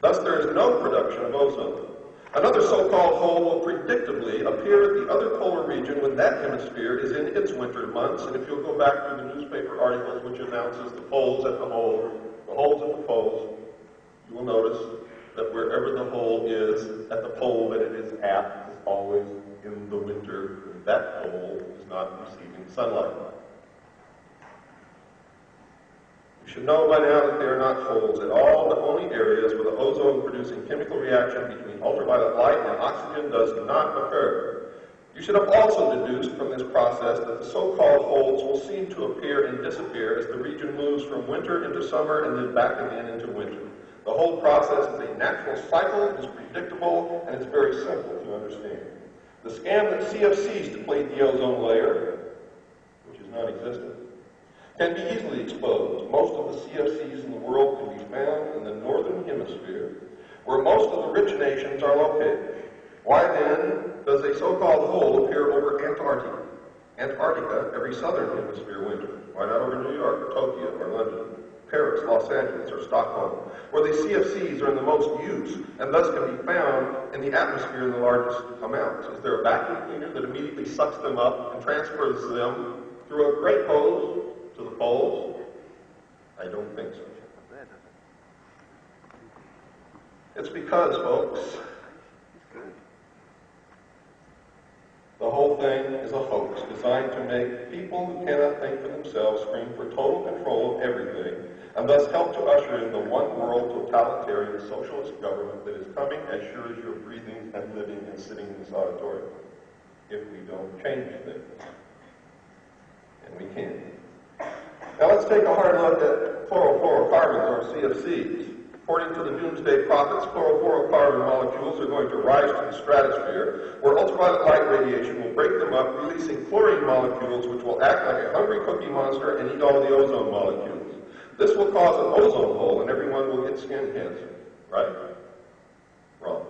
S1: Thus, there is no production of ozone. Another so-called hole will predictably appear at the other polar region when that hemisphere is in its winter months. And if you'll go back through the newspaper articles which announces the poles at the holes at the poles, you will notice that wherever the hole is at the pole that it is at is always in the winter. That pole is not receiving sunlight. You should know by now that they are not holes at all, but only areas where the ozone-producing chemical reaction between ultraviolet light and oxygen does not occur. You should have also deduced from this process that the so-called holes will seem to appear and disappear as the region moves from winter into summer and then back again into winter. The whole process is a natural cycle, it is predictable, and it's very simple to understand. The scam that CFCs deplete the ozone layer, which is non-existent, can be easily exposed. Most of the CFCs in the world can be found in the northern hemisphere, where most of the rich nations are located. Why then does a so-called hole appear over Antarctica every southern hemisphere winter? Why not over New York, or Tokyo, or London, Paris, Los Angeles, or Stockholm, where the CFCs are in the most use and thus can be found in the atmosphere in the largest amounts? Is there a vacuum cleaner that immediately sucks them up and transfers them through a great hose to the poles? I don't think so. It's because, folks, the whole thing is a hoax designed to make people who cannot think for themselves scream for total control of everything and thus help to usher in the one-world totalitarian socialist government that is coming as sure as you're breathing and living and sitting in this auditorium, if we don't change things. And we can. Now let's take a hard look at chlorofluorocarbons, or CFCs. According to the doomsday prophets, chlorofluorocarbon molecules are going to rise to the stratosphere, where ultraviolet light radiation will break them up, releasing chlorine molecules which will act like a hungry cookie monster and eat all the ozone molecules. This will cause an ozone hole and everyone will get skin cancer. Right? Wrong.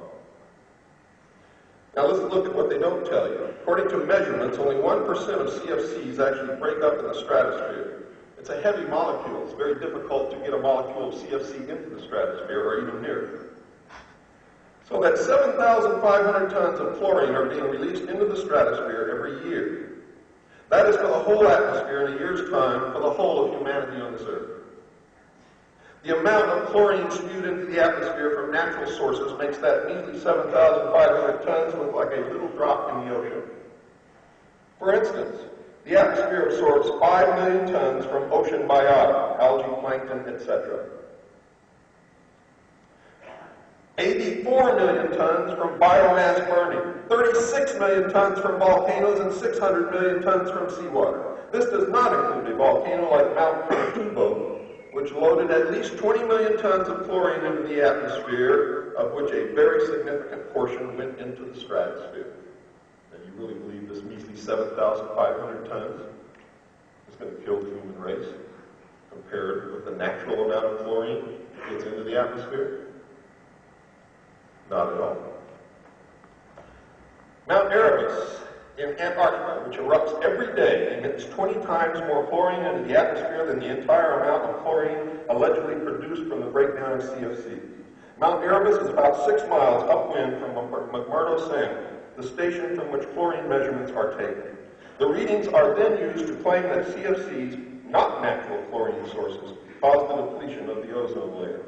S1: Now let's look at what they don't tell you. According to measurements, only 1% of CFCs actually break up in the stratosphere. It's a heavy molecule. It's very difficult to get a molecule of CFC into the stratosphere or even near it. So that 7,500 tons of chlorine are being released into the stratosphere every year. That is for the whole atmosphere in a year's time for the whole of humanity on this earth. The amount of chlorine spewed into the atmosphere from natural sources makes that measly 7,500 tons look like a little drop in the ocean. For instance, the atmosphere absorbs 5 million tons from ocean biota, algae, plankton, etc. 84 million tons from biomass burning, 36 million tons from volcanoes, and 600 million tons from seawater. This does not include a volcano like Mount Pinatubo, which loaded at least 20 million tons of chlorine into the atmosphere, of which a very significant portion went into the stratosphere. And you really believe this measly 7,500 tons is going to kill the human race compared with the natural amount of chlorine that gets into the atmosphere? Not at all. Mount Erebus in Antarctica, which erupts every day, emits 20 times more chlorine into the atmosphere than the entire amount of chlorine allegedly produced from the breakdown of CFCs. Mount Erebus is about 6 miles upwind from McMurdo Sound, the station from which chlorine measurements are taken. The readings are then used to claim that CFCs, not natural chlorine sources, cause the depletion of the ozone layer.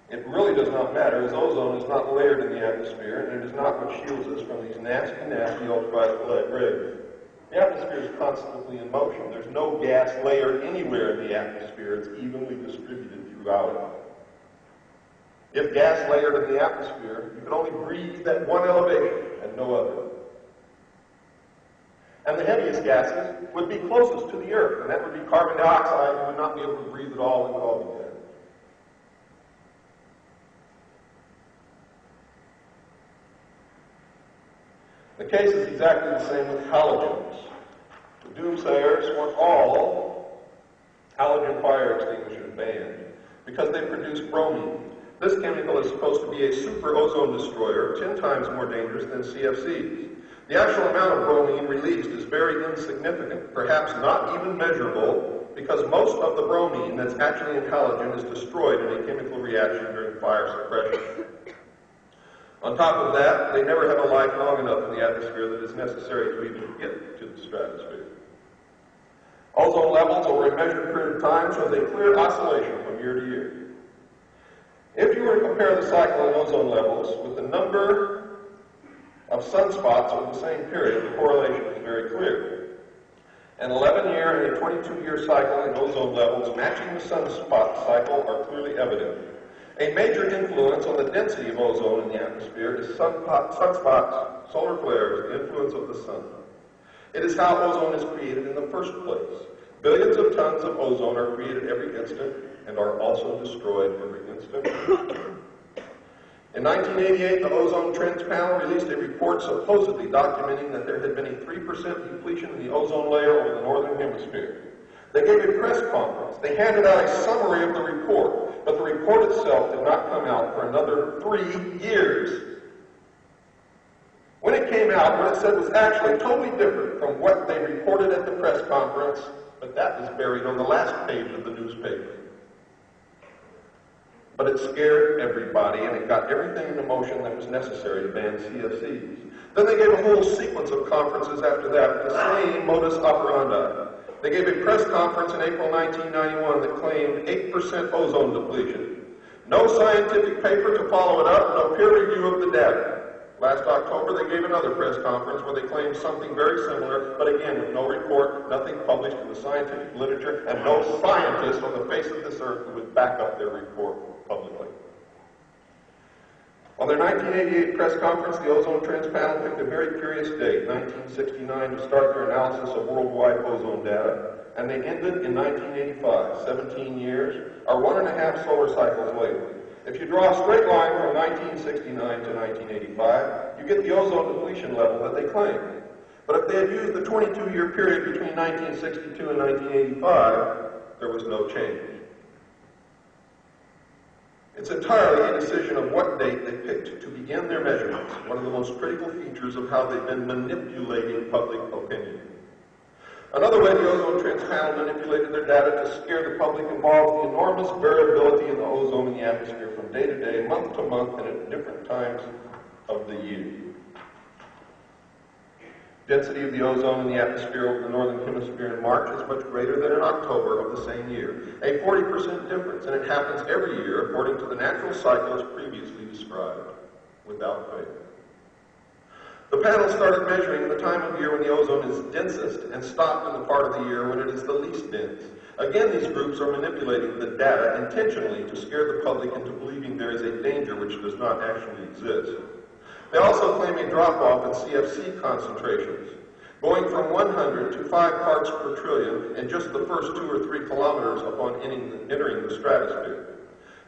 S1: It really does not matter, as ozone is not layered in the atmosphere, and it is not what shields us from these nasty, nasty ultraviolet rays. The atmosphere is constantly in motion. There's no gas layer anywhere in the atmosphere. It's evenly distributed throughout it. If gas layered in the atmosphere, you could only breathe at one elevation and no other. And the heaviest gases would be closest to the Earth, and that would be carbon dioxide. You would not be able to breathe at all. It would all be dead. The case is exactly the same with halogens. The doomsayers want all halogen fire extinguishers banned because they produce bromine. This chemical is supposed to be a super ozone destroyer, 10 times more dangerous than CFCs. The actual amount of bromine released is very insignificant, perhaps not even measurable, because most of the bromine that's actually in halogen is destroyed in a chemical reaction during fire suppression. On top of that, they never have a life long enough in the atmosphere that is necessary to even get to the stratosphere. Ozone levels over a measured period of time shows a clear oscillation from year to year. If you were to compare the cycle in ozone levels with the number of sunspots over the same period, the correlation is very clear. An 11-year and a 22-year cycle in ozone levels matching the sunspot cycle are clearly evident. A major influence on the density of ozone in the atmosphere is sunspots, solar flares, the influence of the sun. It is how ozone is created in the first place. Billions of tons of ozone are created every instant and are also destroyed every instant. In 1988, the Ozone Trends Panel released a report supposedly documenting that there had been a 3% depletion in the ozone layer over the northern hemisphere. They gave a press conference. They handed out a summary of the report, but the report itself did not come out for another 3 years. When it came out, what it said was actually totally different from what they reported at the press conference, but that is buried on the last page of the newspaper. But it scared everybody, and it got everything into motion that was necessary to ban CFCs. Then they gave a whole sequence of conferences after that with the same modus operandi. They gave a press conference in April 1991 that claimed 8% ozone depletion. No scientific paper to follow it up, no peer review of the data. Last October, they gave another press conference where they claimed something very similar, but again, with no report, nothing published in the scientific literature, and no scientist on the face of this earth who would back up their report publicly. On their 1988 press conference, the Ozone Trends Panel picked a very curious date, 1969, to start their analysis of worldwide ozone data, and they ended in 1985, 17 years, or 1.5 solar cycles later. If you draw a straight line from 1969 to 1985, you get the ozone depletion level that they claim. But if they had used the 22-year period between 1962 and 1985, there was no change. It's entirely a decision of what date they picked to begin their measurements, one of the most critical features of how they've been manipulating public opinion. Another way the Ozone Trends Panel manipulated their data to scare the public involves the enormous variability in the ozone in the atmosphere from day to day, month to month, and at different times of the year. Density of the ozone in the atmosphere over the northern hemisphere in March is much greater than in October of the same year, a 40% difference, and it happens every year according to the natural cycle as previously described, without fail. The panel started measuring in the time of year when the ozone is densest and stopped in the part of the year when it is the least dense. Again, these groups are manipulating the data intentionally to scare the public into believing there is a danger which does not actually exist. They also claim a drop-off in CFC concentrations. going from 100 to 5 parts per trillion in just the first 2 or 3 kilometers upon entering the stratosphere.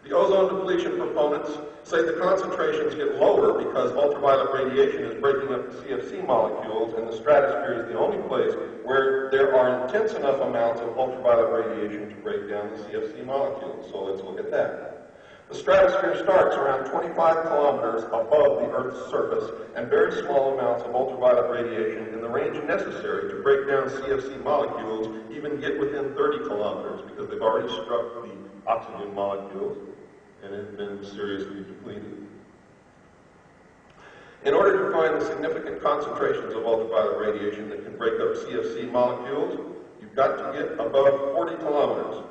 S1: The ozone depletion proponents say the concentrations get lower because ultraviolet radiation is breaking up the CFC molecules, and the stratosphere is the only place where there are intense enough amounts of ultraviolet radiation to break down the CFC molecules. So let's look at that. The stratosphere starts around 25 kilometers above the Earth's surface, and very small amounts of ultraviolet radiation in the range necessary to break down CFC molecules even get within 30 kilometers because they've already struck the oxygen molecules and have been seriously depleted. In order to find the significant concentrations of ultraviolet radiation that can break up CFC molecules, you've got to get above 40 kilometers.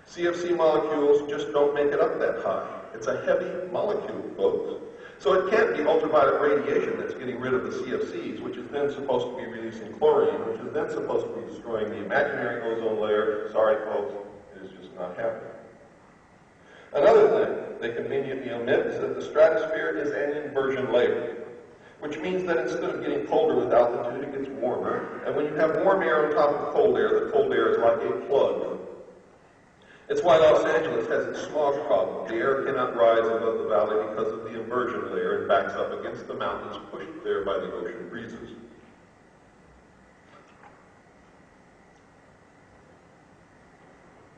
S1: CFC molecules just don't make it up that high. It's a heavy molecule, folks. So it can't be ultraviolet radiation that's getting rid of the CFCs, which is then supposed to be releasing chlorine, which is then supposed to be destroying the imaginary ozone layer. Sorry, folks, it is just not happening. Another thing they conveniently omit is that the stratosphere is an inversion layer, which means that instead of getting colder with altitude, it gets warmer. And when you have warm air on top of cold air, the cold air is like a plug. It's why Los Angeles has its smog problem. The air cannot rise above the valley because of the inversion layer and backs up against the mountains pushed there by the ocean breezes.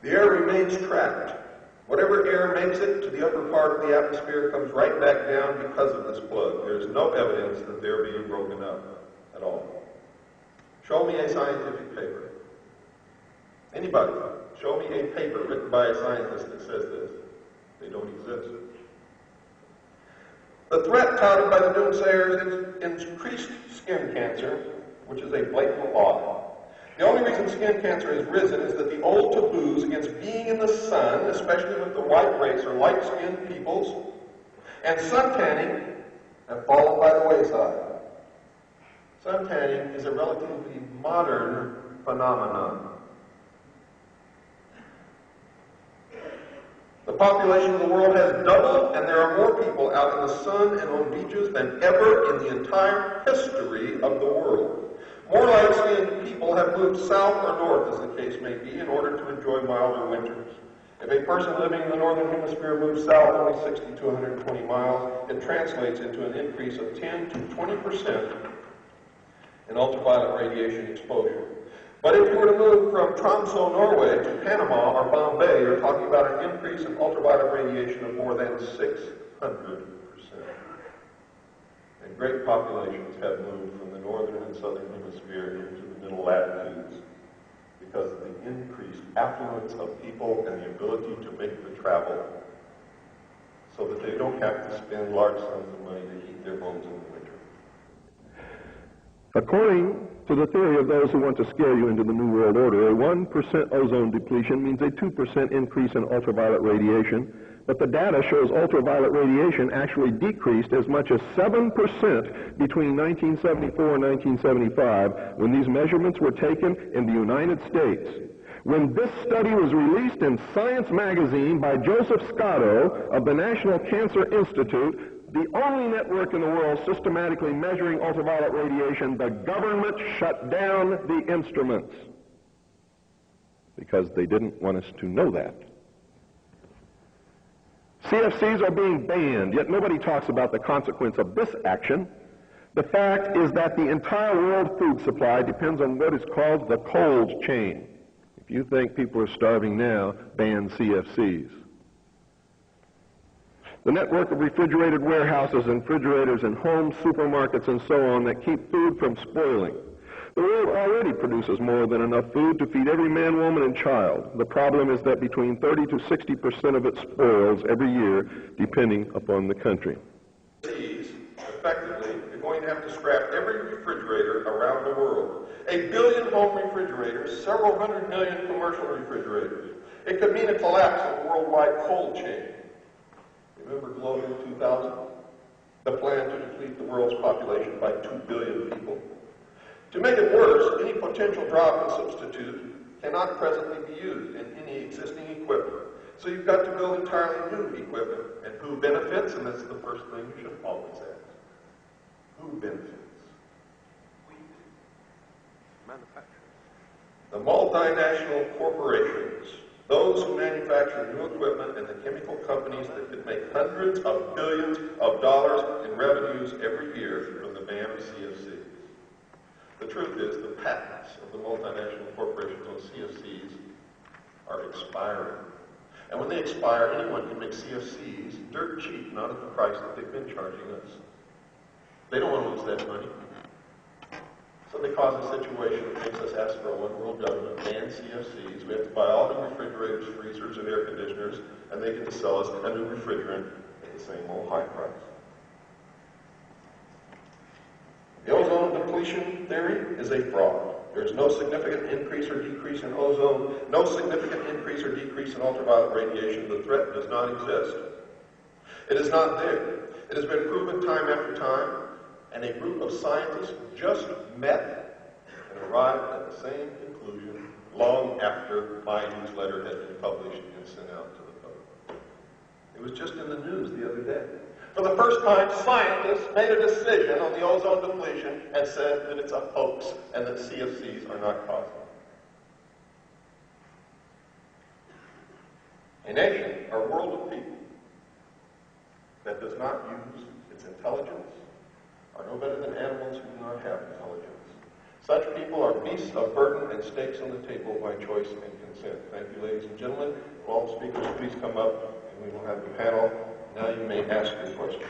S1: The air remains trapped. Whatever air makes it to the upper part of the atmosphere comes right back down because of this plug. There is no evidence that they're being broken up at all. Show me a scientific paper. Anybody, show me a paper written by a scientist that says this. They don't exist. The threat touted by the doomsayers is increased skin cancer, which is a blatant lie. The only reason skin cancer has risen is that the old taboos against being in the sun, especially with the white race or light-skinned peoples, and sun tanning have fallen by the wayside. Sun tanning is a relatively modern phenomenon. The population of the world has doubled, and there are more people out in the sun and on beaches than ever in the entire history of the world. More light-skinned people have moved south or north, as the case may be, in order to enjoy milder winters. If a person living in the northern hemisphere moves south only 60 to 120 miles, it translates into an increase of 10 to 20% in ultraviolet radiation exposure. But if you were to move from Tromsø, Norway to Panama or Bombay, you're talking about an increase in ultraviolet radiation of more than 600%. And great populations have moved from the northern and southern hemisphere into the middle latitudes because of the increased affluence of people and the ability to make the travel so that they don't have to spend large sums of money to heat their homes in the winter.
S10: According to the theory of those who want to scare you into the New World Order, a 1% ozone depletion means a 2% increase in ultraviolet radiation, but the data shows ultraviolet radiation actually decreased as much as 7% between 1974 and 1975 when these measurements were taken in the United States. When this study was released in Science magazine by Joseph Scotto of the National Cancer Institute, the only network in the world systematically measuring ultraviolet radiation, the government shut down the instruments because they didn't want us to know that. CFCs are being banned, yet nobody talks about the consequence of this action. The fact is that the entire world food supply depends on what is called the cold chain. If you think people are starving now, ban CFCs. The network of refrigerated warehouses and refrigerators in homes, supermarkets, and so on that keep food from spoiling. The world already produces more than enough food to feed every man, woman, and child. The problem is that between 30 to 60% of it spoils every year, depending upon the country.
S1: Effectively, you're going to have to scrap every refrigerator around the world. 1 billion home refrigerators, several hundred million commercial refrigerators. It could mean a collapse of the worldwide cold chain. Remember Global 2000? The plan to deplete the world's population by 2 billion people. To make it worse, any potential drop in substitute cannot presently be used in any existing equipment. So you've got to build entirely new equipment. And who benefits? And that's the first thing you should always ask. Who benefits?
S8: manufacturers.
S1: The multinational corporations, those who manufacture new equipment, and the chemical companies that could make hundreds of billions of dollars in revenues every year from the ban of CFCs. The truth is, the patents of the multinational corporations on CFCs are expiring. And when they expire, anyone can make CFCs dirt cheap, not at the price that they've been charging us. They don't want to lose that money. So they cause a situation that makes us ask for a one-world government, ban CFCs. We have to buy all new refrigerators, freezers, and air conditioners, and they get to sell us a new refrigerant at the same old high price. The ozone depletion theory is a fraud. There's no significant increase or decrease in ozone, no significant increase or decrease in ultraviolet radiation. The threat does not exist. It is not there. It has been proven time after time, and a group of scientists just met and arrived at the same conclusion long after my newsletter had been published and sent out to the public. It was just in the news the other day. For the first time, scientists made a decision on the ozone depletion and said that it's a hoax and that CFCs are not causing it. A nation or world of people that does not use its intelligence are no better than animals who do not have intelligence. Such people are beasts of burden and stakes on the table by choice and consent. Thank you, ladies and gentlemen. Will all speakers please come up and we will have the panel. Now you may ask your questions.